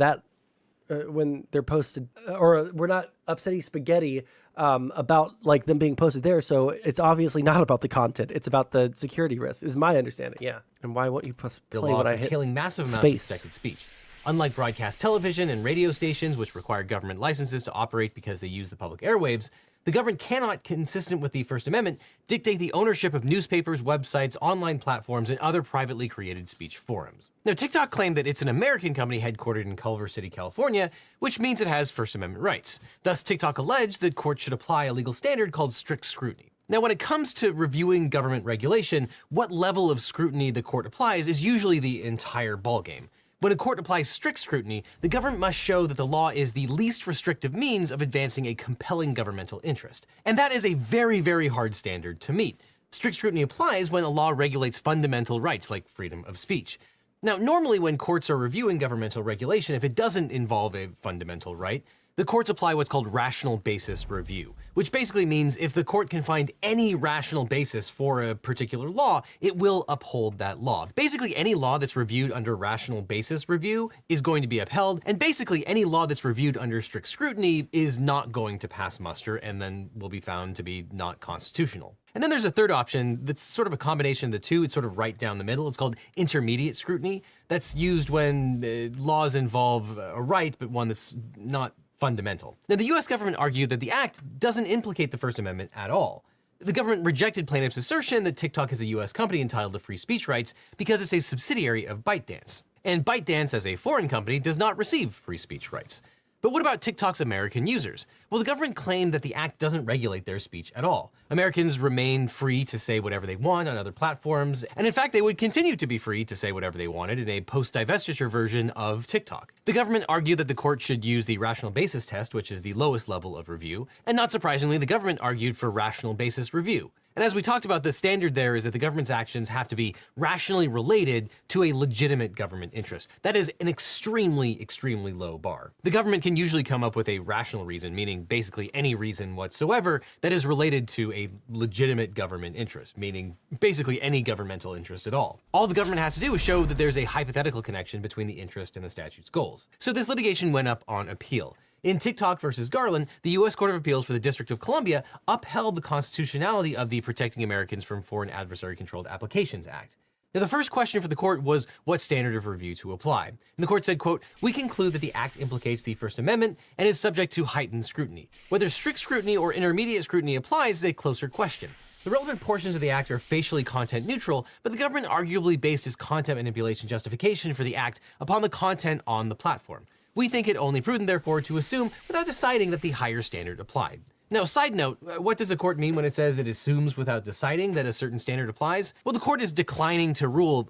Speaker 1: they're posted, or we're not upsetting spaghetti about like them being posted there. So it's obviously not about the content. It's about the security risks, is my understanding. Yeah. And why won't you play when I hit
Speaker 19: curtailing massive amounts of protected speech? Unlike broadcast television and radio stations, which require government licenses to operate because they use the public airwaves, the government cannot, consistent with the First Amendment, dictate the ownership of newspapers, websites, online platforms, and other privately created speech forums. Now, TikTok claimed that it's an American company headquartered in Culver City, California, which means it has First Amendment rights. Thus, TikTok alleged that courts should apply a legal standard called strict scrutiny. Now, when it comes to reviewing government regulation, what level of scrutiny the court applies is usually the entire ballgame. When a court applies strict scrutiny, the government must show that the law is the least restrictive means of advancing a compelling governmental interest. And that is a very, very hard standard to meet. Strict scrutiny applies when a law regulates fundamental rights like freedom of speech. Now, normally when courts are reviewing governmental regulation, if it doesn't involve a fundamental right, the courts apply what's called rational basis review, which basically means if the court can find any rational basis for a particular law, it will uphold that law. Basically, any law that's reviewed under rational basis review is going to be upheld, and basically any law that's reviewed under strict scrutiny is not going to pass muster and then will be found to be not constitutional. And then there's a third option that's sort of a combination of the two. It's sort of right down the middle. It's called intermediate scrutiny. That's used when laws involve a right, but one that's not fundamental. Now, the US government argued that the act doesn't implicate the First Amendment at all. The government rejected plaintiffs' assertion that TikTok is a US company entitled to free speech rights because it's a subsidiary of ByteDance. And ByteDance, as a foreign company, does not receive free speech rights. But what about TikTok's American users? Well, the government claimed that the act doesn't regulate their speech at all. Americans remain free to say whatever they want on other platforms, and in fact, they would continue to be free to say whatever they wanted in a post-divestiture version of TikTok. The government argued that the court should use the rational basis test, which is the lowest level of review, and not surprisingly, the government argued for rational basis review. And as we talked about, the standard there is that the government's actions have to be rationally related to a legitimate government interest. That is an extremely, extremely low bar. The government can usually come up with a rational reason, meaning basically any reason whatsoever that is related to a legitimate government interest, meaning basically any governmental interest at all. All the government has to do is show that there's a hypothetical connection between the interest and the statute's goals. So this litigation went up on appeal. In TikTok versus Garland, the U.S. Court of Appeals for the District of Columbia upheld the constitutionality of the Protecting Americans from Foreign Adversary-Controlled Applications Act. Now, the first question for the court was what standard of review to apply. And the court said, quote, "We conclude that the act implicates the First Amendment and is subject to heightened scrutiny. Whether strict scrutiny or intermediate scrutiny applies is a closer question. The relevant portions of the act are facially content neutral, but the government arguably based its content manipulation justification for the act upon the content on the platform. We think it only prudent, therefore, to assume without deciding that the higher standard applied." Now, side note, what does a court mean when it says it assumes without deciding that a certain standard applies? Well, the court is declining to rule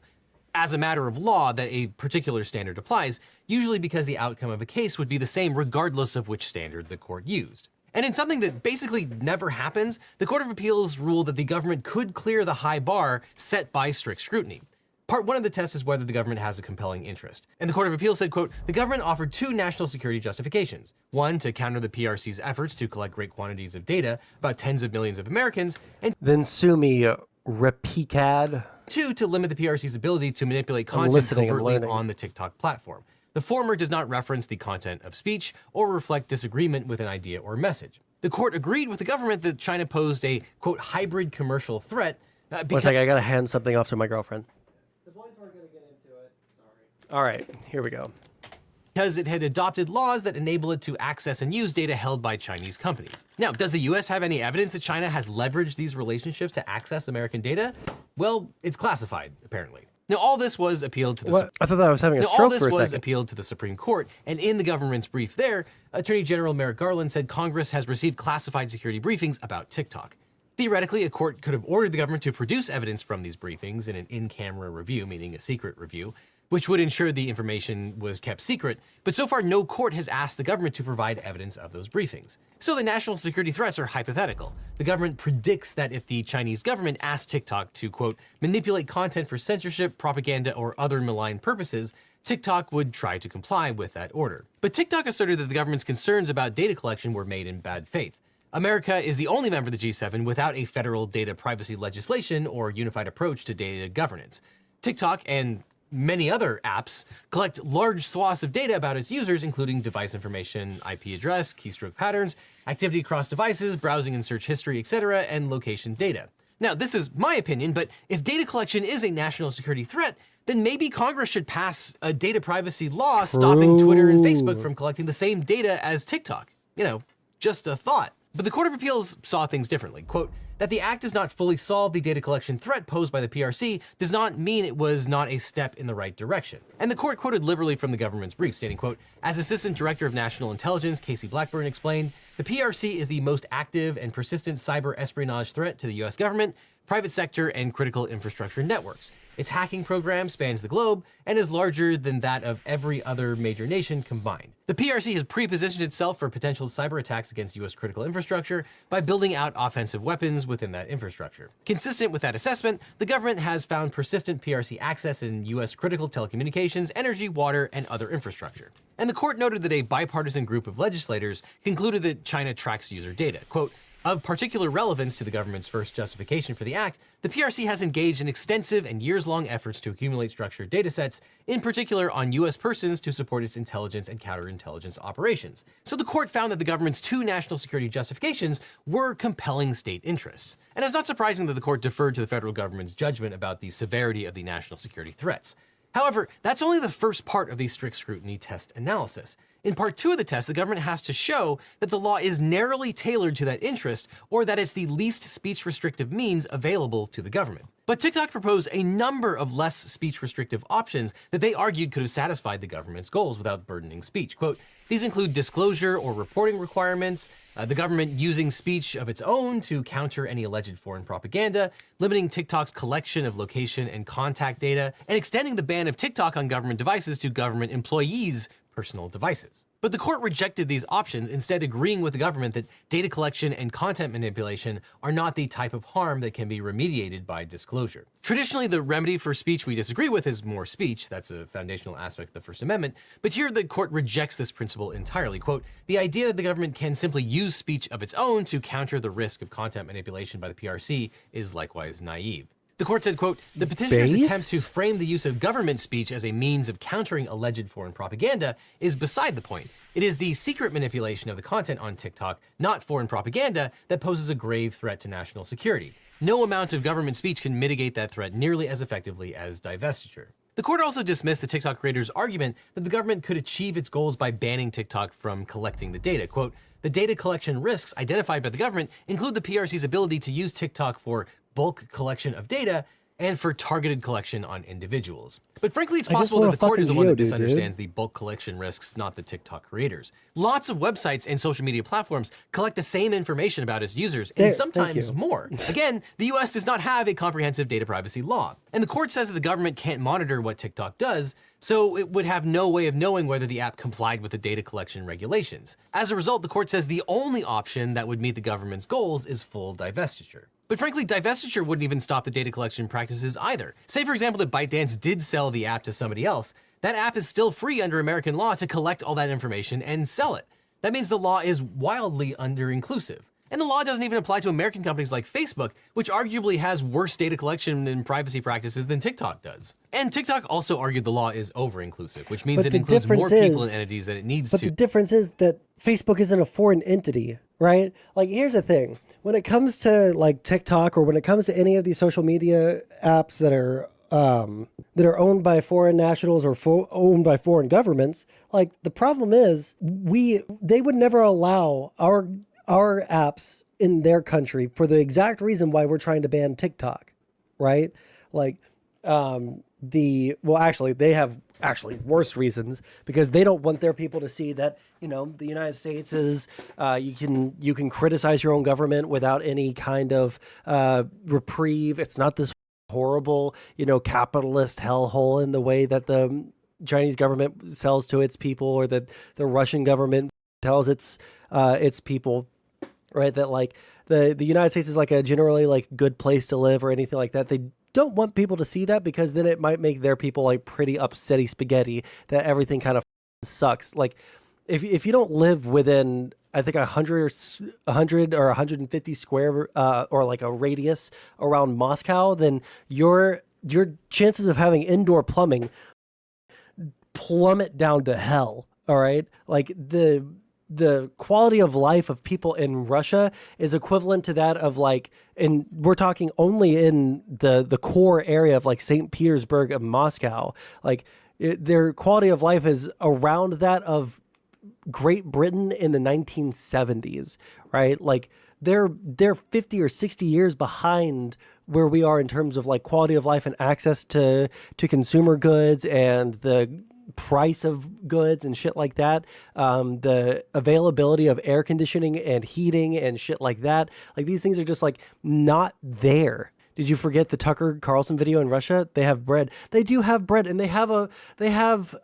Speaker 19: as a matter of law that a particular standard applies, usually because the outcome of a case would be the same regardless of which standard the court used. And in something that basically never happens, the Court of Appeals ruled that the government could clear the high bar set by strict scrutiny. Part one of the test is whether the government has a compelling interest. And the Court of Appeals said, quote, "The government offered two national security justifications. One, to counter the PRC's efforts to collect great quantities of data about tens of millions of Americans, and
Speaker 1: Then sue me, Repicad.
Speaker 19: two, to limit the PRC's ability to manipulate content covertly on the TikTok platform. The former does not reference the content of speech or reflect disagreement with an idea or message." The court agreed with the government that China posed a, quote, "hybrid commercial threat."
Speaker 1: One second, I gotta hand something off to my girlfriend. All right, here we go.
Speaker 19: Because it had adopted laws that enable it to access and use data held by Chinese companies. Now, does the US have any evidence that China has leveraged these relationships to access American data? Well, it's classified, apparently. Now, all this was appealed to the
Speaker 1: What? I thought I was having a stroke for a second.
Speaker 19: appealed to the Supreme Court, and in the government's brief there, Attorney General Merrick Garland said Congress has received classified security briefings about TikTok. Theoretically, a court could have ordered the government to produce evidence from these briefings in an in-camera review, meaning a secret review, which would ensure the information was kept secret, but so far no court has asked the government to provide evidence of those briefings. So the national security threats are hypothetical. The government predicts that if the Chinese government asked TikTok to, quote, "manipulate content for censorship, propaganda, or other malign purposes," TikTok would try to comply with that order. But TikTok asserted that the government's concerns about data collection were made in bad faith. America is the only member of the G7 without a federal data privacy legislation or unified approach to data governance. TikTok and many other apps collect large swaths of data about its users, including device information, IP address, keystroke patterns, activity across devices, browsing and search history, etc., and location data. Now, this is my opinion, but if data collection is a national security threat, then maybe Congress should pass a data privacy law stopping Twitter and Facebook from collecting the same data as TikTok. You know, just a thought. But the Court of Appeals saw things differently. Quote, "That the act does not fully solve the data collection threat posed by the PRC does not mean it was not a step in the right direction." And the court quoted liberally from the government's brief, stating, quote, "As Assistant Director of National Intelligence, Casey Blackburn, explained, the PRC is the most active and persistent cyber espionage threat to the US government, private sector, and critical infrastructure networks. Its hacking program spans the globe and is larger than that of every other major nation combined. The PRC has pre-positioned itself for potential cyber attacks against US critical infrastructure by building out offensive weapons within that infrastructure. Consistent with that assessment, the government has found persistent PRC access in US critical telecommunications, energy, water, and other infrastructure." And the court noted that a bipartisan group of legislators concluded that China tracks user data. Quote, "Of particular relevance to the government's first justification for the act, the PRC has engaged in extensive and years-long efforts to accumulate structured data sets, in particular on US persons to support its intelligence and counterintelligence operations." So the court found that the government's two national security justifications were compelling state interests. And it's not surprising that the court deferred to the federal government's judgment about the severity of the national security threats. However, that's only the first part of the strict scrutiny test analysis. In part 2 of the test, the government has to show that the law is narrowly tailored to that interest, or that it's the least speech restrictive means available to the government. But TikTok proposed a number of less speech restrictive options that they argued could have satisfied the government's goals without burdening speech. Quote, these include disclosure or reporting requirements, the government using speech of its own to counter any alleged foreign propaganda, limiting TikTok's collection of location and contact data, and extending the ban of TikTok on government devices to government employees' personal devices. But the court rejected these options, instead agreeing with the government that data collection and content manipulation are not the type of harm that can be remediated by disclosure. Traditionally, the remedy for speech we disagree with is more speech. That's a foundational aspect of the First Amendment. But here the court rejects this principle entirely. Quote, the idea that the government can simply use speech of its own to counter the risk of content manipulation by the PRC is likewise naive. The court said, quote, the petitioner's attempt to frame the use of government speech as a means of countering alleged foreign propaganda is beside the point. It is the secret manipulation of the content on TikTok, not foreign propaganda, that poses a grave threat to national security. No amount of government speech can mitigate that threat nearly as effectively as divestiture. The court also dismissed the TikTok creators' argument that the government could achieve its goals by banning TikTok from collecting the data. Quote, the data collection risks identified by the government include the PRC's ability to use TikTok for bulk collection of data and for targeted collection on individuals. But frankly, it's possible that the court is the one that misunderstands the bulk collection risks, not the TikTok creators. Lots of websites and social media platforms collect the same information about its users, and sometimes more. Again, the US does not have a comprehensive data privacy law, and the court says that the government can't monitor what TikTok does, so it would have no way of knowing whether the app complied with the data collection regulations. As a result, the court says the only option that would meet the government's goals is full divestiture. But frankly, divestiture wouldn't even stop the data collection practices either. Say, for example, that ByteDance did sell the app to somebody else. That app is still free under American law to collect all that information and sell it. That means the law is wildly under-inclusive. And the law doesn't even apply to American companies like Facebook, which arguably has worse data collection and privacy practices than TikTok does. And TikTok also argued the law is over-inclusive, which means it includes more people and entities than it needs to.
Speaker 1: But the difference is that Facebook isn't a foreign entity, right? Like, here's the thing. When it comes to like TikTok, or when it comes to any of these social media apps that are owned by foreign nationals or owned by foreign governments, like, the problem is they would never allow our apps in their country for the exact reason why we're trying to ban TikTok, right? Like, actually, they have worse reasons, because they don't want their people to see that, you know, the United States is, you can criticize your own government without any kind of reprieve. It's not this horrible, you know, capitalist hellhole in the way that the Chinese government sells to its people, or that the Russian government tells its people, right? That like the United States is like a generally like good place to live or anything like that. They don't want people to see that, because then it might make their people like pretty upsetty spaghetti that everything kind of sucks. Like, if you don't live within, I think 100 or 150 square or like a radius around Moscow, then your chances of having indoor plumbing plummet down to hell. All right, like the quality of life of people in Russia is equivalent to that of like, and we're talking only in the core area of like St. Petersburg and Moscow. Like, their quality of life is around that of Great Britain in the 1970s, right? Like, they're 50 or 60 years behind where we are in terms of like quality of life and access to consumer goods and the price of goods and shit like that, the availability of air conditioning and heating and shit like that. Like, these things are just like not there. Did you forget the Tucker Carlson video in Russia? They have bread. They do have bread, and they have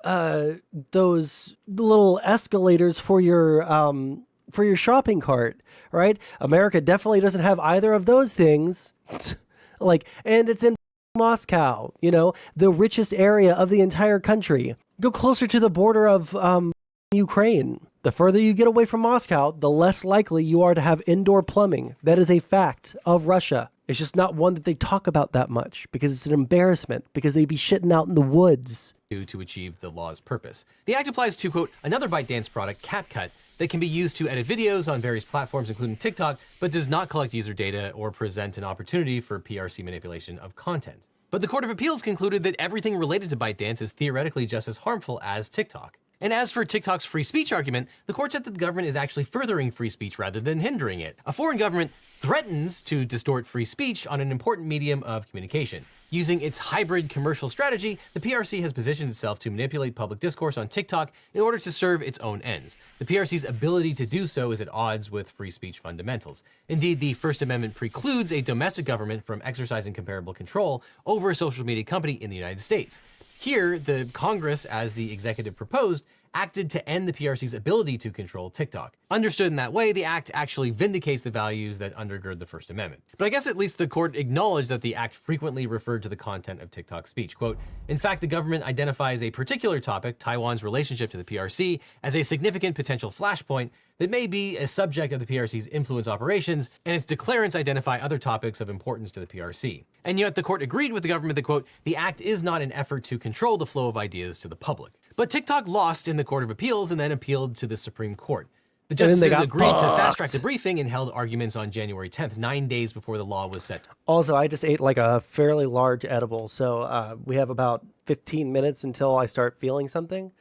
Speaker 1: those little escalators for your shopping cart, right? America definitely doesn't have either of those things. Like, and it's in Moscow, you know, the richest area of the entire country. Go closer to the border of Ukraine. The further you get away from Moscow, the less likely you are to have indoor plumbing. That is a fact of Russia. It's just not one that they talk about that much, because it's an embarrassment, because they'd be shitting out in the woods.
Speaker 19: To achieve the law's purpose. The act applies to, quote, another ByteDance product, CapCut, that can be used to edit videos on various platforms, including TikTok, but does not collect user data or present an opportunity for PRC manipulation of content. But the Court of Appeals concluded that everything related to ByteDance is theoretically just as harmful as TikTok. And as for TikTok's free speech argument, the court said that the government is actually furthering free speech rather than hindering it. A foreign government threatens to distort free speech on an important medium of communication. Using its hybrid commercial strategy, the PRC has positioned itself to manipulate public discourse on TikTok in order to serve its own ends. The PRC's ability to do so is at odds with free speech fundamentals. Indeed, the First Amendment precludes a domestic government from exercising comparable control over a social media company in the United States. Here, the Congress, as the executive proposed, acted to end the PRC's ability to control TikTok. Understood in that way, the act actually vindicates the values that undergird the First Amendment. But I guess at least the court acknowledged that the act frequently referred to the content of TikTok speech. Quote, in fact, the government identifies a particular topic, Taiwan's relationship to the PRC, as a significant potential flashpoint that may be a subject of the PRC's influence operations, and its declarants identify other topics of importance to the PRC. And yet the court agreed with the government that, quote, the act is not an effort to control the flow of ideas to the public. But TikTok lost in the Court of Appeals and then appealed to the Supreme Court. The justices agreed to fast-track the briefing and held arguments on January 10th, 9 days before the law was set.
Speaker 1: Also, I just ate like a fairly large edible, so we have about 15 minutes until I start feeling something.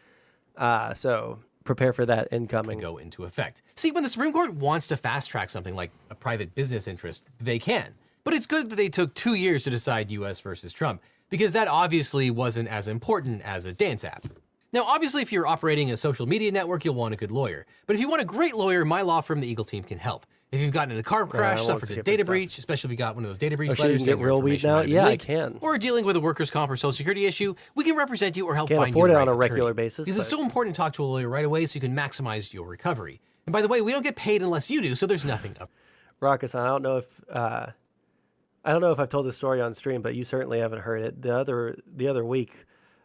Speaker 1: So prepare for that incoming.
Speaker 19: To go into effect. See, when the Supreme Court wants to fast-track something like a private business interest, they can. But it's good that they took 2 years to decide US versus Trump, because that obviously wasn't as important as a dance app. Now, obviously, if you're operating a social media network, you'll want a good lawyer. But if you want a great lawyer, my law firm, the Eagle Team, can help. If you've gotten in a car crash, suffered a data breach, especially if you got one of those data breach letters,
Speaker 1: you get real weed now? Yeah, I can.
Speaker 19: Or dealing with a workers' comp or social security issue, we can represent you or help
Speaker 1: Can't
Speaker 19: find
Speaker 1: afford
Speaker 19: you
Speaker 1: it
Speaker 19: the
Speaker 1: on
Speaker 19: right
Speaker 1: a regular
Speaker 19: attorney.
Speaker 1: basis,
Speaker 19: Because it's
Speaker 1: but-
Speaker 19: so important to talk to a lawyer right away so you can maximize your recovery. And by the way, we don't get paid unless you do, so there's nothing up.
Speaker 1: Raucous, I don't know if I've told this story on stream, but you certainly haven't heard it. The other week,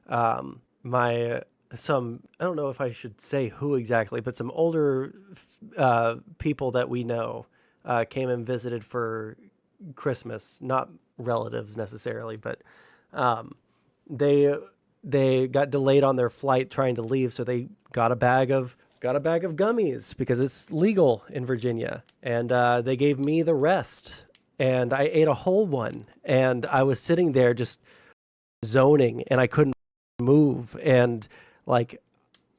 Speaker 1: I don't know if I should say who exactly, but some older people that we know came and visited for Christmas, not relatives necessarily, but they got delayed on their flight trying to leave, so they got a bag of gummies because it's legal in Virginia, and they gave me the rest, and I ate a whole one, and I was sitting there just zoning, and I couldn't move, and like,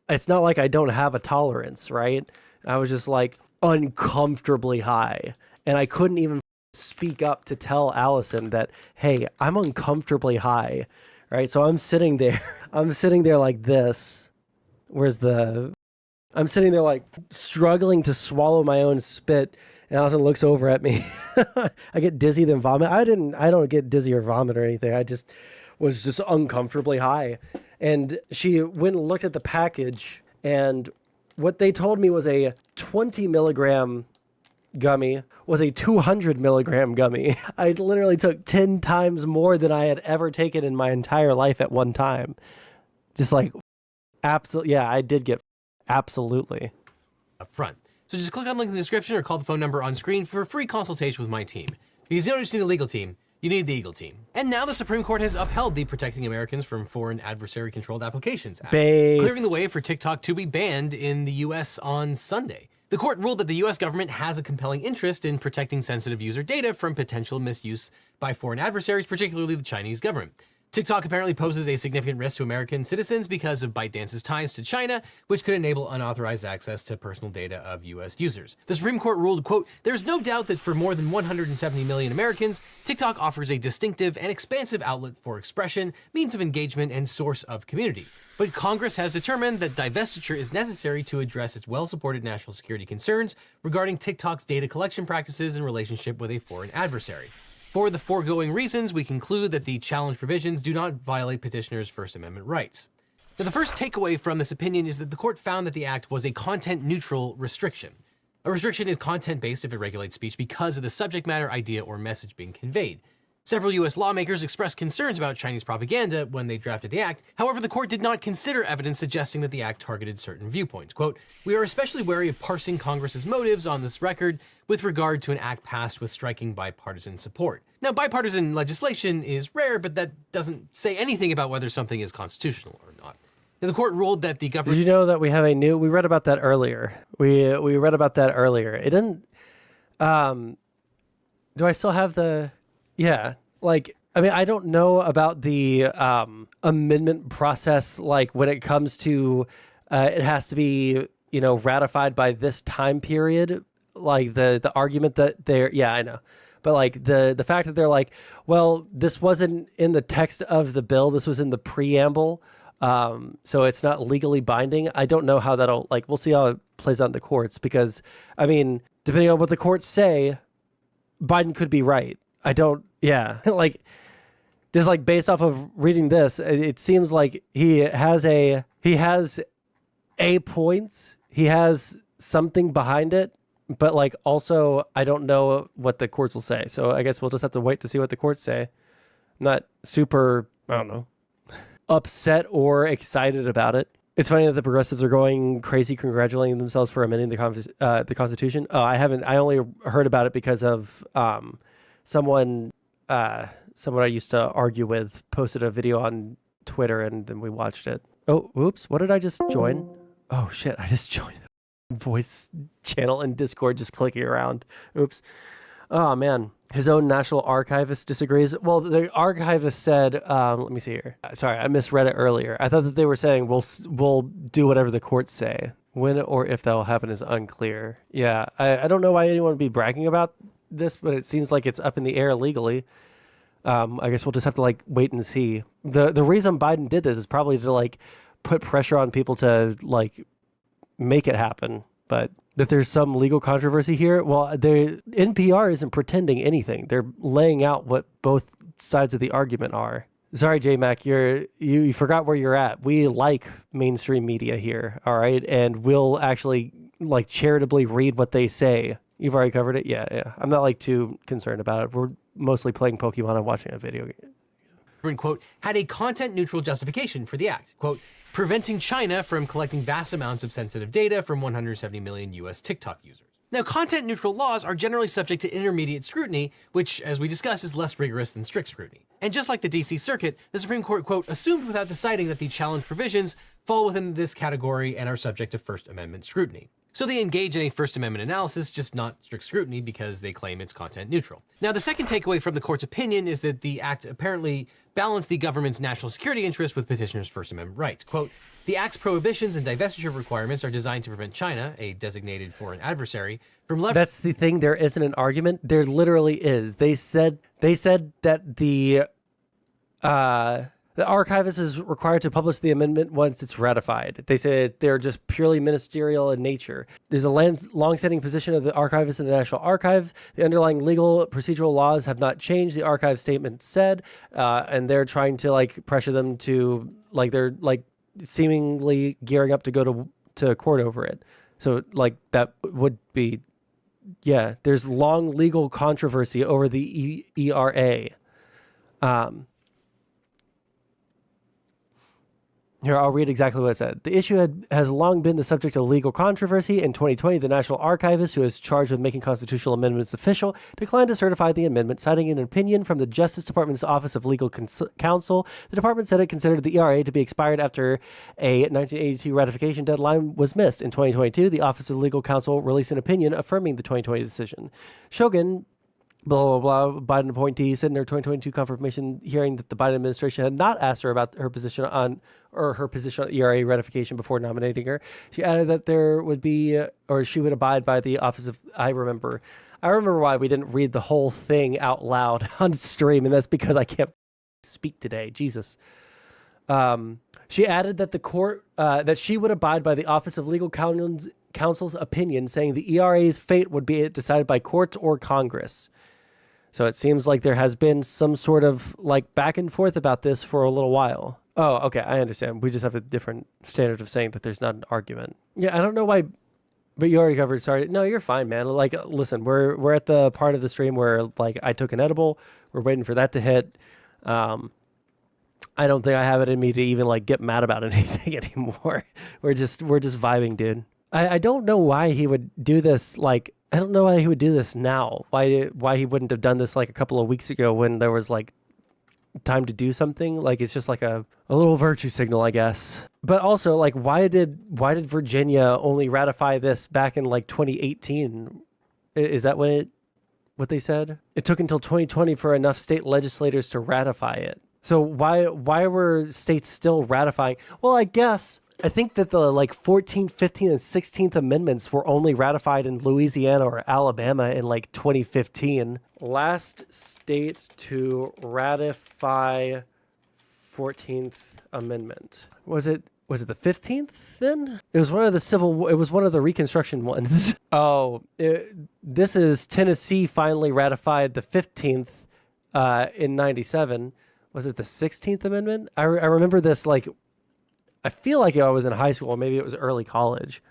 Speaker 1: it's not like I don't have a tolerance, right? I was just like uncomfortably high, and I couldn't even speak up to tell Allison that, hey, I'm uncomfortably high, right? So I'm sitting there like this. I'm sitting there like struggling to swallow my own spit, and Allison looks over at me. I get dizzy then vomit. I don't get dizzy or vomit or anything. I just was just uncomfortably high. And she went and looked at the package, and what they told me was a 20 milligram gummy was a 200 milligram gummy. I literally took 10 times more than I had ever taken in my entire life at one time. Just like, absolutely. Yeah, I did get absolutely.
Speaker 19: Up front. So just click on the link in the description or call the phone number on screen for a free consultation with my team. Because you don't just need a legal team, you need the Eagle Team. And now the Supreme Court has upheld the Protecting Americans from Foreign Adversary-Controlled Applications Act, clearing the way for TikTok to be banned in the U.S. on Sunday. The court ruled that the U.S. government has a compelling interest in protecting sensitive user data from potential misuse by foreign adversaries, particularly the Chinese government. TikTok apparently poses a significant risk to American citizens because of ByteDance's ties to China, which could enable unauthorized access to personal data of U.S. users. The Supreme Court ruled, quote, there's no doubt that for more than 170 million Americans, TikTok offers a distinctive and expansive outlet for expression, means of engagement, and source of community. But Congress has determined that divestiture is necessary to address its well-supported national security concerns regarding TikTok's data collection practices in relationship with a foreign adversary. For the foregoing reasons, we conclude that the challenge provisions do not violate petitioners' First Amendment rights. Now, the first takeaway from this opinion is that the court found that the act was a content-neutral restriction. A restriction is content-based if it regulates speech because of the subject matter, idea, or message being conveyed. Several U.S. lawmakers expressed concerns about Chinese propaganda when they drafted the act. However, the court did not consider evidence suggesting that the act targeted certain viewpoints. Quote, we are especially wary of parsing Congress's motives on this record with regard to an act passed with striking bipartisan support. Now, bipartisan legislation is rare, but that doesn't say anything about whether something is constitutional or not. Now, the court ruled that the government...
Speaker 1: Did you know that we have we read about that earlier. We read about that earlier. It didn't... do I still have the... Yeah, like, I mean, I don't know about the amendment process, like when it comes to it has to be, ratified by this time period. Like the argument that I know. But like the fact that they're like, well, this wasn't in the text of the bill. This was in the preamble. So it's not legally binding. I don't know how that'll, we'll see how it plays out in the courts, because depending on what the courts say, Biden could be right. Just based off of reading this, it seems like he has a points. He has something behind it, but also I don't know what the courts will say. So I guess we'll just have to wait to see what the courts say. I'm not super, I don't know, upset or excited about it. It's funny that the progressives are going crazy congratulating themselves for amending the Constitution. Oh, I haven't. I only heard about it because of someone I used to argue with posted a video on Twitter, and then we watched it. Oh, oops. What did I just join? Oh, shit. I just joined a voice channel in Discord, just clicking around. Oops. Oh, man. His own national archivist disagrees. Well, the archivist said, let me see here. Sorry, I misread it earlier. I thought that they were saying we'll do whatever the courts say. When or if that will happen is unclear. Yeah, I don't know why anyone would be bragging about this, but it seems like it's up in the air legally. I guess we'll just have to wait and see. The reason Biden did this is probably to put pressure on people to make it happen. But that there's some legal controversy here, well, NPR isn't pretending anything. They're laying out what both sides of the argument are. Sorry, J-Mac, you forgot where you're at. We like mainstream media here, all right? And we'll actually charitably read what they say. You've already covered it? Yeah. I'm not too concerned about it. We're mostly playing Pokemon and watching a video game.
Speaker 19: Quote, had a content-neutral justification for the act. Quote, preventing China from collecting vast amounts of sensitive data from 170 million US TikTok users. Now, content-neutral laws are generally subject to intermediate scrutiny, which, as we discussed, is less rigorous than strict scrutiny. And just like the DC Circuit, the Supreme Court, quote, assumed without deciding that the challenged provisions fall within this category and are subject to First Amendment scrutiny. So they engage in a First Amendment analysis, just not strict scrutiny, because they claim it's content neutral. Now, the second takeaway from the court's opinion is that the act apparently balanced the government's national security interest with petitioners' First Amendment rights. Quote, the act's prohibitions and divestiture requirements are designed to prevent China, a designated foreign adversary, from leveraging.
Speaker 1: That's the thing. There isn't an argument. There literally is. They said that the archivist is required to publish the amendment once it's ratified. They said they're just purely ministerial in nature. There's a long-standing position of the archivist in the National Archive. The underlying legal procedural laws have not changed, the archive statement said, and they're trying to pressure them to they're seemingly gearing up to go to court over it. So that would be, yeah. There's long legal controversy over the ERA. Here, I'll read exactly what it said. The issue has long been the subject of legal controversy. In 2020, the National Archivist, who is charged with making constitutional amendments official, declined to certify the amendment, citing an opinion from the Justice Department's Office of Legal Counsel. The department said it considered the ERA to be expired after a 1982 ratification deadline was missed. In 2022, the Office of Legal Counsel released an opinion affirming the 2020 decision. Shogun, blah, blah, blah, Biden appointee said in her 2022 confirmation hearing that the Biden administration had not asked her about her position on ERA ratification before nominating her. She added that there would be, or she would abide by the Office of, I remember why we didn't read the whole thing out loud on stream, and that's because I can't speak today. Jesus. She added that the court, that she would abide by the Office of Legal Counsel's opinion, saying the ERA's fate would be decided by courts or Congress. So it seems like there has been some sort of back and forth about this for a little while. Oh, okay, I understand. We just have a different standard of saying that there's not an argument. Yeah, I don't know why, but you already covered. Sorry, no, you're fine, man. Listen, we're at the part of the stream where I took an edible. We're waiting for that to hit. I don't think I have it in me to even get mad about anything anymore. We're just vibing, dude. I don't know why he would do this. I don't know why he would do this now. Why he wouldn't have done this a couple of weeks ago when there was time to do something. It's just a little virtue signal, I guess. But also why did Virginia only ratify this back in 2018? Is that what they said? It took until 2020 for enough state legislators to ratify it. So why were states still ratifying? Well, I guess I think that the like 14th, 15th, and 16th amendments were only ratified in Louisiana or Alabama in like 2015. Last state to ratify 14th amendment. Was it the 15th then? It was one of the Reconstruction ones. This is Tennessee finally ratified the 15th in 97. Was it the 16th amendment? I remember this like, I feel like I was in high school, maybe it was early college.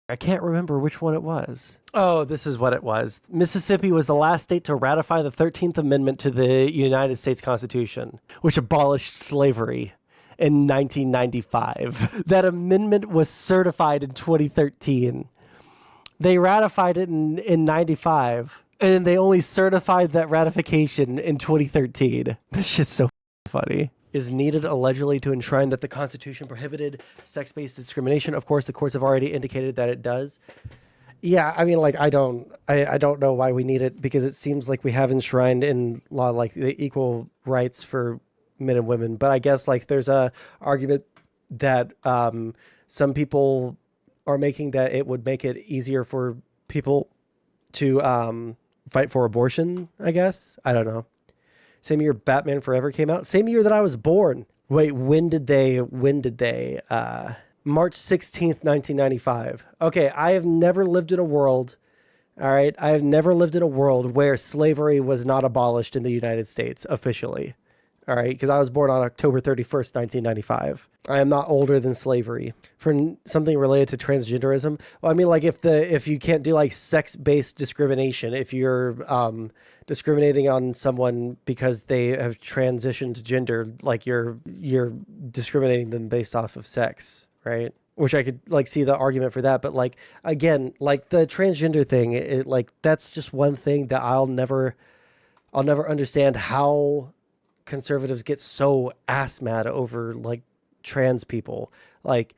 Speaker 1: I can't remember which one it was. Oh, this is what it was. Mississippi was the last state to ratify the 13th Amendment to the United States Constitution, which abolished slavery in 1995. That amendment was certified in 2013. They ratified it in 95. And they only certified that ratification in 2013. This shit's so funny. Is needed allegedly to enshrine that the Constitution prohibited sex-based discrimination. Of course, the courts have already indicated that it does. Yeah, I mean, like, I don't know why we need it, because it seems like we have enshrined in law like the equal rights for men and women. But I guess like there's a argument that some people are making that it would make it easier for people to fight for abortion, I guess. I don't know. Same year Batman Forever came out. Same year that I was born. Wait, when did they? March 16th, 1995. Okay, I have never lived in a world, all right? I have never lived in a world where slavery was not abolished in the United States officially, all right? Because I was born on October 31st, 1995. I am not older than slavery. For something related to transgenderism, well, I mean, like if you can't do like sex-based discrimination, if you're discriminating on someone because they have transitioned gender, like you're discriminating them based off of sex, right? Which I could like see the argument for that, but like again, like the transgender thing, it like that's just one thing that I'll never understand how conservatives get so ass mad over like trans people. Like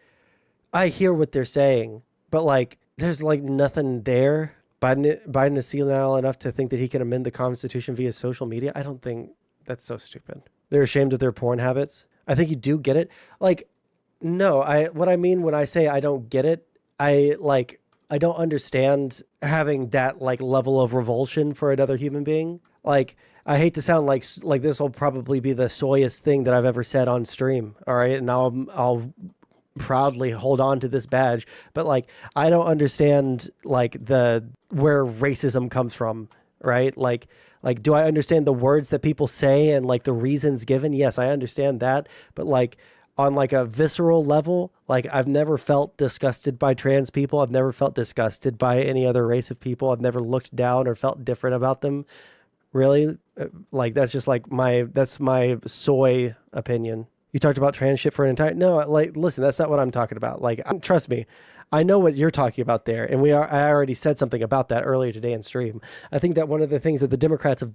Speaker 1: I hear what they're saying, but like there's like nothing there. Biden is senile enough to think that he can amend the Constitution via social media. I don't think that's so stupid. They're ashamed of their porn habits. I think you do get it. Like, no, what I mean when I say I don't get it, I don't understand having that like level of revulsion for another human being. Like, I hate to sound like this will probably be the soyest thing that I've ever said on stream. All right. And I'll proudly hold on to this badge, but like, I don't understand like where racism comes from. Right. Like, do I understand the words that people say and like the reasons given? Yes, I understand that. But like on like a visceral level, like I've never felt disgusted by trans people. I've never felt disgusted by any other race of people. I've never looked down or felt different about them. Really? Like, that's just like that's my soy opinion. You talked about trans shit for an entire, no, like, listen, that's not what I'm talking about. Like, trust me, I know what you're talking about there. And I already said something about that earlier today in stream. I think that one of the things that the Democrats have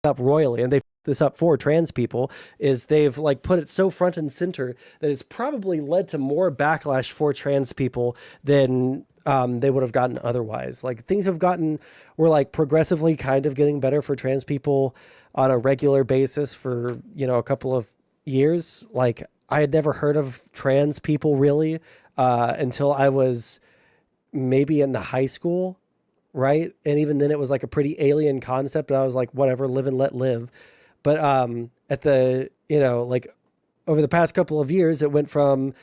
Speaker 1: up royally, and they've this up for trans people, is they've like put it so front and center that it's probably led to more backlash for trans people than they would have gotten otherwise. Like things were like progressively kind of getting better for trans people on a regular basis for, a couple of years. Like I had never heard of trans people really until I was maybe in high school. Right. And even then it was like a pretty alien concept. And I was like, whatever, live and let live. But at the, like over the past couple of years, it went from,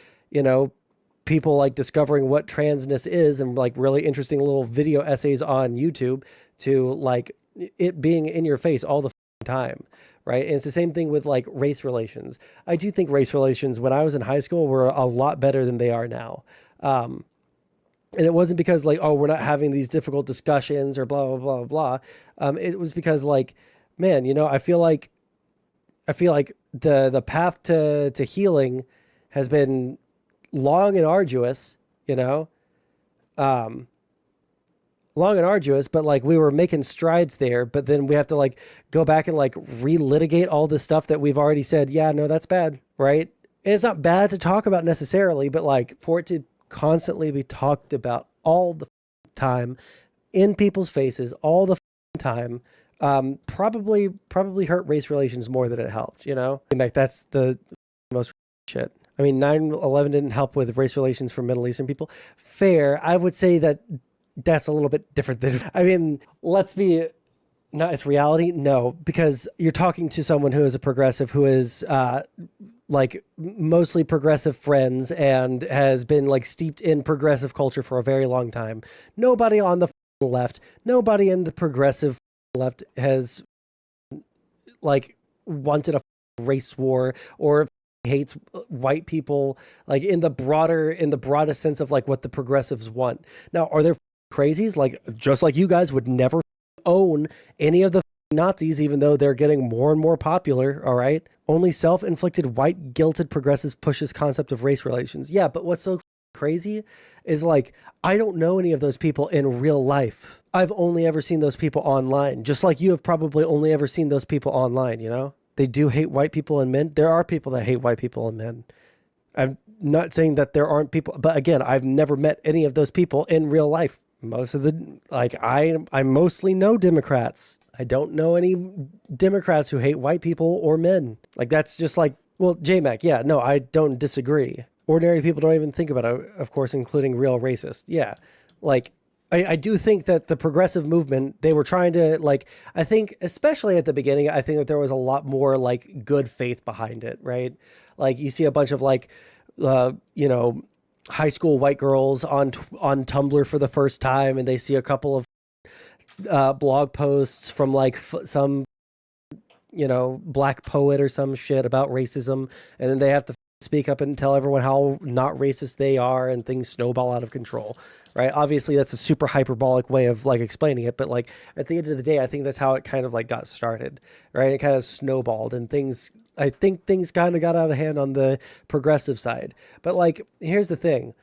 Speaker 1: people like discovering what transness is and like really interesting little video essays on YouTube to like it being in your face all the time. Right. And it's the same thing with like race relations. I do think race relations when I was in high school were a lot better than they are now. And it wasn't because like, oh, we're not having these difficult discussions or blah, blah, blah, blah. It was because like, man, I feel like the path to healing has been long and arduous, long and arduous, but like we were making strides there, but then we have to like go back and like relitigate all the stuff that we've already said, yeah, no, that's bad. Right. And it's not bad to talk about necessarily, but like for it to constantly be talked about all the time in people's faces all the time probably hurt race relations more than it helped, you know? In fact, that's the most shit. I mean, 9/11 didn't help with race relations for Middle Eastern people. Fair. I would say that that's a little bit different than, I mean, let's be, not it's reality. No, because you're talking to someone who is a progressive, who is like mostly progressive friends and has been like steeped in progressive culture for a very long time. Nobody on the left, nobody in the progressive left has like wanted a race war or hates white people, like in the broadest sense of like what the progressives want. Now, are there crazies? Like, just like you guys would never own any of the Nazis, even though they're getting more and more popular, all right? Only self-inflicted white guilted progressives push this concept of race relations. Yeah, but what's so crazy is like, I don't know any of those people in real life. I've only ever seen those people online, just like you have probably only ever seen those people online, you know? They do hate white people and men. There are people that hate white people and men. I'm not saying that there aren't people, but again, I've never met any of those people in real life. Most of the, like, I mostly know Democrats. I don't know any Democrats who hate white people or men. Like, that's just like, well, J-Mac, yeah, no, I don't disagree. Ordinary people don't even think about it, of course, including real racists. Yeah, like, I do think that the progressive movement, they were trying to, like, I think, especially at the beginning, I think that there was a lot more, like, good faith behind it, right? Like, you see a bunch of, like, you know, high school white girls on Tumblr for the first time, and they see a couple of blog posts from, like, some, you know, black poet or some shit about racism, and then they have to speak up and tell everyone how not racist they are, and things snowball out of control, right? Obviously, that's a super hyperbolic way of like explaining it, but like at the end of the day, I think that's how it kind of like got started, right? It kind of snowballed, and I think things kind of got out of hand on the progressive side. But like, here's the thing.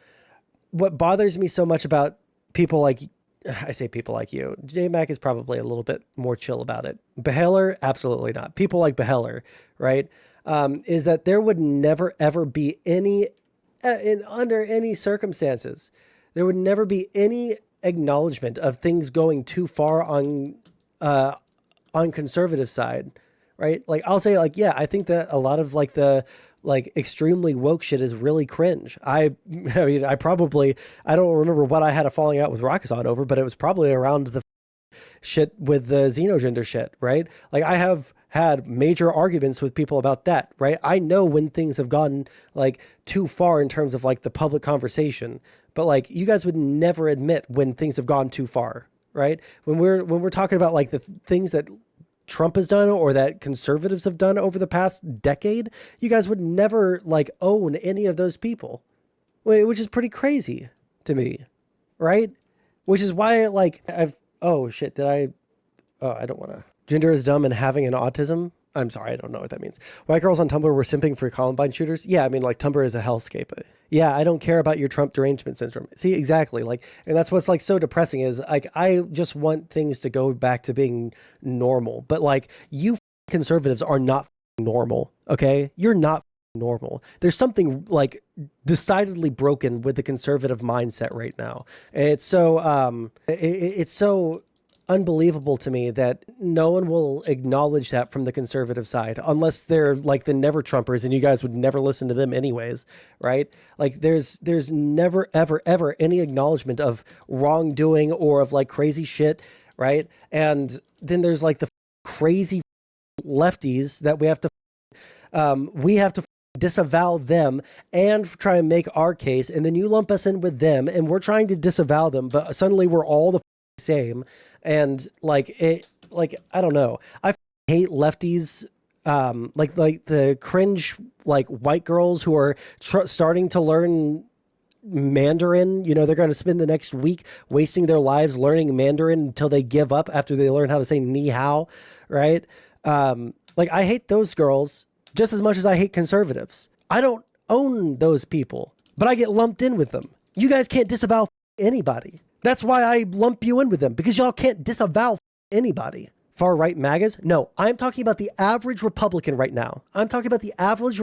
Speaker 1: What bothers me so much about people like, I say people like you, J-Mac is probably a little bit more chill about it. Beheller, absolutely not. People like Beheller, right? Is that there would never, ever be any, under any circumstances, there would never be any acknowledgement of things going too far on conservative side, right? Like, I'll say, like, yeah, I think that a lot of like the like extremely woke shit is really cringe. I mean, I don't remember what I had a falling out with Rakazan over, but it was probably around the shit with the xenogender shit, right? Like, I have had major arguments with people about that, right? I know when things have gone like too far in terms of like the public conversation, but like you guys would never admit when things have gone too far, right? When we're talking about like the things that Trump has done or that conservatives have done over the past decade, you guys would never like own any of those people, which is pretty crazy to me, right? Which is why like oh shit, I don't want to. Gender is dumb and having an autism. I'm sorry, I don't know what that means. White girls on Tumblr were simping for Columbine shooters. Yeah, I mean, like, Tumblr is a hellscape. Yeah, I don't care about your Trump derangement syndrome. See, exactly. Like, and that's what's like so depressing is like, I just want things to go back to being normal. But like, you conservatives are not normal. Okay, you're not normal. There's something like decidedly broken with the conservative mindset right now. And it's so it's so unbelievable to me that no one will acknowledge that from the conservative side unless they're like the never Trumpers, and you guys would never listen to them anyways, right? Like there's never ever any acknowledgement of wrongdoing or of like crazy shit, right? And then there's like the crazy lefties that we have to disavow them and try and make our case, and then you lump us in with them and we're trying to disavow them, but suddenly we're all the same. And like it, like I don't know, I hate lefties, like the cringe like white girls who are starting to learn Mandarin. You know, they're going to spend the next week wasting their lives learning Mandarin until they give up after they learn how to say ni hao, right? Like I hate those girls just as much as I hate conservatives. I don't own those people, but I get lumped in with them. You guys can't disavow anybody. That's why I lump you in with them, because y'all can't disavow anybody. Far-right MAGAs? No, I'm talking about the average Republican right now. I'm talking about the average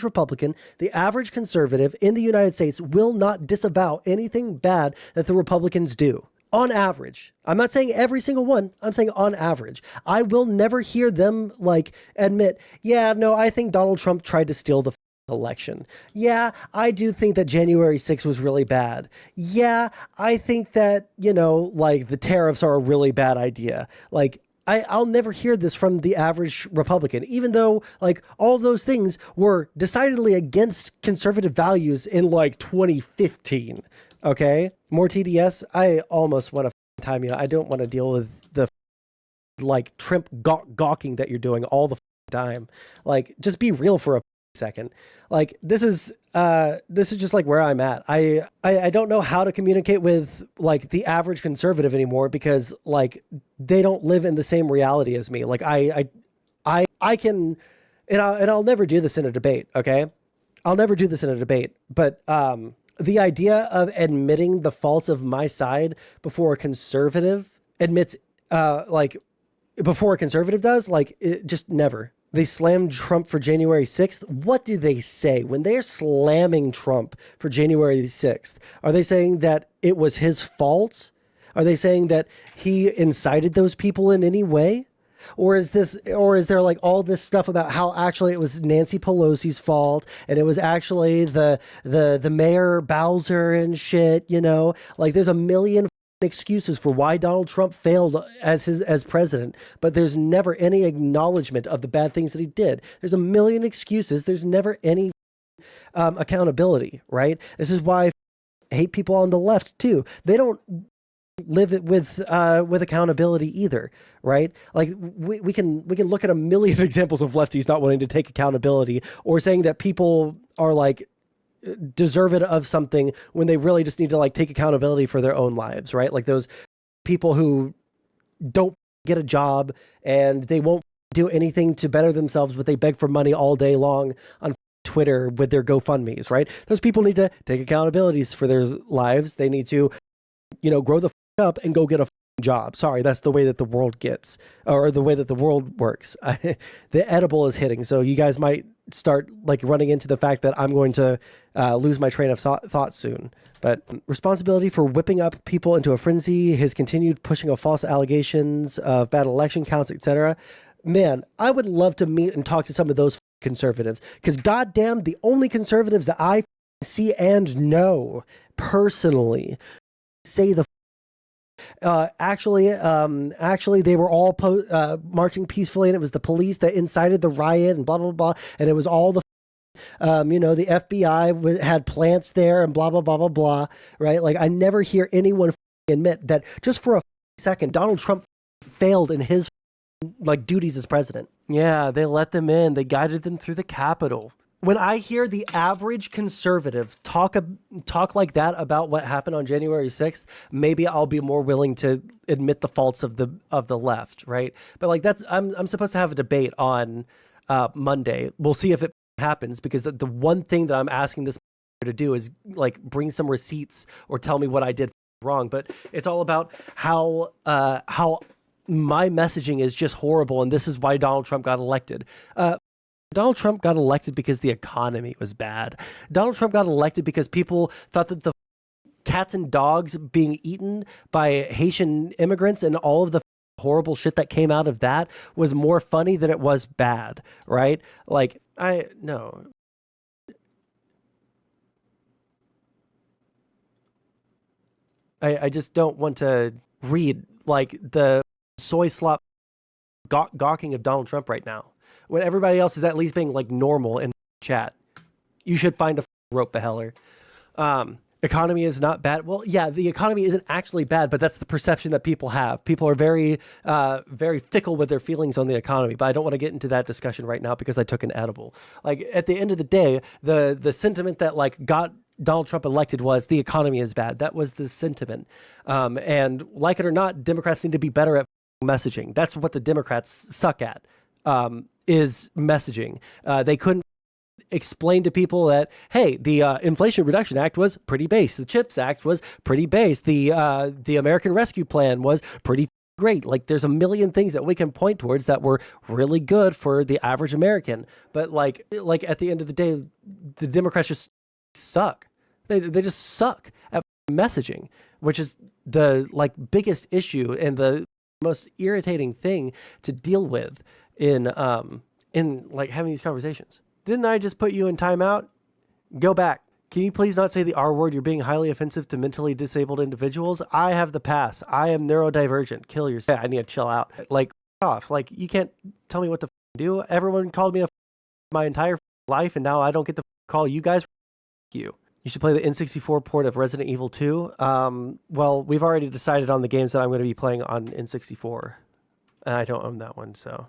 Speaker 1: Republican, the average conservative in the United States will not disavow anything bad that the Republicans do. on average, I'm not saying every single one, I'm saying on average, I will never hear them like admit, yeah, no, I think Donald Trump tried to steal the election. Yeah, I do think that January 6th was really bad. Yeah, I think that, like the tariffs are a really bad idea. Like, I'll never hear this from the average Republican, even though like all those things were decidedly against conservative values in like 2015. Okay, more TDS. I almost want to time you. I don't want to deal with the like Trump gawking that you're doing all the time. Like, just be real for a second. Like, this is just like where I'm at. I don't know how to communicate with like the average conservative anymore because like they don't live in the same reality as me. Like I can, and I'll never do this in a debate. Okay, I'll never do this in a debate. But the idea of admitting the faults of my side before a conservative admits, before a conservative does, like, it just never. They slammed Trump for January 6th. What do they say when they're slamming Trump for January 6th? Are they saying that it was his fault? Are they saying that he incited those people in any way? Or is there like all this stuff about how actually it was Nancy Pelosi's fault and it was actually the mayor Bowser and shit, like there's a million excuses for why Donald Trump failed as president, but there's never any acknowledgement of the bad things that he did. There's a million excuses. There's never any accountability, right? This is why I hate people on the left too. They don't live it with accountability either, right? Like we can look at a million examples of lefties not wanting to take accountability or saying that people are like deserve it of something when they really just need to like take accountability for their own lives, right? Like those people who don't get a job and they won't do anything to better themselves, but they beg for money all day long on Twitter with their GoFundMes, right? Those people need to take accountabilities for their lives. They need to, grow the up and go get a job. Sorry, that's the way that the world gets, or the way that the world works. The edible is hitting, so you guys might start like running into the fact that I'm going to lose my train of thought soon. But responsibility for whipping up people into a frenzy, his continued pushing of false allegations of bad election counts, etc. Man, I would love to meet and talk to some of those conservatives, because goddamn, the only conservatives that I see and know personally say the actually they were all marching peacefully, and it was the police that incited the riot and blah blah blah, and it was all the the FBI had plants there and blah blah blah blah blah, right? Like, I never hear anyone admit that just for a second Donald Trump failed in his like duties as president. Yeah, they let them in, they guided them through the Capitol. When I hear the average conservative talk like that about what happened on January 6th, maybe I'll be more willing to admit the faults of the left, right? But like I'm supposed to have a debate on Monday. We'll see if it happens, because the one thing that I'm asking this to do is like bring some receipts or tell me what I did wrong. But it's all about how my messaging is just horrible, and this is why Donald Trump got elected. Donald Trump got elected because the economy was bad. Donald Trump got elected because people thought that the cats and dogs being eaten by Haitian immigrants and all of the horrible shit that came out of that was more funny than it was bad, right? Like, I just don't want to read like the soy slop gawking of Donald Trump right now, when everybody else is at least being like normal in chat. You should find a rope beheller. Economy is not bad. Well, yeah, the economy isn't actually bad, but that's the perception that people have. People are very, very fickle with their feelings on the economy, but I don't want to get into that discussion right now because I took an edible. Like, at the end of the day, the sentiment that like got Donald Trump elected was the economy is bad. That was the sentiment. And like it or not, Democrats need to be better at messaging. That's what the Democrats suck at. Is messaging. They couldn't explain to people that, hey, the Inflation Reduction Act was pretty base. The CHIPS Act was pretty base. The American Rescue Plan was pretty great. Like, there's a million things that we can point towards that were really good for the average American. But like at the end of the day, the Democrats just suck. They just suck at messaging, which is the like biggest issue and the most irritating thing to deal with in like having these conversations. Didn't I just put you in timeout? Go back. Can you please not say the R word? You're being highly offensive to mentally disabled individuals. I have the pass. I am neurodivergent. Kill yourself. I need to chill out. Like, off. Like, you can't tell me what to do. Everyone called me my entire life, and now I don't get to call you guys. You should play the N64 port of Resident Evil 2. Well, we've already decided on the games that I'm going to be playing on N64. And I don't own that one, so...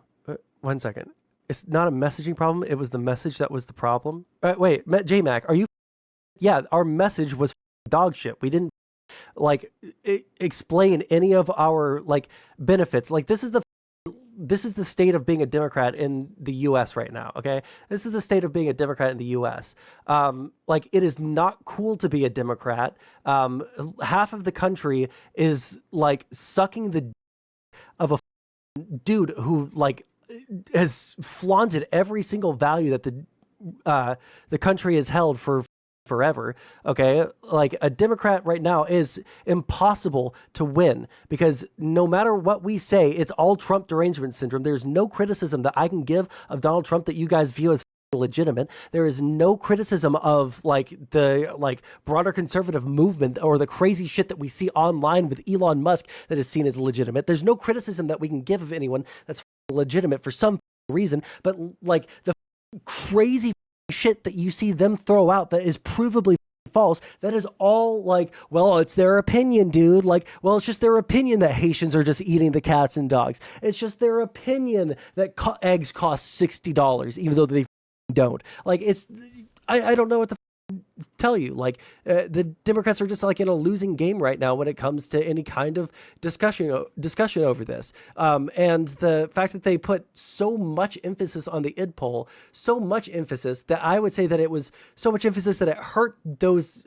Speaker 1: 1 second. It's not a messaging problem. It was the message that was the problem. Wait, JMac, are you... Yeah, our message was dog shit. We didn't, like, explain any of our, like, benefits. Like, this is the state of being a Democrat in the U.S. right now, okay? This is the state of being a Democrat in the U.S. Like, it is not cool to be a Democrat. Half of the country is, like, sucking the of a dude who, like, has flaunted every single value that the country has held for forever. Okay, like a Democrat right now is impossible to win because no matter what we say, it's all Trump derangement syndrome. There's no criticism that I can give of Donald Trump that you guys view as legitimate. There is no criticism of like the broader conservative movement or the crazy shit that we see online with Elon Musk that is seen as legitimate. There's no criticism that we can give of anyone that's legitimate for some reason, but like the crazy shit that you see them throw out that is provably false, that is all like, well, it's their opinion, dude. Like, well, it's just their opinion that Haitians are just eating the cats and dogs. It's just their opinion that eggs cost $60, even though they don't. Like, it's, I don't know what to tell you. Like, the Democrats are just like in a losing game right now when it comes to any kind of discussion over this. And the fact that they put so much emphasis on the id poll, so much emphasis that I would say that it was so much emphasis that it hurt those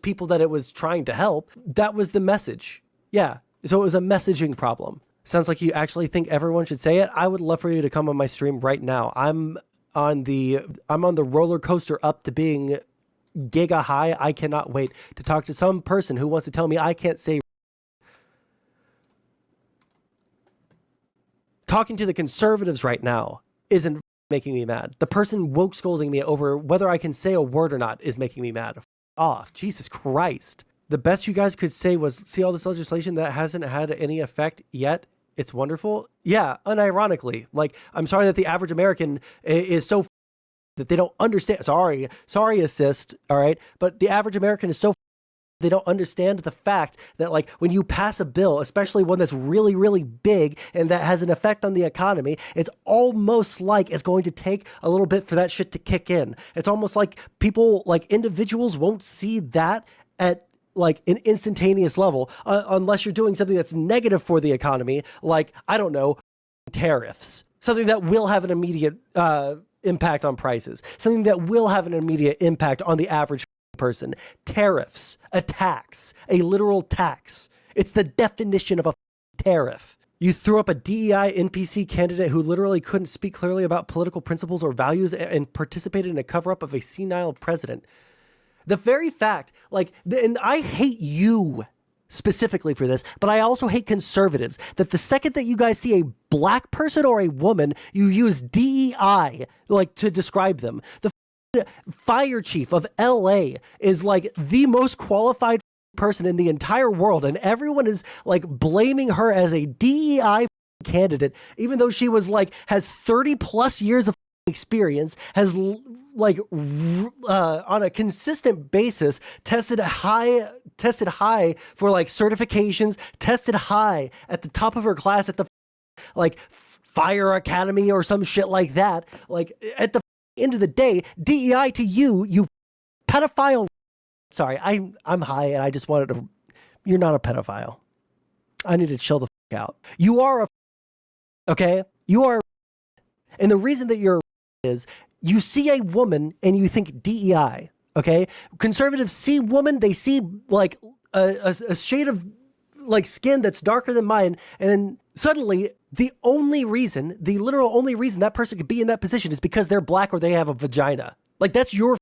Speaker 1: people that it was trying to help. That was the message. Yeah. So it was a messaging problem. Sounds like you actually think everyone should say it. I would love for you to come on my stream right now. I'm on the roller coaster up to being giga high. I cannot wait to talk to some person who wants to tell me I can't say. Talking to the conservatives right now isn't making me mad. The person woke scolding me over whether I can say a word or not is making me mad. Off. Jesus Christ. The best you guys could say was, see all this legislation that hasn't had any effect yet? It's wonderful. Yeah, unironically. Like, I'm sorry that the average American is so that they don't understand. Sorry, assist, all right? But the average American is so they don't understand the fact that, like, when you pass a bill, especially one that's really, really big and that has an effect on the economy, it's almost like it's going to take a little bit for that shit to kick in. It's almost like people, like individuals, won't see that at like an instantaneous level, unless you're doing something that's negative for the economy, like, I don't know, tariffs, something that will have an immediate impact on prices, something that will have an immediate impact on the average person. Tariffs, a tax, a literal tax. It's the definition of a tariff. You threw up a DEI NPC candidate who literally couldn't speak clearly about political principles or values and participated in a cover-up of a senile president. The very fact, like, and I hate you specifically for this, but I also hate conservatives, that the second that you guys see a black person or a woman, you use DEI, like, to describe them. The fire chief of LA is, like, the most qualified person in the entire world, and everyone is, like, blaming her as a DEI candidate, even though she was, like, has 30 plus years of experience, has like on a consistent basis tested high for like certifications, tested high at the top of her class at the like fire academy or some shit like that. Like, at the end of the day, DEI to you pedophile. Sorry, I'm high and I just wanted to. You're not a pedophile. I need to chill the fuck out. You are okay. You are, and the reason that you're is you see a woman and you think DEI, okay? Conservatives see woman, they see like a shade of like skin that's darker than mine, and then suddenly the literal only reason that person could be in that position is because they're black or they have a vagina. Like, that's your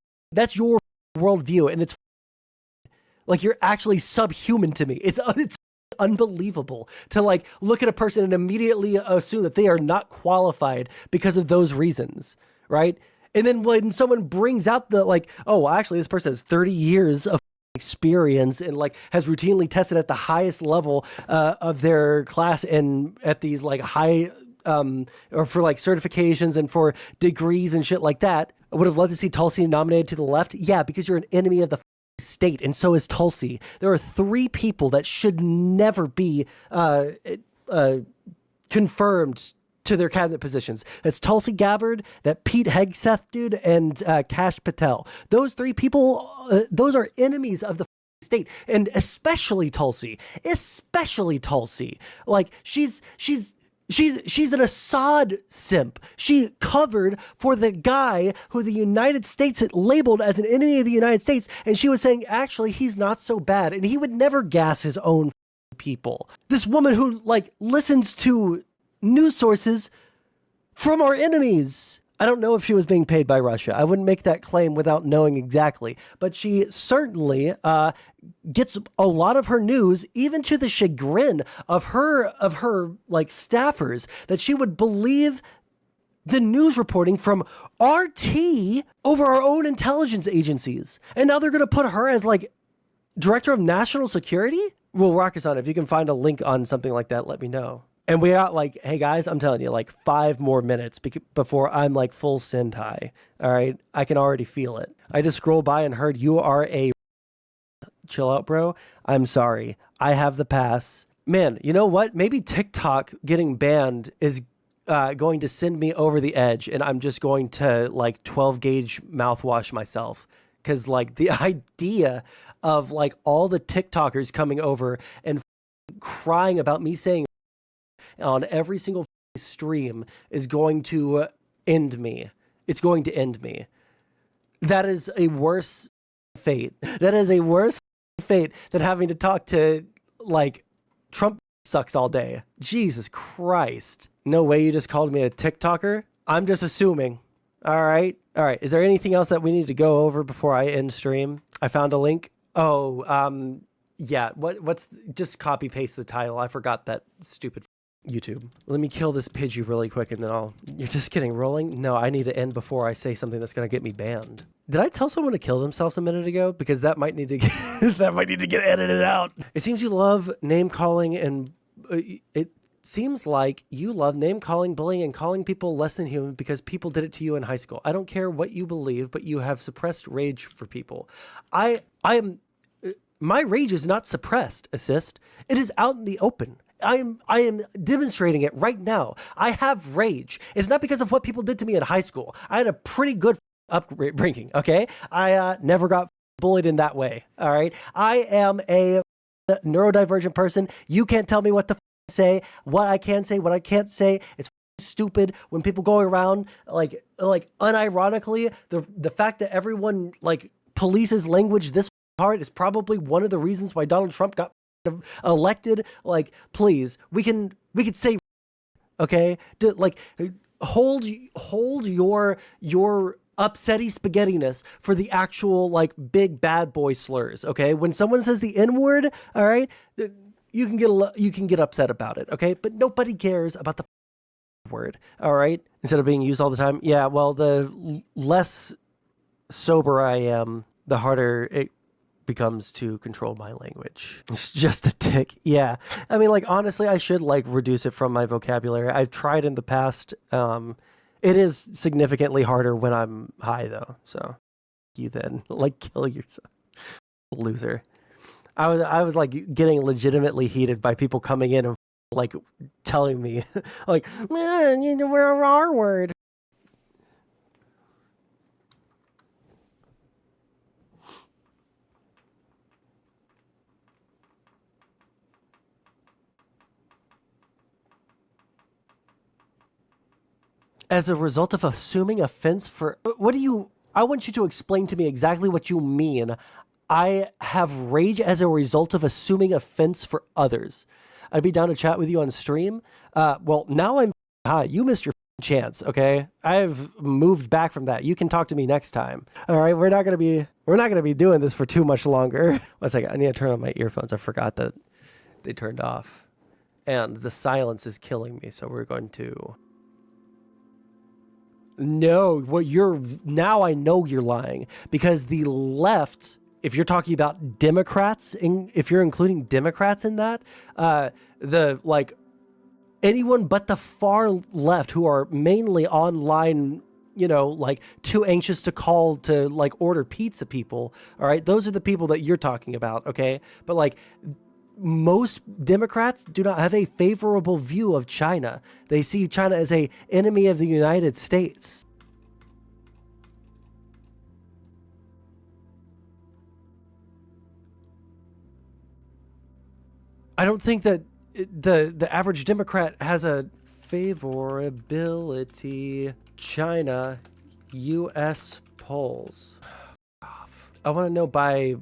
Speaker 1: worldview, and it's Like, you're actually subhuman to me. It's unbelievable to like look at a person and immediately assume that they are not qualified because of those reasons, right? And then when someone brings out the like, oh, well, actually this person has 30 years of experience and like has routinely tested at the highest level of their class and at these like high or for like certifications and for degrees and shit like that. I would have loved to see Tulsi nominated to the left. Yeah, because you're an enemy of the state, and so is Tulsi. There are 3 people that should never be confirmed to their cabinet positions. That's Tulsi Gabbard, that Pete Hegseth dude, and Kash Patel. Those 3 people, those are enemies of the state, and especially Tulsi. Like, she's an Assad simp. She covered for the guy who the United States had labeled as an enemy of the United States, and she was saying, actually, he's not so bad, and he would never gas his own people. This woman who, like, listens to news sources from our enemies. I don't know if she was being paid by Russia. I wouldn't make that claim without knowing exactly. But she certainly gets a lot of her news, even to the chagrin of her like staffers, that she would believe the news reporting from RT over our own intelligence agencies. And now they're going to put her as like director of national security? Well, Rakusan, if you can find a link on something like that, let me know. And we got like, hey guys, I'm telling you, like 5 more minutes before I'm like full send high. All right. I can already feel it. I just scrolled by and heard you are a chill out, bro. I'm sorry. I have the pass. Man, you know what? Maybe TikTok getting banned is going to send me over the edge, and I'm just going to like 12 gauge mouthwash myself. Cause like the idea of like all the TikTokers coming over and crying about me saying on every single stream is going to end me. It's going to end me. That is a worse fate. That is a worse fate than having to talk to like Trump sucks all day. Jesus Christ. No way you just called me a TikToker? I'm just assuming. All right. All right. Is there anything else that we need to go over before I end stream? I found a link. Oh, yeah. What's just copy paste the title. I forgot that stupid YouTube. Let me kill this Pidgey really quick and then you're just kidding, rolling? No, I need to end before I say something that's going to get me banned. Did I tell someone to kill themselves a minute ago? Because that might need to get, that might need to get edited out. It seems you love name calling and it seems like you love name calling, bullying, and calling people less than human because people did it to you in high school. I don't care what you believe, but you have suppressed rage for people. My rage is not suppressed, assist. It is out in the open. I am demonstrating it right now. I have rage. It's not because of what people did to me in high school. I had a pretty good upbringing, okay? I never got bullied in that way, all right? I am a neurodivergent person. You can't tell me what to say, what I can say, what I can't say. It's stupid when people go around like unironically, the fact that everyone like polices language this hard is probably one of the reasons why Donald Trump got elected. Like, please, we could say, okay, like hold your upsetty spaghettiness for the actual like big bad boy slurs. Okay, when someone says the N-word, all right, you can get upset about it. Okay, but nobody cares about the word. All right, instead of being used all the time. Yeah, well, the less sober I am, the harder it becomes to control my language. It's just a tick. Yeah. I mean, like, honestly, I should like reduce it from my vocabulary. I've tried in the past. It is significantly harder when I'm high though. So you then like kill yourself. Loser. I was like getting legitimately heated by people coming in and like telling me like, man, you know, we're a R word. As a result of assuming offense for... What do you... I want you to explain to me exactly what you mean. I have rage as a result of assuming offense for others. I'd be down to chat with you on stream. Well, now I'm high. You missed your chance. Okay, I've moved back from that. You can talk to me next time. All right, we're not gonna be doing this for too much longer. One second, I need to turn on my earphones. I forgot that they turned off, and the silence is killing me. So we're going to. No, now I know you're lying, because the left, if you're talking about Democrats, if you're including Democrats in that, anyone but the far left who are mainly online, too anxious to call to order pizza people. All right. Those are the people that you're talking about. Okay. But most Democrats do not have a favorable view of China. They see China as an enemy of the United States. I don't think that the average Democrat has a favorability. China, U.S. polls. I want to know by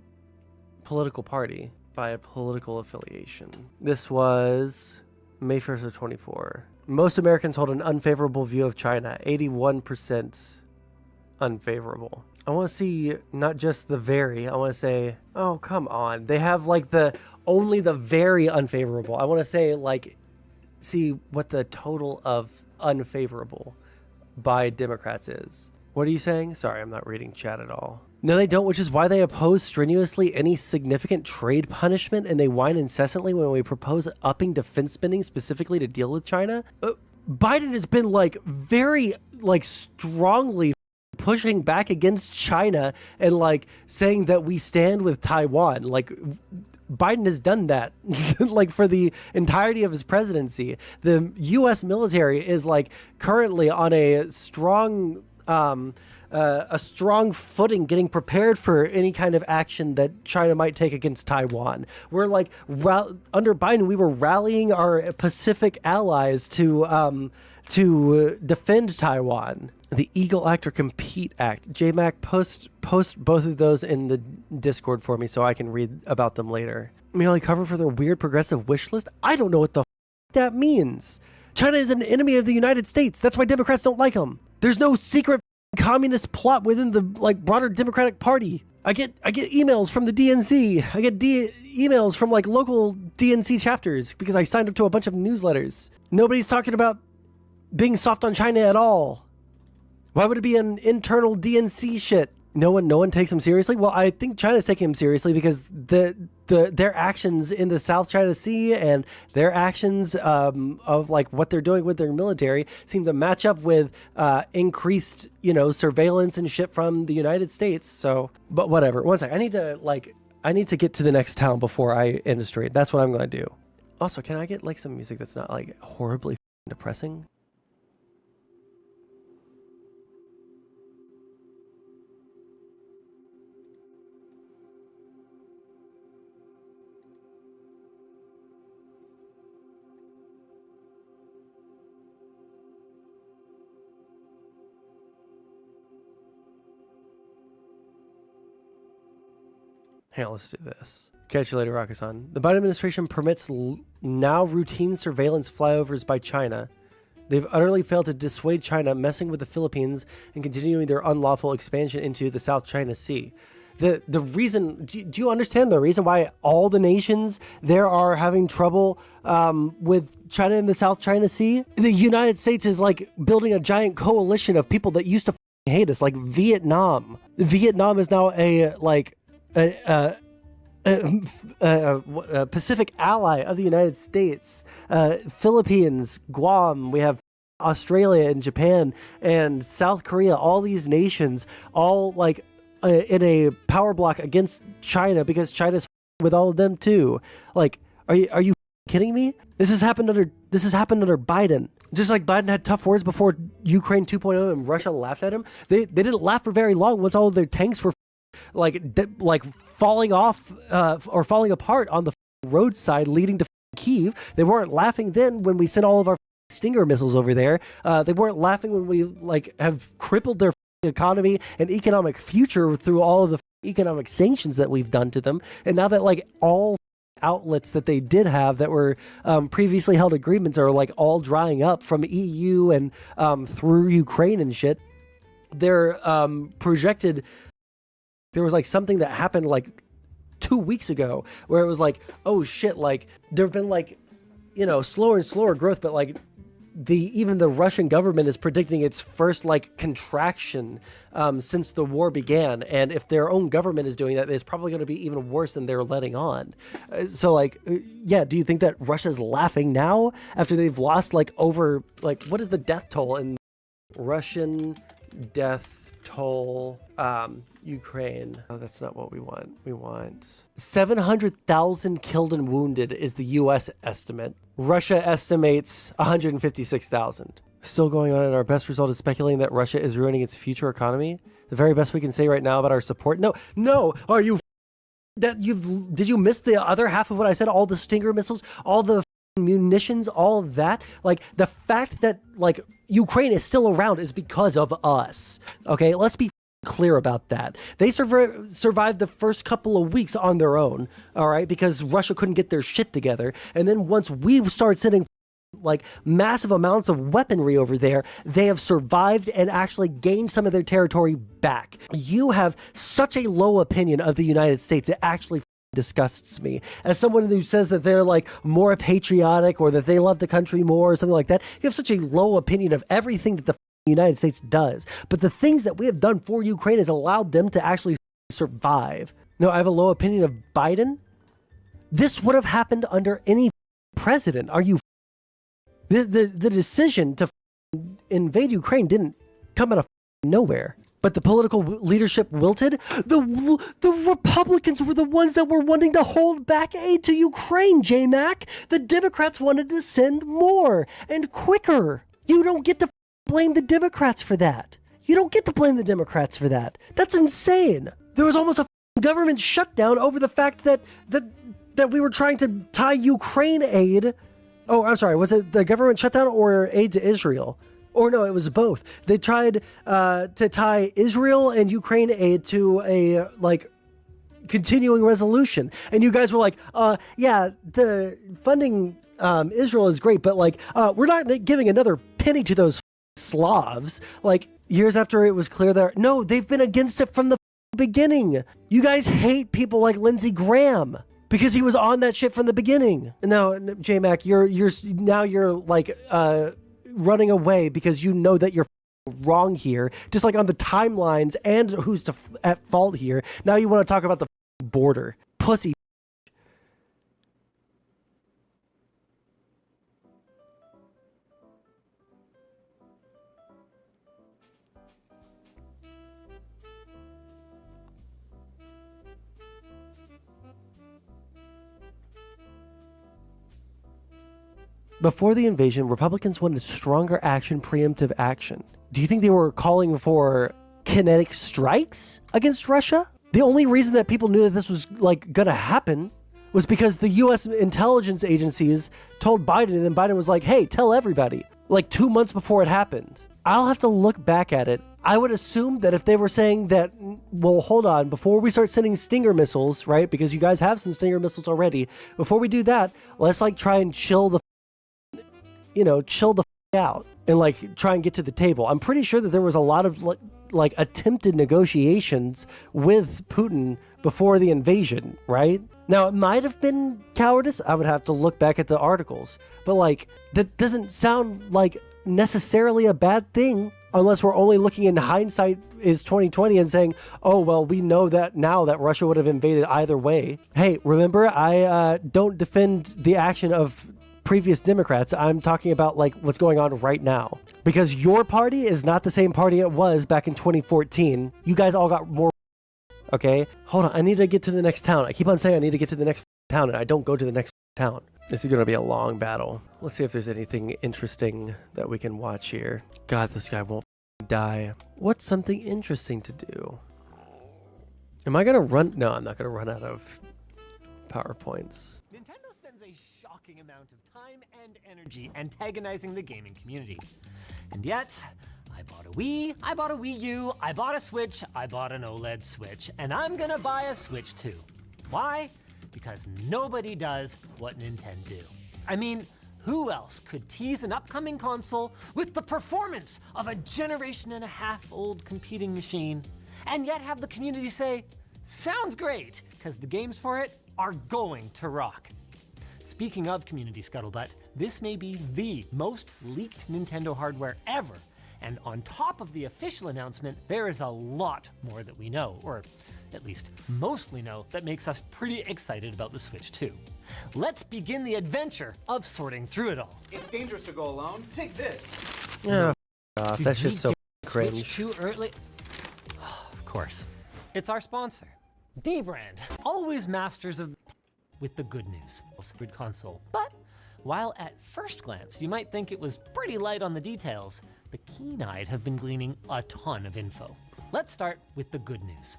Speaker 1: political party, by a political affiliation. This was May 1st of 24. Most Americans hold an unfavorable view of China, 81% unfavorable. I want to see not just the very, I want to say, oh, come on. They have only the very unfavorable. I want to say see what the total of unfavorable by Democrats is. What are you saying? Sorry, I'm not reading chat at all. No, they don't, which is why they oppose strenuously any significant trade punishment, and they whine incessantly when we propose upping defense spending specifically to deal with China. Biden has been very strongly pushing back against China and saying that we stand with Taiwan. Biden has done that for the entirety of his presidency. The U.S. military is currently on a strong footing, getting prepared for any kind of action that China might take against Taiwan. We're under Biden, we were rallying our Pacific allies to defend Taiwan. The Eagle Act or Compete Act. JMac, post both of those in the Discord for me so I can read about them later. Merely cover for their weird progressive wish list? I don't know what the that means. China is an enemy of the United States. That's why Democrats don't like them. There's no secret communist plot within the broader Democratic Party. I get emails from the DNC. I get emails from local DNC chapters because I signed up to a bunch of newsletters. Nobody's talking about being soft on China at all. Why would it be an internal DNC shit? No one takes him seriously. Well, I think China's taking him seriously because their actions in the South China Sea and their actions of what they're doing with their military seem to match up with increased surveillance and shit from the United States. So, but whatever. One sec. I need to get to the next town before I end the stream. That's what I'm going to do. Also, can I get some music that's not horribly depressing? Hey, let's do this. Catch you later, Rakasan. The Biden administration permits now routine surveillance flyovers by China. They've utterly failed to dissuade China messing with the Philippines and continuing their unlawful expansion into the South China Sea. The reason, do you understand the reason why all the nations there are having trouble with China in the South China Sea? The United States is building a giant coalition of people that used to hate us, like Vietnam. Vietnam is now a Pacific ally of the United States. Philippines, Guam, we have Australia and Japan and South Korea, all these nations, all in a power block against China because China's with all of them too. Are you kidding me? This has happened under Biden. Just like Biden had tough words before Ukraine 2.0 and Russia laughed at him. They didn't laugh for very long once all of their tanks were falling off or falling apart on the roadside leading to Kyiv. They weren't laughing then when we sent all of our Stinger missiles over there. They weren't laughing when we have crippled their economy and economic future through all of the economic sanctions that we've done to them. And now that all outlets that they did have that were previously held agreements are like all drying up from EU and through Ukraine and shit. They're projected. There was like something that happened like 2 weeks ago where it was like, oh shit, like there have been like, you know, slower and slower growth, but like even the Russian government is predicting its first like contraction since the war began. And if their own government is doing that, it's probably going to be even worse than they're letting on. So like, yeah, do you think that Russia's laughing now after they've lost like over, like, what is the death toll in Russian death toll? Ukraine. Oh, that's not what we want. We want 700,000 killed and wounded is the U.S. estimate. Russia estimates 156,000. Still going on, and our best result is speculating that Russia is ruining its future economy. The very best we can say right now about our support. No. Are you did you miss the other half of what I said? All the Stinger missiles, all the munitions, all of that. Like the fact that like Ukraine is still around is because of us. Okay, let's be clear about that. They survived the first couple of weeks on their own, all right, because Russia couldn't get their shit together. And then once we started sending like massive amounts of weaponry over there, they have survived and actually gained some of their territory back. You have such a low opinion of the United States. It actually disgusts me. As someone who says that they're like more patriotic or that they love the country more or something like that, you have such a low opinion of everything that the United States does. But the things that we have done for Ukraine has allowed them to actually survive. No, I have a low opinion of Biden. This would have happened under any president. Are you? The decision to invade Ukraine didn't come out of nowhere. But the political leadership wilted. The Republicans were the ones that were wanting to hold back aid to Ukraine, J-Mac. The Democrats wanted to send more and quicker. You don't get to blame the Democrats for that. You don't get to blame the Democrats for that. That's insane. There was almost a government shutdown over the fact that we were trying to tie Ukraine aid. Oh, I'm sorry. Was it the government shutdown or aid to Israel? Or no, it was both. They tried to tie Israel and Ukraine aid to a like continuing resolution. And you guys were like, yeah, the funding Israel is great, but like we're not giving another penny to those Slavs. Like years after it was clear that no, they've been against it from the beginning. You guys hate people like Lindsey Graham because he was on that shit from the beginning. No, J-Mac, you're like running away because you know that you're wrong here, just like on the timelines and who's at fault here. Now you want to talk about the border. Pussy. Before the invasion, Republicans wanted stronger action, preemptive action. Do you think they were calling for kinetic strikes against Russia? The only reason that people knew that this was like gonna happen was because the U.S. intelligence agencies told Biden, and then Biden was like, hey, tell everybody, like 2 months before it happened. I'll have to look back at it. I would assume that if they were saying that, well, hold on, before we start sending Stinger missiles, right? Because you guys have some Stinger missiles already. Before we do that, let's like try and chill the out and like try and get to the table. I'm pretty sure that there was a lot of like attempted negotiations with Putin before the invasion, right? Now, it might have been cowardice. I would have to look back at the articles, but like that doesn't sound like necessarily a bad thing unless we're only looking in hindsight is 2020 and saying, oh, well, we know that now that Russia would have invaded either way. Hey, remember, I don't defend the action of previous Democrats. I'm talking about like what's going on right now, because your party is not the same party it was back in 2014. You guys all got more. Okay, hold on. I need to get to the next town. I keep on saying I need to get to the next town, and I don't go to the next town. This is going to be a long battle. Let's see if there's anything interesting that we can watch here. God, this guy won't die. What's something interesting to do? Am I going to run? No, I'm not going to run out of PowerPoints.
Speaker 21: Nintendo spends a shocking amount of time and energy antagonizing the gaming community. And yet, I bought a Wii, I bought a Wii U, I bought a Switch, I bought an OLED Switch, and I'm gonna buy a Switch too. Why? because nobody does what Nintendo do. I mean, who else could tease an upcoming console with the performance of a 1.5 generation old competing machine, and yet have the community say, sounds great, because the games for it are going to rock. Speaking of community scuttlebutt, this may be the most leaked Nintendo hardware ever, and on top of the official announcement, there is a lot more that we know, or at least mostly know, that makes us pretty excited about the Switch 2. Let's begin the adventure of sorting through it all.
Speaker 6: It's dangerous to go alone. Take this.
Speaker 1: Yeah, that's just so
Speaker 21: Switch
Speaker 1: cringe.
Speaker 21: too early? Of course. It's our sponsor, D-Brand. Always masters of with the good news. Good console. But while at first glance you might think it was pretty light on the details, the keen-eyed have been gleaning a ton of info. Let's start with the good news.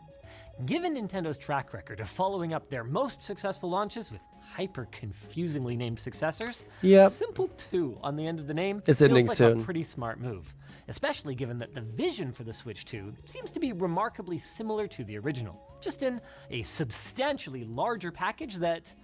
Speaker 21: Given Nintendo's track record of following up their most successful launches with hyper-confusingly named successors,
Speaker 1: Yep.
Speaker 21: a simple 2 on the end of the name
Speaker 1: It's
Speaker 21: feels
Speaker 1: ending
Speaker 21: like
Speaker 1: soon.
Speaker 21: a pretty smart move, especially given that the vision for the Switch 2 seems to be remarkably similar to the original, just in a substantially larger package that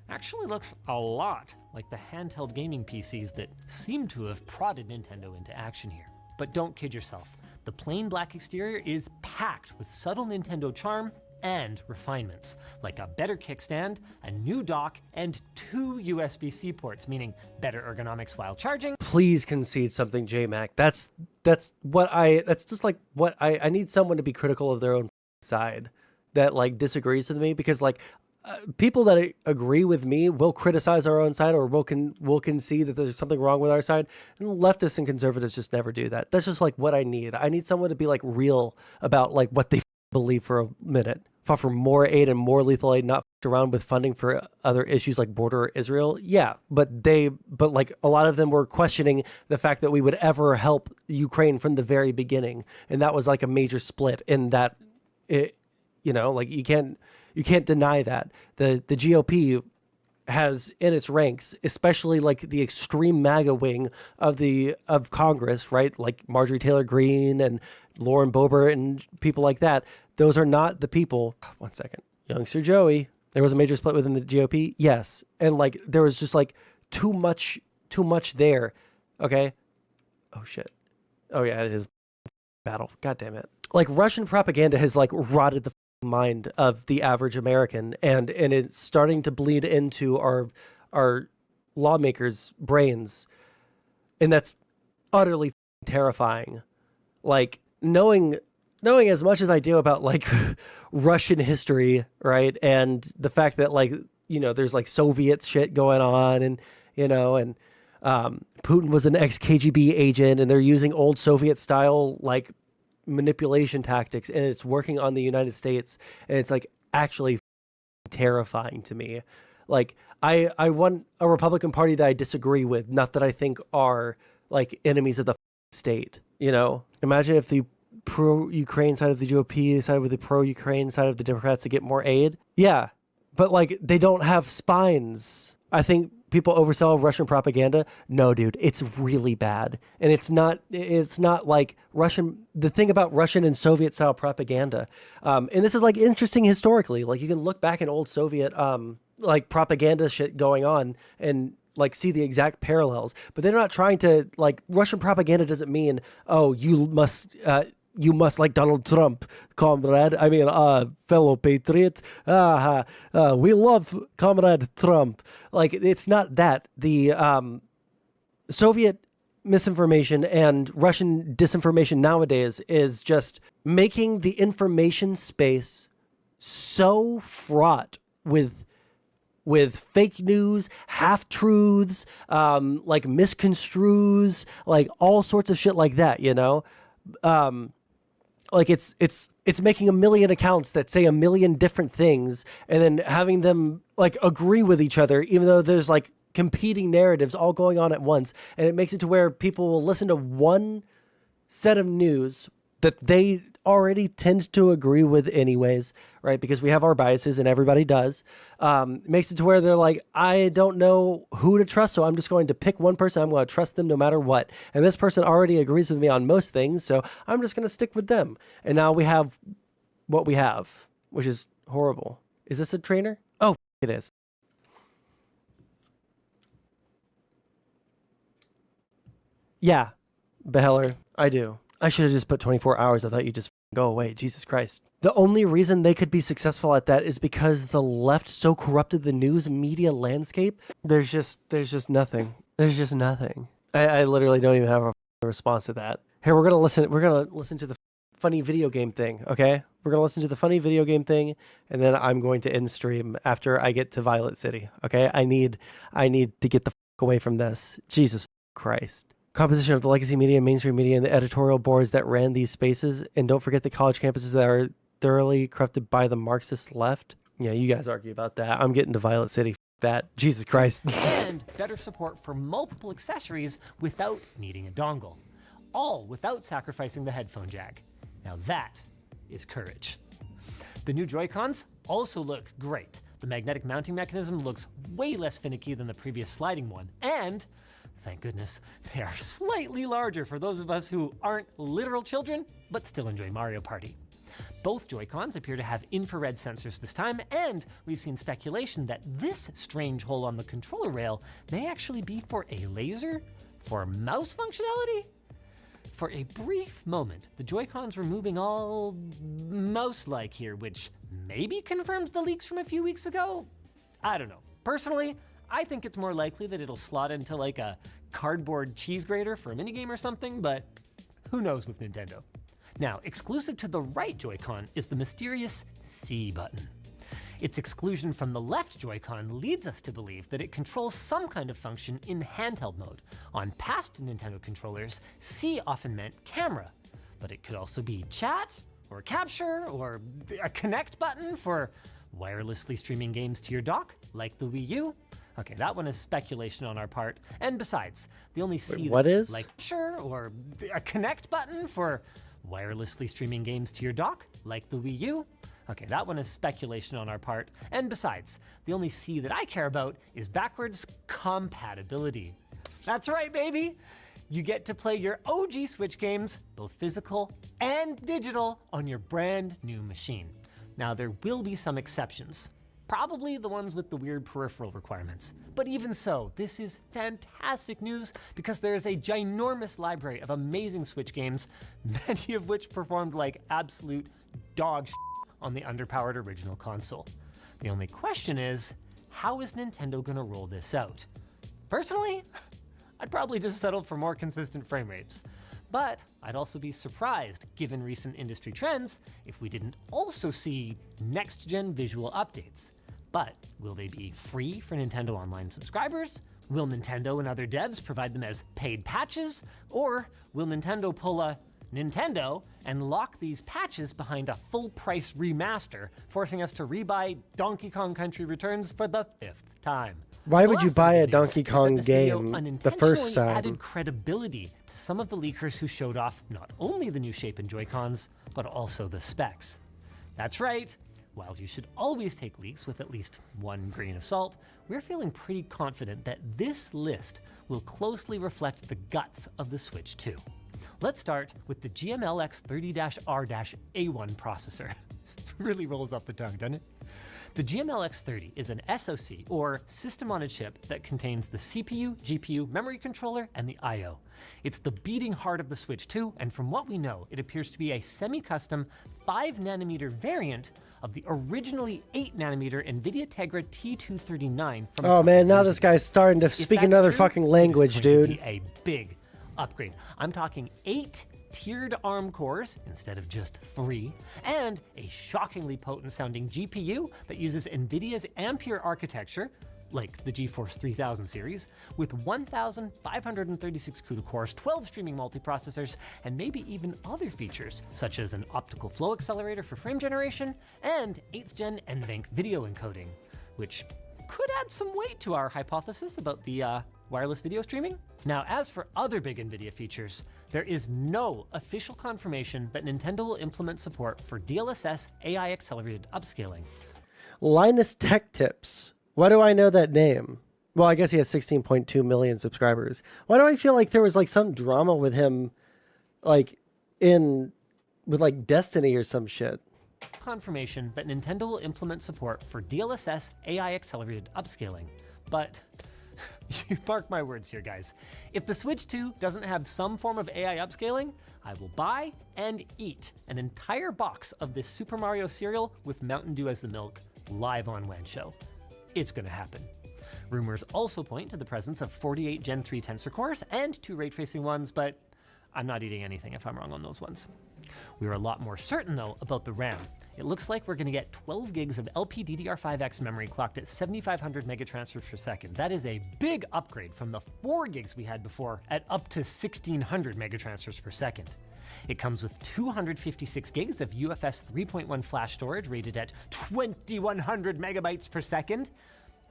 Speaker 21: actually looks a lot like the handheld gaming PCs that seem to have prodded Nintendo into action here. But don't kid yourself. The plain black exterior is packed with subtle Nintendo charm and refinements, like a better kickstand, a new dock, and 2 USB-C ports, meaning better ergonomics while charging.
Speaker 1: Please concede something, J-Mac. That's just like what I need someone to be critical of their own side that like disagrees with me, because like people that agree with me will criticize our own side, or will concede that there's something wrong with our side. And leftists and conservatives just never do that. That's just like what I need. I need someone to be like real about like what they believe for a minute. Fought for more aid and more lethal aid, not around with funding for other issues like border or Israel. Yeah, but like a lot of them were questioning the fact that we would ever help Ukraine from the very beginning, and that was like a major split in that. Like you can't deny that the GOP has in its ranks, especially like the extreme MAGA wing of Congress, right? Like Marjorie Taylor Greene and Lauren Boebert and people like that. Those are not the people. One second, youngster Joey. There was a major split within the GOP, yes, and like there was just like too much there. Okay. Oh shit. Oh yeah, it is battle. God damn it. Like Russian propaganda has like rotted the mind of the average American, and it's starting to bleed into our lawmakers' brains, and that's utterly terrifying. Like knowing as much as I do about like Russian history, right, and the fact that like there's like Soviet shit going on, and Putin was an ex-KGB agent, and they're using old Soviet style like manipulation tactics, and it's working on the United States, and it's like actually terrifying to me. Like I want a Republican Party that I disagree with, not that I think are like enemies of the state. Imagine if the pro-Ukraine side of the GOP sided with the pro-Ukraine side of the Democrats to get more aid. Yeah, but like they don't have spines. I think people oversell Russian propaganda. No, dude, it's really bad. And it's not like Russian, the thing about Russian and Soviet style propaganda. And this is like interesting historically, like you can look back at old Soviet, like propaganda shit going on and like see the exact parallels, but they're not trying to like Russian propaganda doesn't mean, oh, you must like Donald Trump, comrade. I mean, fellow patriot. We love comrade Trump. Like, it's not that. The Soviet misinformation and Russian disinformation nowadays is just making the information space so fraught with fake news, half-truths, like misconstrues, like all sorts of shit like that, like it's making a million accounts that say a million different things and then having them like agree with each other, even though there's like competing narratives all going on at once. And it makes it to where people will listen to one set of news that they already tend to agree with anyways, right? Because we have our biases and everybody does. Makes it to where they're like, I don't know who to trust, so I'm just going to pick one person. I'm going to trust them no matter what. And this person already agrees with me on most things, so I'm just going to stick with them. And now we have what we have, which is horrible. Is this a trainer? Oh, it is. Yeah, Beheller, I do. I should have just put 24 hours. I thought you'd just go away. Jesus Christ. The only reason they could be successful at that is because the left so corrupted the news media landscape. There's just nothing. There's just nothing. I literally don't even have a response to that. Here, we're gonna listen to the funny video game thing, okay? We're gonna listen to the funny video game thing, and then I'm going to end stream after I get to Violet City, okay? I need to get the away from this. Jesus Christ. Composition of the legacy media, mainstream media, and the editorial boards that ran these spaces, and don't forget the college campuses that are thoroughly corrupted by the Marxist left. Yeah, you guys argue about that. I'm getting to Violet City. That. Jesus Christ.
Speaker 21: And better support for multiple accessories without needing a dongle. All without sacrificing the headphone jack. Now that is courage. The new Joy-Cons also look great. The magnetic mounting mechanism looks way less finicky than the previous sliding one. And, thank goodness, they are slightly larger for those of us who aren't literal children, but still enjoy Mario Party. Both Joy-Cons appear to have infrared sensors this time, and we've seen speculation that this strange hole on the controller rail may actually be for a laser for mouse functionality. For a brief moment, the Joy-Cons were moving all mouse-like here, which maybe confirms the leaks from a few weeks ago. I don't know. Personally, I think it's more likely that it'll slot into like a cardboard cheese grater for a minigame or something, but who knows with Nintendo. Now, exclusive to the right Joy-Con is the mysterious C button. Its exclusion from the left Joy-Con leads us to believe that it controls some kind of function in handheld mode. On past Nintendo controllers, C often meant camera, but it could also be chat, or capture, or a connect button for wirelessly streaming games to your dock, like the Wii U. Okay, that one is speculation on our part. And besides, the only C
Speaker 1: what is?
Speaker 21: Like capture, or a connect button for wirelessly streaming games to your dock, like the Wii U. Okay, that one is speculation on our part. And besides, the only C that I care about is backwards compatibility. That's right, baby. You get to play your OG Switch games, both physical and digital, on your brand new machine. Now, there will be some exceptions. Probably the ones with the weird peripheral requirements. But even so, this is fantastic news because there is a ginormous library of amazing Switch games, many of which performed like absolute dog shit on the underpowered original console. The only question is, how is Nintendo gonna roll this out? Personally, I'd probably just settle for more consistent frame rates. But I'd also be surprised, given recent industry trends, if we didn't also see next-gen visual updates. But will they be free for Nintendo Online subscribers? Will Nintendo and other devs provide them as paid patches? Or will Nintendo pull a Nintendo and lock these patches behind a full-price remaster, forcing us to rebuy Donkey Kong Country Returns for the 5th time?
Speaker 1: Why would you buy a Donkey Kong game the first time?
Speaker 21: Added credibility to some of the leakers who showed off not only the new shape and Joy-Cons, but also the specs. That's right. While you should always take leaks with at least one grain of salt, we're feeling pretty confident that this list will closely reflect the guts of the Switch 2. Let's start with the GMLX30-R-A1 processor. Really rolls off the tongue, doesn't it? The GMLX30 is an SoC, or system on a chip, that contains the CPU, GPU, memory controller, and the I/O. It's the beating heart of the Switch 2, and from what we know, it appears to be a semi-custom 5nm variant of the originally 8nm NVIDIA Tegra T239 from
Speaker 1: Oh man, now this guy's starting to speak another fucking language, dude.
Speaker 21: Be a big upgrade. I'm talking 8 tiered ARM cores instead of just 3, and a shockingly potent sounding GPU that uses NVIDIA's Ampere architecture, like the GeForce 3000 series, with 1,536 CUDA cores, 12 streaming multiprocessors, and maybe even other features, such as an optical flow accelerator for frame generation, and 8th gen NVENC video encoding, which could add some weight to our hypothesis about the wireless video streaming. Now, as for other big NVIDIA features, there is no official confirmation that Nintendo will implement support for DLSS AI accelerated upscaling.
Speaker 1: Linus Tech Tips. Why do I know that name? Well, I guess he has 16.2 million subscribers. Why do I feel like there was like some drama with him, like with like Destiny or some shit?
Speaker 21: confirmation that Nintendo will implement support for DLSS AI accelerated upscaling. But you mark my words here, guys. If the Switch 2 doesn't have some form of AI upscaling, I will buy and eat an entire box of this Super Mario cereal with Mountain Dew as the milk live on WAN Show. It's gonna happen. Rumors also point to the presence of 48 Gen 3 tensor cores and 2 ray tracing ones, but I'm not eating anything if I'm wrong on those ones. We are a lot more certain, though, about the RAM. It looks like we're going to get 12 gigs of LPDDR5X memory clocked at 7,500 megatransfers per second. That is a big upgrade from the 4 gigs we had before at up to 1,600 megatransfers per second. It comes with 256 gigs of UFS 3.1 flash storage rated at 2,100 megabytes per second.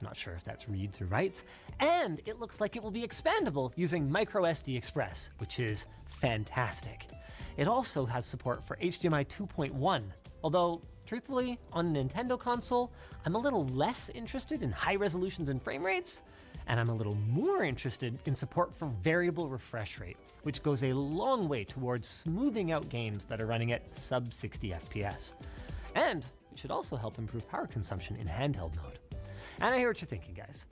Speaker 21: Not sure if that's reads or writes. And it looks like it will be expandable using microSD Express, which is fantastic. It also has support for HDMI 2.1, although truthfully, on a Nintendo console, I'm a little less interested in high resolutions and frame rates, and I'm a little more interested in support for variable refresh rate, which goes a long way towards smoothing out games that are running at sub 60 FPS. And it should also help improve power consumption in handheld mode. And I hear what you're thinking, guys.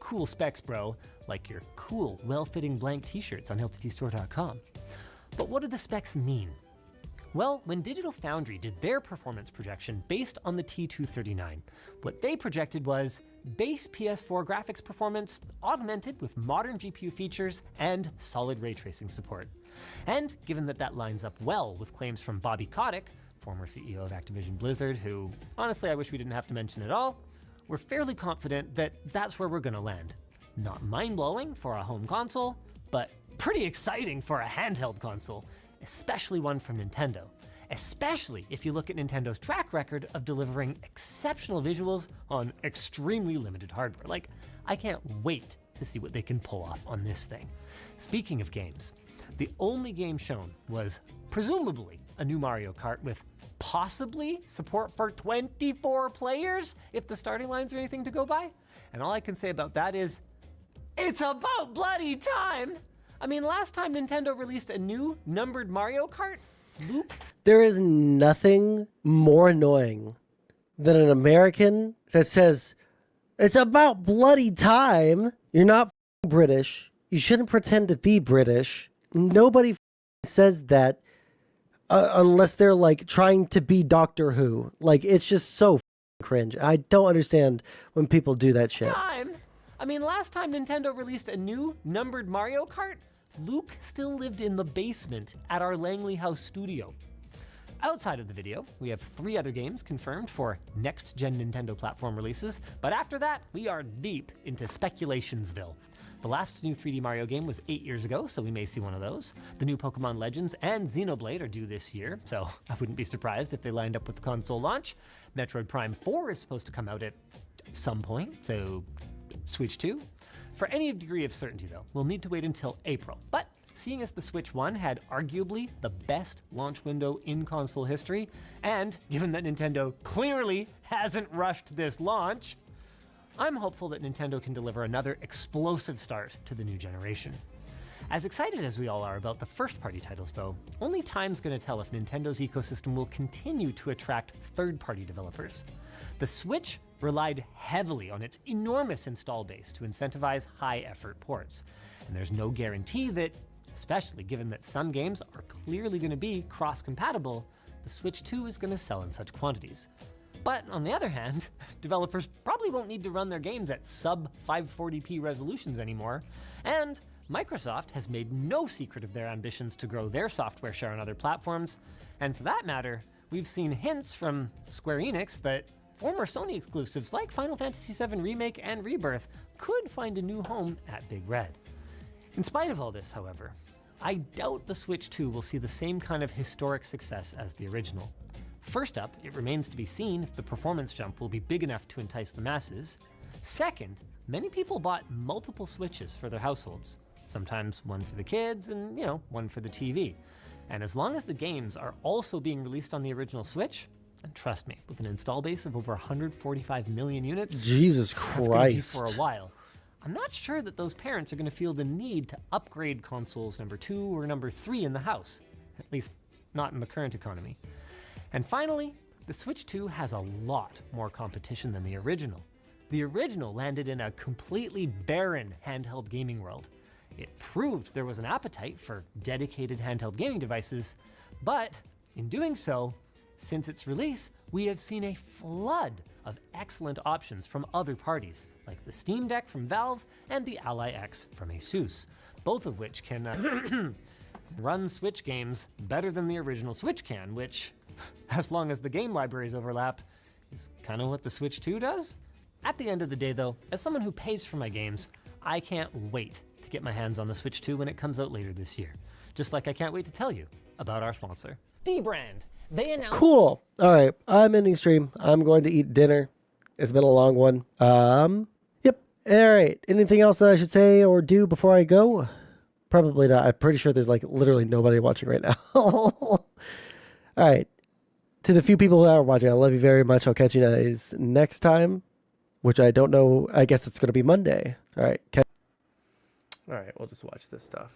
Speaker 21: Cool specs, bro, like your cool, well-fitting blank t-shirts on HLTTstore.com. But what do the specs mean? Well, when Digital Foundry did their performance projection based on the T239, what they projected was base PS4 graphics performance augmented with modern GPU features and solid ray tracing support. And given that that lines up well with claims from Bobby Kotick, former CEO of Activision Blizzard, who honestly I wish we didn't have to mention at all, we're fairly confident that that's where we're gonna land. Not mind-blowing for a home console, but pretty exciting for a handheld console, especially one from Nintendo. Especially if you look at Nintendo's track record of delivering exceptional visuals on extremely limited hardware. Like, I can't wait to see what they can pull off on this thing. Speaking of games, the only game shown was presumably a new Mario Kart with possibly support for 24 players if the starting lines are anything to go by. And all I can say about that is, it's about bloody time. I mean, last time Nintendo released a new numbered Mario Kart, Luke.
Speaker 1: There is nothing more annoying than an American that says, it's about bloody time. You're not British. You shouldn't pretend to be British. Nobody says that unless they're like trying to be Doctor Who. Like, it's just so cringe. I don't understand when people do that shit.
Speaker 21: I mean, last time Nintendo released a new numbered Mario Kart, Luke still lived in the basement at our Langley House studio. Outside of the video, we have 3 other games confirmed for next-gen Nintendo platform releases, but after that, we are deep into Speculationsville. The last new 3D Mario game was 8 years ago, so we may see one of those. The new Pokemon Legends and Xenoblade are due this year, so I wouldn't be surprised if they lined up with the console launch. Metroid Prime 4 is supposed to come out at some point, so Switch 2. For any degree of certainty, though, we'll need to wait until April. But seeing as the Switch 1 had arguably the best launch window in console history, and given that Nintendo clearly hasn't rushed this launch, I'm hopeful that Nintendo can deliver another explosive start to the new generation. As excited as we all are about the first-party titles, though, only time's gonna tell if Nintendo's ecosystem will continue to attract third-party developers. The Switch relied heavily on its enormous install base to incentivize high-effort ports, and there's no guarantee that, especially given that some games are clearly gonna be cross-compatible, the Switch 2 is gonna sell in such quantities. But on the other hand, developers probably won't need to run their games at sub 540p resolutions anymore, and Microsoft has made no secret of their ambitions to grow their software share on other platforms, and for that matter, we've seen hints from Square Enix that former Sony exclusives like Final Fantasy VII Remake and Rebirth could find a new home at Big Red. In spite of all this, however, I doubt the Switch 2 will see the same kind of historic success as the original. First up, it remains to be seen if the performance jump will be big enough to entice the masses. Second, many people bought multiple Switches for their households, sometimes one for the kids and, one for the TV. And as long as the games are also being released on the original Switch, and trust me, with an install base of over 145 million units,
Speaker 1: Jesus
Speaker 21: that's gonna be
Speaker 1: Christ.
Speaker 21: for a while. I'm not sure that those parents are gonna feel the need to upgrade consoles number 2 or number 3 in the house, at least not in the current economy. And finally, The Switch 2 has a lot more competition than the original. The original landed in a completely barren handheld gaming world. It proved there was an appetite for dedicated handheld gaming devices, but in doing so, since its release, we have seen a flood of excellent options from other parties, like the Steam Deck from Valve and the Ally X from Asus, both of which can run Switch games better than the original Switch can, which, as long as the game libraries overlap, is kind of what the Switch 2 does. At the end of the day though, as someone who pays for my games, I can't wait to get my hands on the Switch 2 when it comes out later this year. Just like I can't wait to tell you about our sponsor. D-Brand. They announced...
Speaker 1: Cool. All right. I'm ending stream. I'm going to eat dinner. It's been a long one. Yep. All right. Anything else that I should say or do before I go? Probably not. I'm pretty sure there's like literally nobody watching right now. All right. To the few people who are watching, I love you very much. I'll catch you guys next time, which I don't know. I guess it's going to be Monday. All right. All right. We'll just watch this stuff.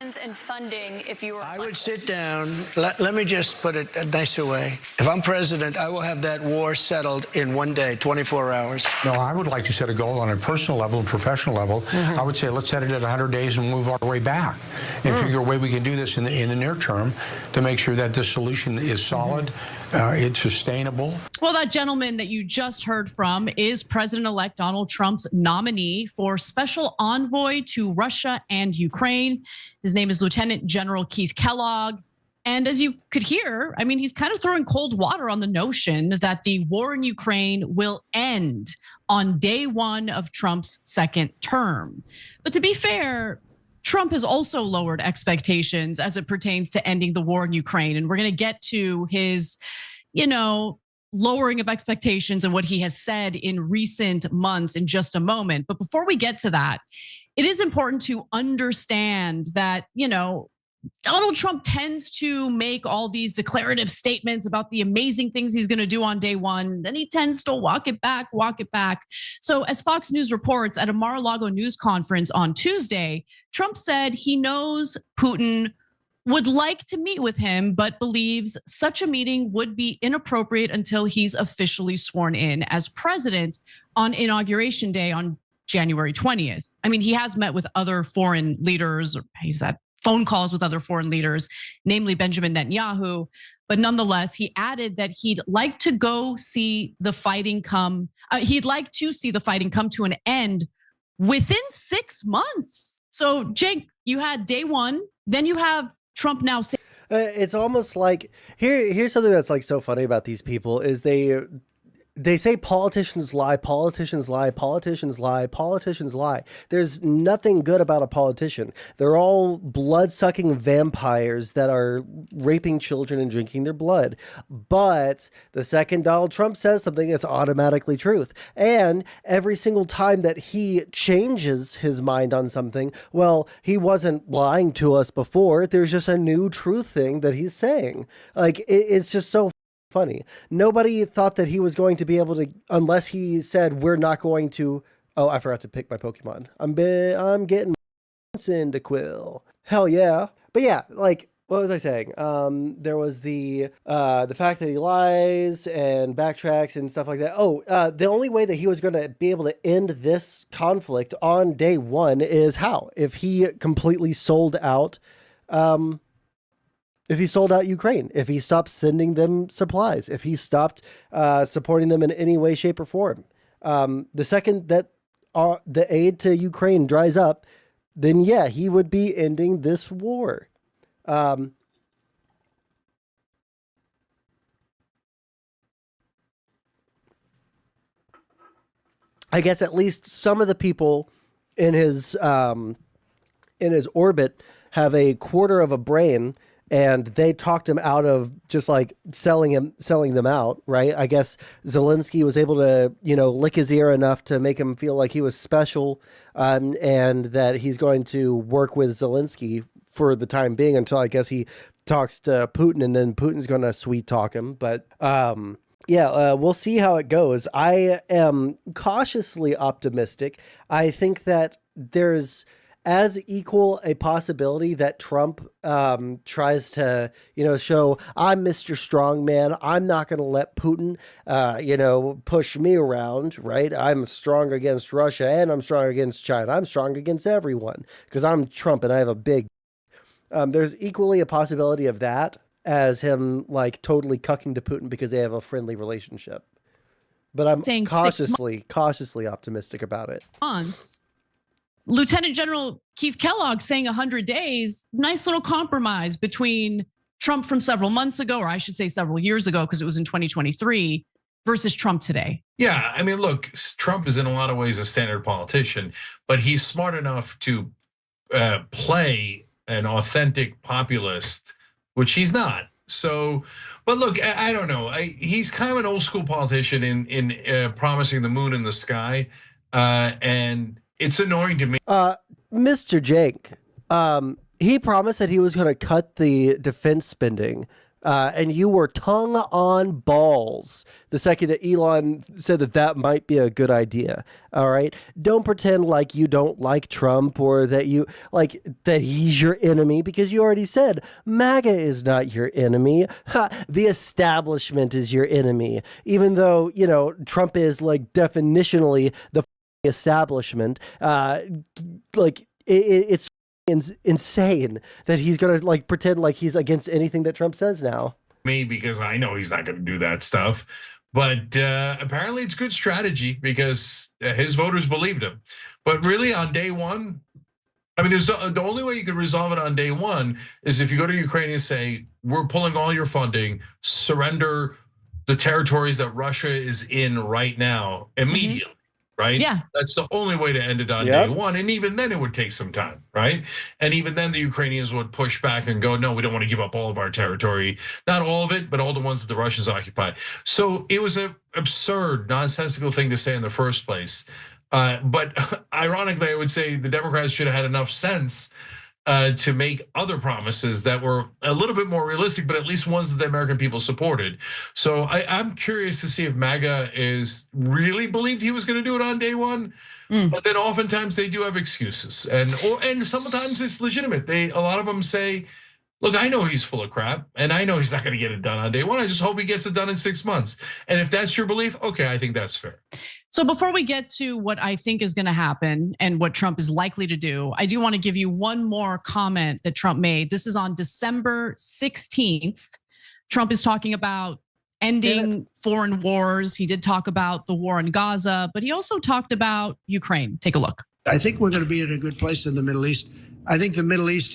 Speaker 16: And funding, if you were...
Speaker 13: I would sit down. Let me just put it a nicer way. If I'm president, I will have that war settled in one day, 24 hours.
Speaker 22: No, I would like to set a goal on a personal level and professional level. I would say let's set it at 100 days and move our way back and figure a way we can do this in the near term to make sure that the solution is solid, it's sustainable.
Speaker 23: Well, that gentleman that you just heard from is President-elect Donald Trump's nominee for Special Envoy to Russia and Ukraine. His name is Lieutenant General Keith Kellogg. And as you could hear, I mean, he's kind of throwing cold water on the notion that the war in Ukraine will end on day one of Trump's second term. But to be fair, Trump has also lowered expectations as it pertains to ending the war in Ukraine. And we're going to get to his, lowering of expectations and what he has said in recent months in just a moment. But before we get to that, it is important to understand that, Donald Trump tends to make all these declarative statements about the amazing things he's going to do on day one. Then he tends to walk it back. So as Fox News reports at a Mar-a-Lago news conference on Tuesday, Trump said he knows Putin would like to meet with him, but believes such a meeting would be inappropriate until he's officially sworn in as president on Inauguration Day on January 20th. I mean, he has met with other foreign leaders, or he's had phone calls with other foreign leaders, namely Benjamin Netanyahu. But nonetheless, he added that he'd like to go see the fighting come. He'd like to see the fighting come to an end within 6 months. So, Jake, you had day one, then you have Trump now saying.
Speaker 1: It's almost like here's something that's like so funny about these people is they say politicians lie, politicians lie, politicians lie, politicians lie. There's nothing good about a politician. They're all blood-sucking vampires that are raping children and drinking their blood. But the second Donald Trump says something, it's automatically truth. And every single time that he changes his mind on something, well, he wasn't lying to us before. There's just a new truth thing that he's saying. Like, it's just so funny. Nobody thought that he was going to be able to, unless he said, we're not going to, oh, I forgot to pick my Pokemon. I'm getting Cyndaquil. Hell yeah. But yeah, like, what was I saying? There was the fact that he lies and backtracks and stuff like that. Oh, the only way that he was going to be able to end this conflict on day one is how? If he completely sold out, if he sold out Ukraine, if he stopped sending them supplies, if he stopped supporting them in any way, shape, or form. The second that the aid to Ukraine dries up, then yeah, he would be ending this war. I guess at least some of the people in his orbit have a quarter of a brain, and they talked him out of just like selling them out, right? I guess Zelensky was able to, lick his ear enough to make him feel like he was special, and that he's going to work with Zelensky for the time being until I guess he talks to Putin, and then Putin's going to sweet talk him. But we'll see how it goes. I am cautiously optimistic. I think that there's as equal a possibility that Trump tries to, show I'm Mr. Strongman. I'm not going to let Putin, push me around, right? I'm strong against Russia and I'm strong against China. I'm strong against everyone because I'm Trump and I have a big. There's equally a possibility of that as him like totally cucking to Putin because they have a friendly relationship. But I'm cautiously optimistic about it.
Speaker 23: Months. Lieutenant General Keith Kellogg saying 100 days, nice little compromise between Trump from several months ago, or I should say several years ago, because it was in 2023, versus Trump today.
Speaker 8: Yeah, I mean, look, Trump is in a lot of ways a standard politician, but he's smart enough to play an authentic populist, which he's not. So, but look, I don't know. He's kind of an old school politician in promising the moon in the sky, and it's annoying to me.
Speaker 1: Mr. Jank, he promised that he was going to cut the defense spending, and you were tongue on balls the second that Elon said that might be a good idea. All right, don't pretend like you don't like Trump or that that he's your enemy, because you already said MAGA is not your enemy. The establishment is your enemy, even though Trump is like definitionally the establishment. It's insane that he's gonna like pretend like he's against anything that Trump says now.
Speaker 8: Me, because I know he's not going to do that stuff, but apparently it's good strategy because his voters believed him. But really, on day one, I mean, there's the only way you could resolve it on day one is if you go to Ukraine and say, we're pulling all your funding, surrender the territories that Russia is in right now immediately. Right?
Speaker 23: Yeah.
Speaker 8: That's the only way to end it on day one. And even then it would take some time, right? And even then the Ukrainians would push back and go, no, we don't want to give up all of our territory. Not all of it, but all the ones that the Russians occupy. So it was an absurd, nonsensical thing to say in the first place. But ironically, I would say the Democrats should have had enough sense to make other promises that were a little bit more realistic, but at least ones that the American people supported. So I'm curious to see if MAGA is really believed he was going to do it on day one. But then oftentimes they do have excuses, and sometimes it's legitimate. A lot of them say, look, I know he's full of crap, and I know he's not going to get it done on day one. I just hope he gets it done in 6 months. And if that's your belief, okay, I think that's fair.
Speaker 23: So before we get to what I think is going to happen and what Trump is likely to do, I do want to give you one more comment that Trump made. This is on December 16th. Trump is talking about ending foreign wars. He did talk about the war in Gaza, but he also talked about Ukraine. Take a look.
Speaker 9: I think we're going to be in a good place in the Middle East. I think the Middle East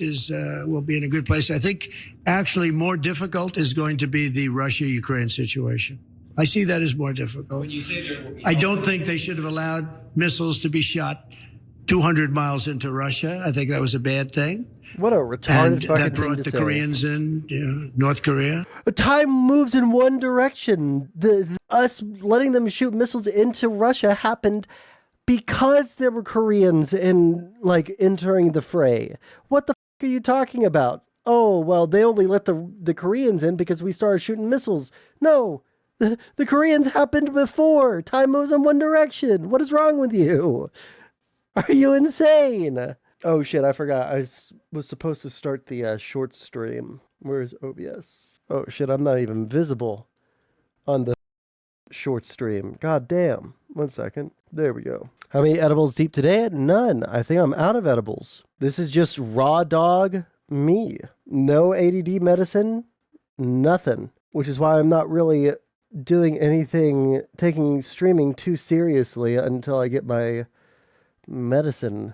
Speaker 9: will be in a good place. I think actually more difficult is going to be the Russia-Ukraine situation. I see that as more difficult. When you say I don't think they should have allowed missiles to be shot 200 miles into Russia. I think that was a bad thing.
Speaker 1: What a retarded fucking
Speaker 9: that brought the Koreans in, North Korea.
Speaker 1: Time moves in one direction. Us letting them shoot missiles into Russia happened because there were Koreans entering the fray. What the fuck are you talking about? Oh, well, they only let the Koreans in because we started shooting missiles. No. The Koreans happened before. Time moves in one direction. What is wrong with you? Are you insane? Oh shit, I forgot. I was supposed to start the short stream. Where is OBS? Oh shit, I'm not even visible on the short stream. God damn. 1 second. There we go. How many edibles deep today? None. I think I'm out of edibles. This is just raw dog me. No ADD medicine. Nothing. Which is why I'm not really doing anything, taking streaming too seriously until I get my medicine,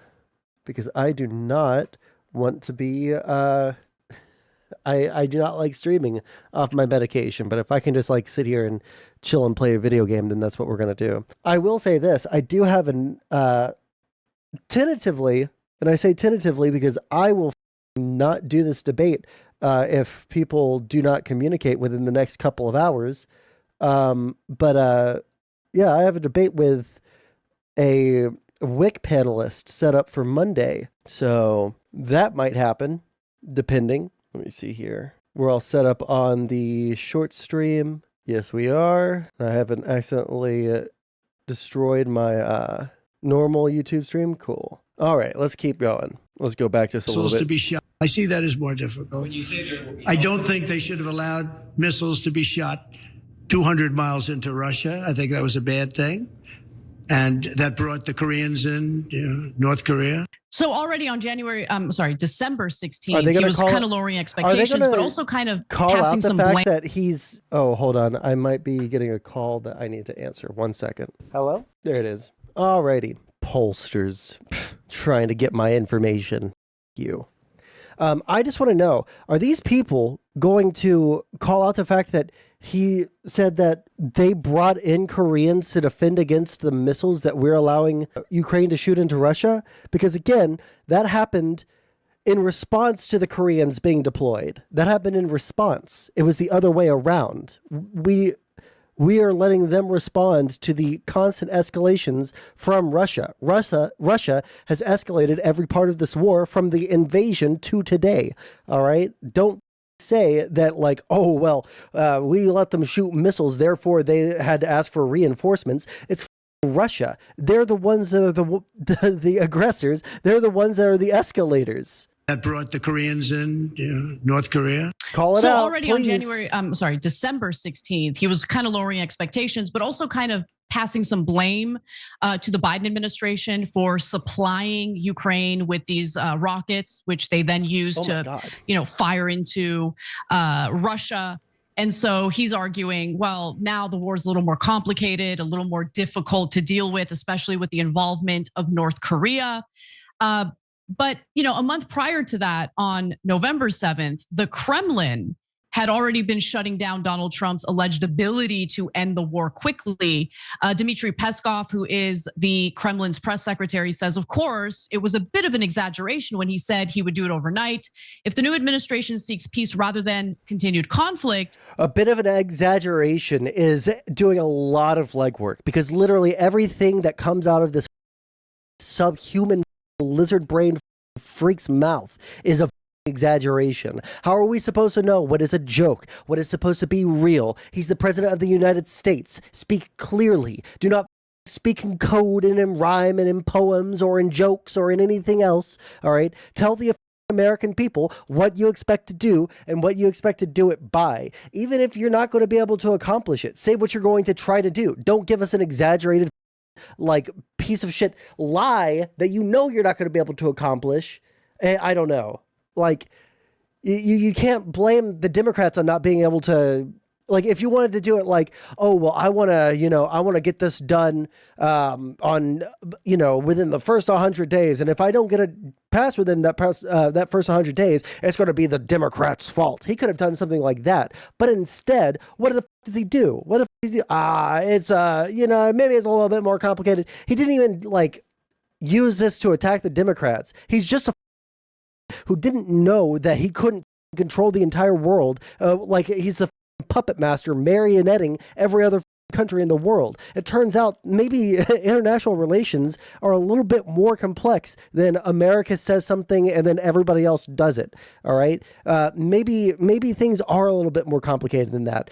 Speaker 1: because I do not want to be, I do not like streaming off my medication, but if I can just sit here and chill and play a video game, then that's what we're going to do. I will say this, I do have tentatively, and I say tentatively because I will not do this debate if people do not communicate within the next couple of hours. Yeah, I have a debate with a WIC panelist set up for Monday. So that might happen, depending. Let me see here. We're all set up on the short stream. Yes, we are. I haven't accidentally destroyed my normal YouTube stream. Cool. All right, let's keep going. Let's go back just a little
Speaker 9: missiles
Speaker 1: bit.
Speaker 9: to be shot. I see that as more difficult. I don't think they should have allowed missiles to be shot 200 miles into Russia. I think that was a bad thing. And that brought the Koreans in, North Korea.
Speaker 23: So already on December 16th, he was kind of lowering expectations, but also kind of passing some blame.
Speaker 1: That he's, oh, hold on. I might be getting a call that I need to answer. 1 second. Hello? There it is. Alrighty. Pollsters trying to get my information. You. I just want to know, are these people going to call out the fact that he said that they brought in Koreans to defend against the missiles that we're allowing Ukraine to shoot into Russia? Because again, that happened in response to the Koreans being deployed. That happened in response. It was the other way around. We are letting them respond to the constant escalations from Russia. Russia has escalated every part of this war from the invasion to today. All right? Don't say that like, oh, well, we let them shoot missiles, therefore they had to ask for reinforcements. It's Russia. They're the ones that are the aggressors. They're the ones that are the escalators.
Speaker 9: That brought the Koreans in, North Korea.
Speaker 1: Call it
Speaker 23: so
Speaker 1: out,
Speaker 23: already
Speaker 1: please.
Speaker 23: on December 16th, he was kind of lowering expectations, but also kind of passing some blame to the Biden administration for supplying Ukraine with these rockets, which they then used to, fire into Russia. And so he's arguing, well, now the war is a little more complicated, a little more difficult to deal with, especially with the involvement of North Korea. But, a month prior to that, on November 7th, the Kremlin had already been shutting down Donald Trump's alleged ability to end the war quickly. Dmitry Peskov, who is the Kremlin's press secretary, says, of course, it was a bit of an exaggeration when he said he would do it overnight. If the new administration seeks peace rather than continued conflict.
Speaker 1: A bit of an exaggeration is doing a lot of legwork, because literally everything that comes out of this subhuman lizard brain freak's mouth is a exaggeration. How are we supposed to know what is a joke, what is supposed to be real? He's the president of the United States. Speak clearly. Do not speak in code and in rhyme and in poems or in jokes or in anything else. All right. Tell the American people what you expect to do and what you expect to do it by. Even if you're not going to be able to accomplish it, say what you're going to try to do. Don't give us an exaggerated like piece of shit lie that you're not going to be able to accomplish. I don't know. Like you can't blame the Democrats on not being able to, like, if you wanted to do it like, oh, well, I want to get this done on, within the first 100 days. And if I don't get it passed within that first 100 days, it's going to be the Democrats' fault. He could have done something like that. But instead, what the does he do? What if he's, it's, maybe it's a little bit more complicated. He didn't even use this to attack the Democrats. He's just a who didn't know that he couldn't control the entire world. He's the puppet master marionetting every other country in the world. It turns out maybe international relations are a little bit more complex than America says something and then everybody else does it. All right. Maybe things are a little bit more complicated than that.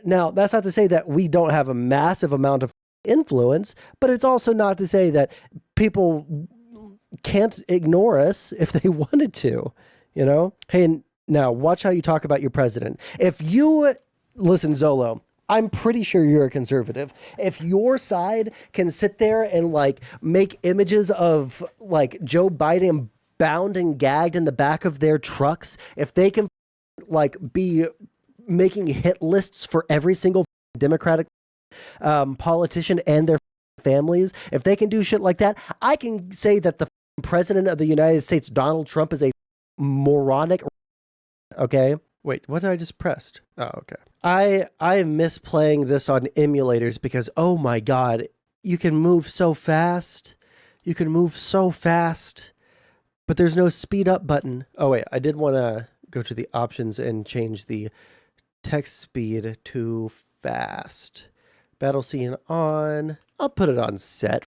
Speaker 1: Now, that's not to say that we don't have a massive amount of influence, but it's also not to say that people can't ignore us if they wanted to, Hey, now watch how you talk about your president. If you listen, Zolo, I'm pretty sure you're a conservative. If your side can sit there and make images of Joe Biden bound and gagged in the back of their trucks, if they can be making hit lists for every single Democratic politician and their families, if they can do shit like that, I can say that the president of the United States, Donald Trump, is a moronic. Okay. Wait, what did I just pressed? Oh, okay. I miss playing this on emulators because, oh my God, you can move so fast. You can move so fast, but there's no speed up button. Oh wait, I did want to go to the options and change the text speed to fast. Battle scene on. I'll put it on set.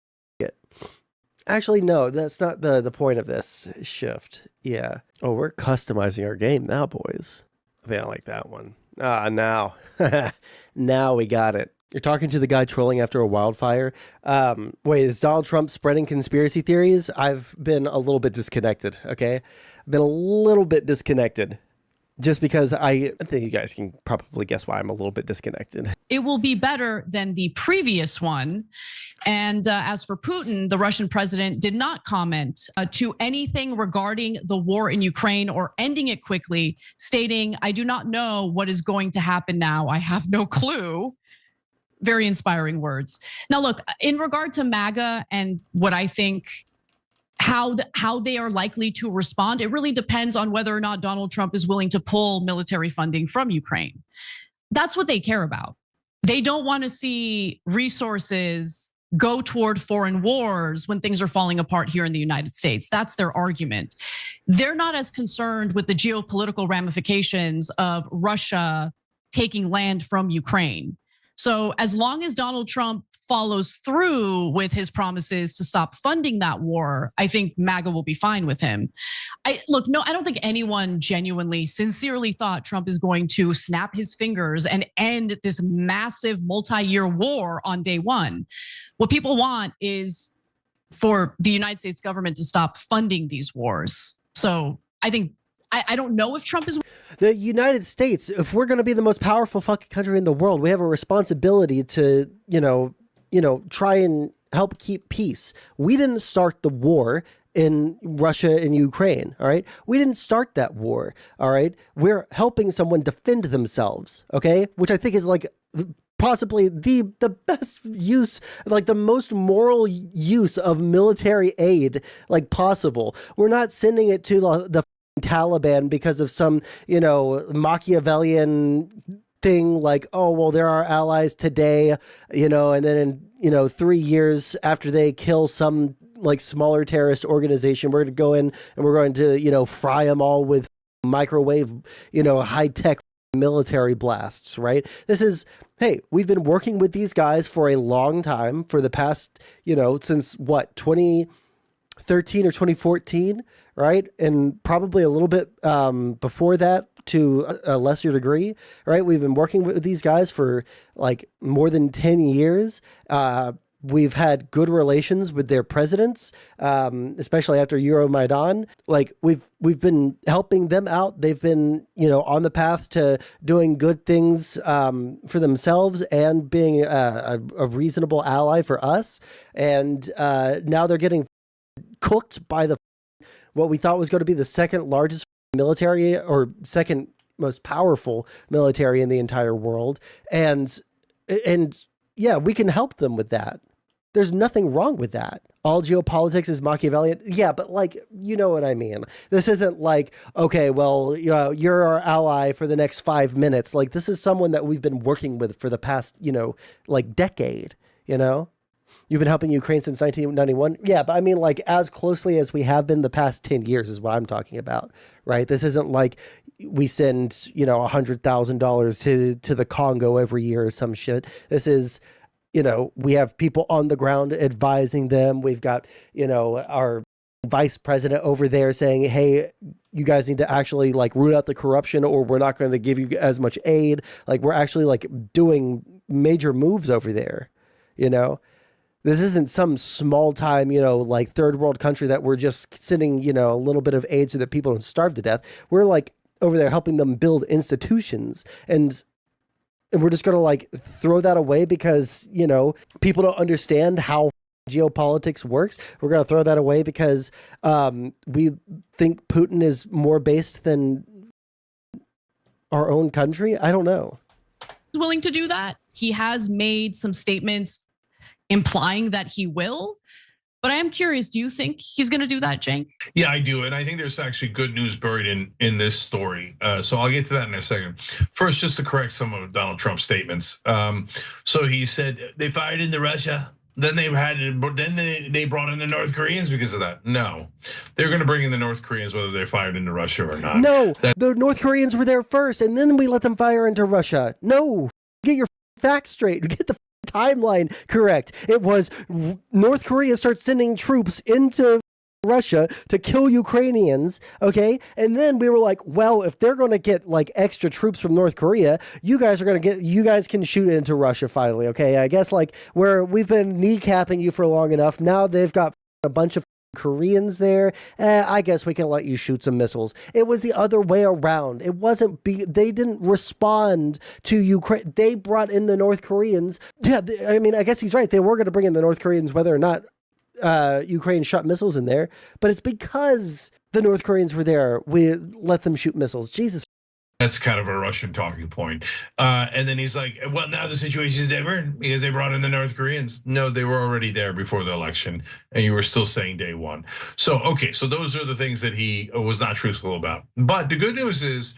Speaker 1: Actually, no, that's not the point of this shift. Yeah. Oh, we're customizing our game now, boys. I think I like that one. Now. Now we got it. You're talking to the guy trolling after a wildfire. Wait, is Donald Trump spreading conspiracy theories? I've been a little bit disconnected, okay? I've been a little bit disconnected. Just because I think you guys can probably guess why I'm a little bit disconnected.
Speaker 23: It will be better than the previous one. And as for Putin, the Russian president did not comment to anything regarding the war in Ukraine or ending it quickly, stating, "I do not know what is going to happen now. I have no clue." Very inspiring words. Now, look, in regard to MAGA and what I think how they are likely to respond, it really depends on whether or not Donald Trump is willing to pull military funding from Ukraine. That's what they care about. They don't want to see resources go toward foreign wars when things are falling apart here in the United States. That's their argument. They're not as concerned with the geopolitical ramifications of Russia taking land from Ukraine. So as long as Donald Trump follows through with his promises to stop funding that war, I think MAGA will be fine with him. I don't think anyone genuinely, sincerely thought Trump is going to snap his fingers and end this massive multi-year war on day one. What people want is for the United States government to stop funding these wars. So I think, I don't know if Trump is...
Speaker 1: The United States, if we're going to be the most powerful fucking country in the world, we have a responsibility to, try and help keep peace. We didn't start the war in Russia and Ukraine, all right? We didn't start that war, all right? We're helping someone defend themselves, okay? Which I think is like possibly the best use, like the most moral use of military aid like possible. We're not sending it to the Taliban because of some, Machiavellian thing like, oh, well, they're our allies today, and then in, 3 years after they kill some like smaller terrorist organization, we're going to go in and we're going to, fry them all with microwave, high-tech military blasts, right? This is, hey, we've been working with these guys for a long time, for the past, since what, 2013 or 2014, right? And probably a little bit before that to a lesser degree, right? We've been working with these guys for like more than 10 years. We've had good relations with their presidents, especially after Euromaidan. Like we've been helping them out. They've been, on the path to doing good things for themselves and being a reasonable ally for us. And now they're getting cooked by what we thought was going to be the second largest military or second most powerful military in the entire world. And yeah, we can help them with that. There's nothing wrong with that. All geopolitics is Machiavellian. Yeah, but like, you know what I mean? This isn't like, okay, well, you're our ally for the next 5 minutes. Like this is someone that we've been working with for the past, like decade, You've been helping Ukraine since 1991? Yeah, but I mean, like, as closely as we have been the past 10 years is what I'm talking about, right? This isn't like we send, $100,000 to the Congo every year or some shit. This is, we have people on the ground advising them. We've got, our vice president over there saying, hey, you guys need to actually, like, root out the corruption or we're not going to give you as much aid. Like, we're actually, like, doing major moves over there, This isn't some small time, like third world country that we're just sending, a little bit of aid so that people don't starve to death. We're like over there helping them build institutions and we're just going to like throw that away because, people don't understand how geopolitics works. We're going to throw that away because we think Putin is more based than our own country. I don't know.
Speaker 23: Willing to do that. He has made some statements implying that he will. But I am curious, do you think he's going to do that, Cenk?
Speaker 8: Yeah, I do. And I think there's actually good news buried in this story. So I'll get to that in a second. First, just to correct some of Donald Trump's statements. So he said they fired into Russia. Then they brought in the North Koreans because of that. No, they're going to bring in the North Koreans whether they're fired into Russia or not.
Speaker 1: No, the North Koreans were there first and then we let them fire into Russia. No, get your facts straight. Get the timeline correct. It was North Korea starts sending troops into Russia to kill Ukrainians, okay? And then we were like, well, if they're going to get like extra troops from North Korea, you guys can shoot into Russia finally, okay? I guess like we've been kneecapping you for long enough. Now they've got a bunch of Koreans there. I guess we can let you shoot some missiles. It was the other way around. It wasn't they didn't respond to Ukraine. They brought in the North Koreans. Yeah, I mean, I guess he's right. They were going to bring in the North Koreans whether or not Ukraine shot missiles in there, but it's because the North Koreans were there, we let them shoot missiles. Jesus.
Speaker 8: That's kind of a Russian talking point. And then he's like, well, now the situation is different because they brought in the North Koreans. No, they were already there before the election, and you were still saying day one. So, okay, so those are the things that he was not truthful about. But the good news is,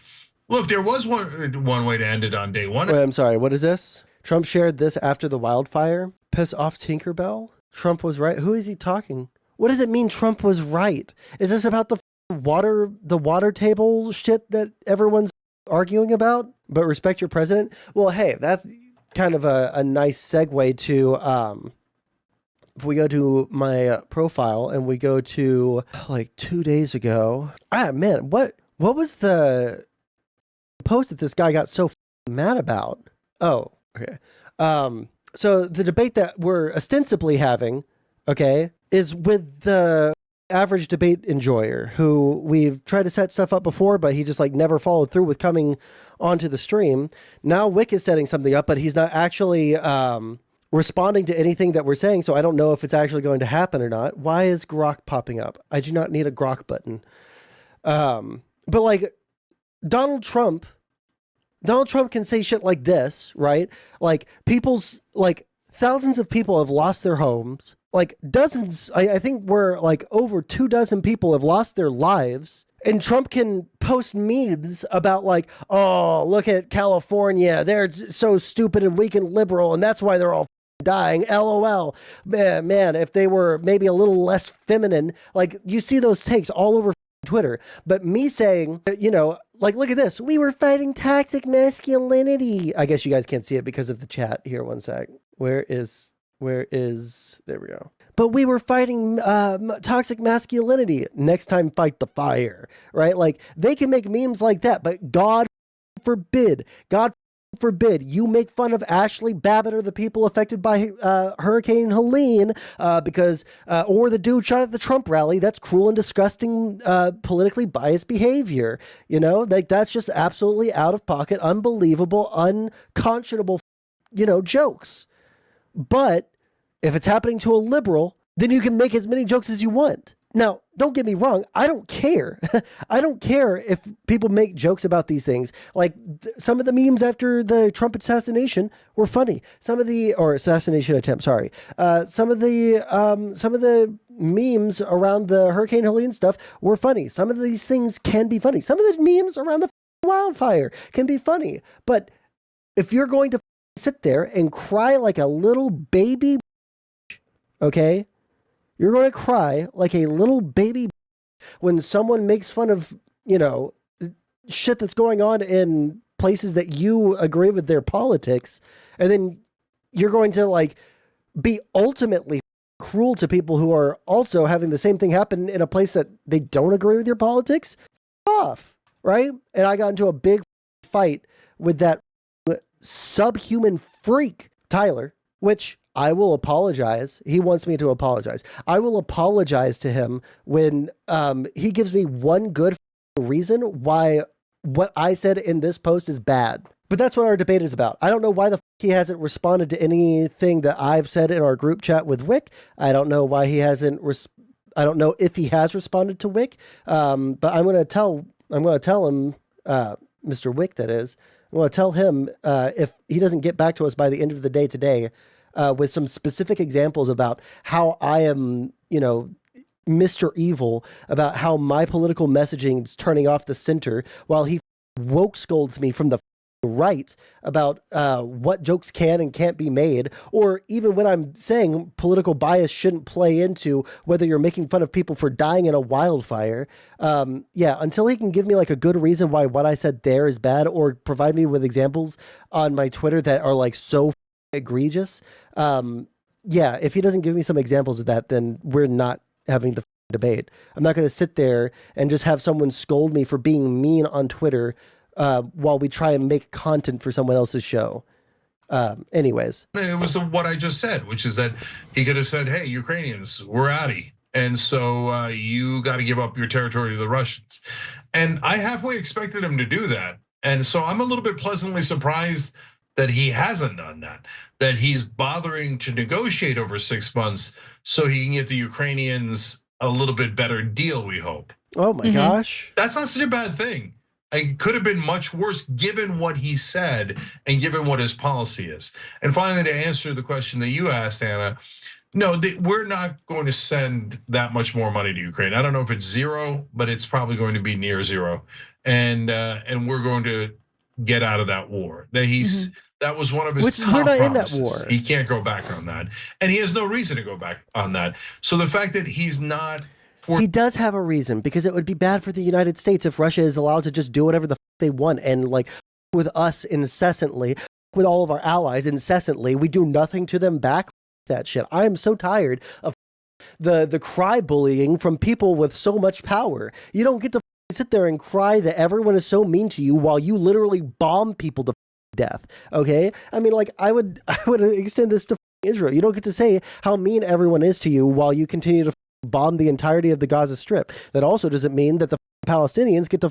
Speaker 8: look, there was one way to end it on day one.
Speaker 1: Wait, I'm sorry, what is this? Trump shared this after the wildfire? Piss off Tinkerbell? Trump was right? Who is he talking? What does it mean Trump was right? Is this about the water table shit that everyone's arguing about? But respect your president? Well, hey, that's kind of a nice segue to if we go to my profile and we go to like 2 days ago. Man, what was the post that this guy got so mad about? Oh, okay. So the debate that we're ostensibly having, okay, is with the average debate enjoyer who we've tried to set stuff up before, but he just like never followed through with coming onto the stream. Now Wick is setting something up, but he's not actually responding to anything that we're saying. So I don't know if it's actually going to happen or not. Why is Grok popping up? I do not need a Grok button. But like Donald Trump can say shit like this, right? Like thousands of people have lost their homes. Like dozens, I think we're like over 24 people have lost their lives. And Trump can post memes about like, oh, look at California. They're so stupid and weak and liberal. And that's why they're all dying. LOL. Man, if they were maybe a little less feminine, like you see those takes all over Twitter. But me saying, you know, like, look at this. We were fighting toxic masculinity. I guess you guys can't see it because of the chat. Here, one sec. Where is, there we go. But we were fighting toxic masculinity. Next time, fight the fire, right? Like, they can make memes like that, but God forbid you make fun of Ashley Babbitt or the people affected by Hurricane Helene because, or the dude shot at the Trump rally. That's cruel and disgusting, politically biased behavior. You know, like that's just absolutely out of pocket, unbelievable, unconscionable, you know, jokes. But if it's happening to a liberal, then you can make as many jokes as you want. Now, don't get me wrong. I don't care. I don't care if people make jokes about these things. Like some of the memes after the Trump assassination were funny. Some of the assassination attempt. Sorry. Some of the memes around the Hurricane Helene stuff were funny. Some of these things can be funny. Some of the memes around the wildfire can be funny. But if you're going to sit there and cry like a little baby, okay? You're going to cry like a little baby when someone makes fun of, you know, shit that's going on in places that you agree with their politics. And then you're going to like be ultimately cruel to people who are also having the same thing happen in a place that they don't agree with your politics. Off, right? And I got into a big fight with that subhuman freak, Tyler, which I will apologize. He wants me to apologize. I will apologize to him when he gives me one good reason why what I said in this post is bad. But that's what our debate is about. I don't know why the he hasn't responded to anything that I've said in our group chat with Wick. I don't know why he hasn't. I don't know if he has responded to Wick. But I'm going to tell him, Mr. Wick, that is. I'm going to tell him if he doesn't get back to us by the end of the day today. With some specific examples about how I am, you know, Mr. Evil, about how my political messaging is turning off the center while he woke scolds me from the right about what jokes can and can't be made, or even when I'm saying political bias shouldn't play into whether you're making fun of people for dying in a wildfire. Yeah, until he can give me like a good reason why what I said there is bad, or provide me with examples on my Twitter that are like so egregious. Yeah, if he doesn't give me some examples of that, then we're not having the debate. I'm not going to sit there and just have someone scold me for being mean on Twitter while we try and make content for someone else's show. Anyways.
Speaker 8: It was what I just said, which is that he could have said, hey, Ukrainians, we're outie. And so you got to give up your territory to the Russians. And I halfway expected him to do that. And so I'm a little bit pleasantly surprised that he hasn't done that he's bothering to negotiate over 6 months so he can get the Ukrainians a little bit better deal, we hope.
Speaker 1: Oh my gosh.
Speaker 8: That's not such a bad thing. It could have been much worse given what he said and given what his policy is. And finally, to answer the question that you asked, Anna, no, we're not going to send that much more money to Ukraine. I don't know if it's zero, but it's probably going to be near zero. And we're going to get out of that war. That was one of his top
Speaker 1: we're not
Speaker 8: promises.
Speaker 1: in that war.
Speaker 8: He can't go back on that. And he has no reason to go back on that. So the fact that he's not
Speaker 1: He does have a reason, because it would be bad for the United States if Russia is allowed to just do whatever the they want and like with us incessantly, with all of our allies incessantly. We do nothing to them back. That shit. I am so tired of the cry bullying from people with so much power. You don't get to sit there and cry that everyone is so mean to you while you literally bomb people to death. Okay? I mean, like, I would extend this to Israel. You don't get to say how mean everyone is to you while you continue to bomb the entirety of the Gaza Strip. That also doesn't mean that the Palestinians get to,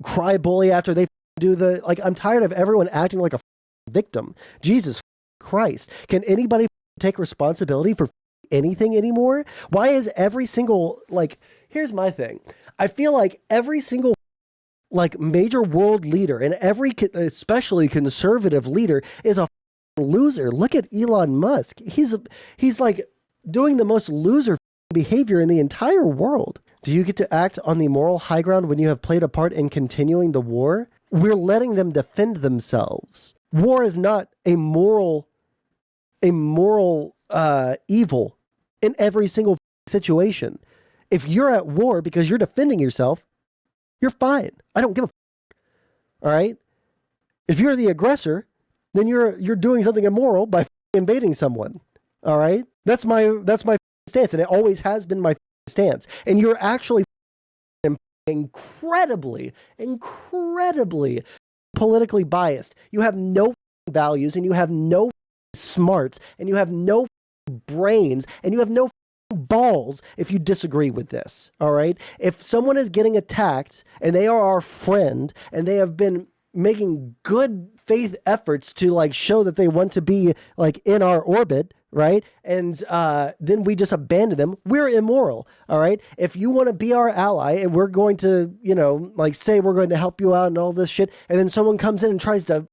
Speaker 1: cry bully after they do the, like, I'm tired of everyone acting like a victim. Jesus Christ. Can anybody take responsibility for anything anymore? Why is every single, like, here's my thing. I feel like every single like major world leader and every especially conservative leader is a loser. Look at Elon Musk. He's like doing the most loser behavior in the entire world. Do you get to act on the moral high ground when you have played a part in continuing the war? We're letting them defend themselves. War is not a moral evil in every single situation. If you're at war because you're defending yourself, you're fine. I don't give a all right? If you're the aggressor, then you're doing something immoral by invading someone. All right? That's my stance, and it always has been my stance. And you're actually incredibly politically biased. You have no values, and you have no smarts, and you have no brains, and you have no balls if you disagree with this. All right? If someone is getting attacked and they are our friend and they have been making good faith efforts to like show that they want to be like in our orbit, right? And then we just abandon them. We're immoral. All right? If you want to be our ally and we're going to, like say we're going to help you out and all this shit, and then someone comes in and tries to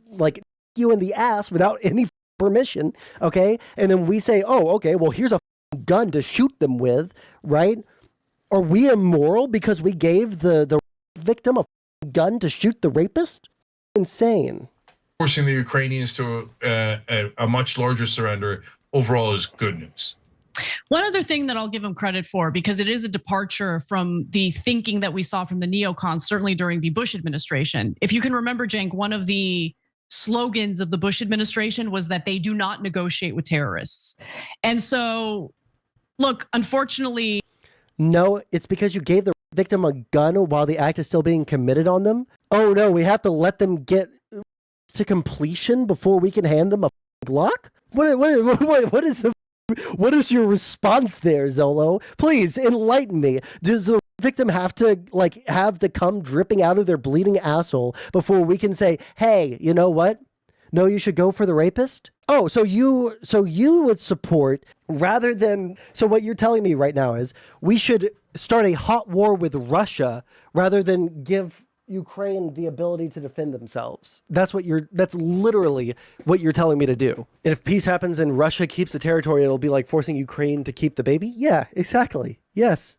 Speaker 1: like you in the ass without any permission, okay? And then we say, oh, okay, well, here's a gun to shoot them with, right? Are we immoral because we gave the victim a gun to shoot the rapist? Insane.
Speaker 8: Forcing the Ukrainians to a much larger surrender overall is good news.
Speaker 23: One other thing that I'll give him credit for, because it is a departure from the thinking that we saw from the neocons, certainly during the Bush administration. If you can remember, Cenk, one of the slogans of the Bush administration was that they do not negotiate with terrorists. And so, look, unfortunately.
Speaker 1: No, it's because you gave the victim a gun while the act is still being committed on them. Oh no, we have to let them get to completion before we can hand them a Glock? What is your response there, Zolo? Please enlighten me. Does the victim have to like have the cum dripping out of their bleeding asshole before we can say, hey, you know what? No, you should go for the rapist? Oh, so you would support rather than, so what you're telling me right now is we should start a hot war with Russia rather than give Ukraine the ability to defend themselves. That's literally what you're telling me to do. And if peace happens and Russia keeps the territory, it'll be like forcing Ukraine to keep the baby? Yeah, exactly. Yes.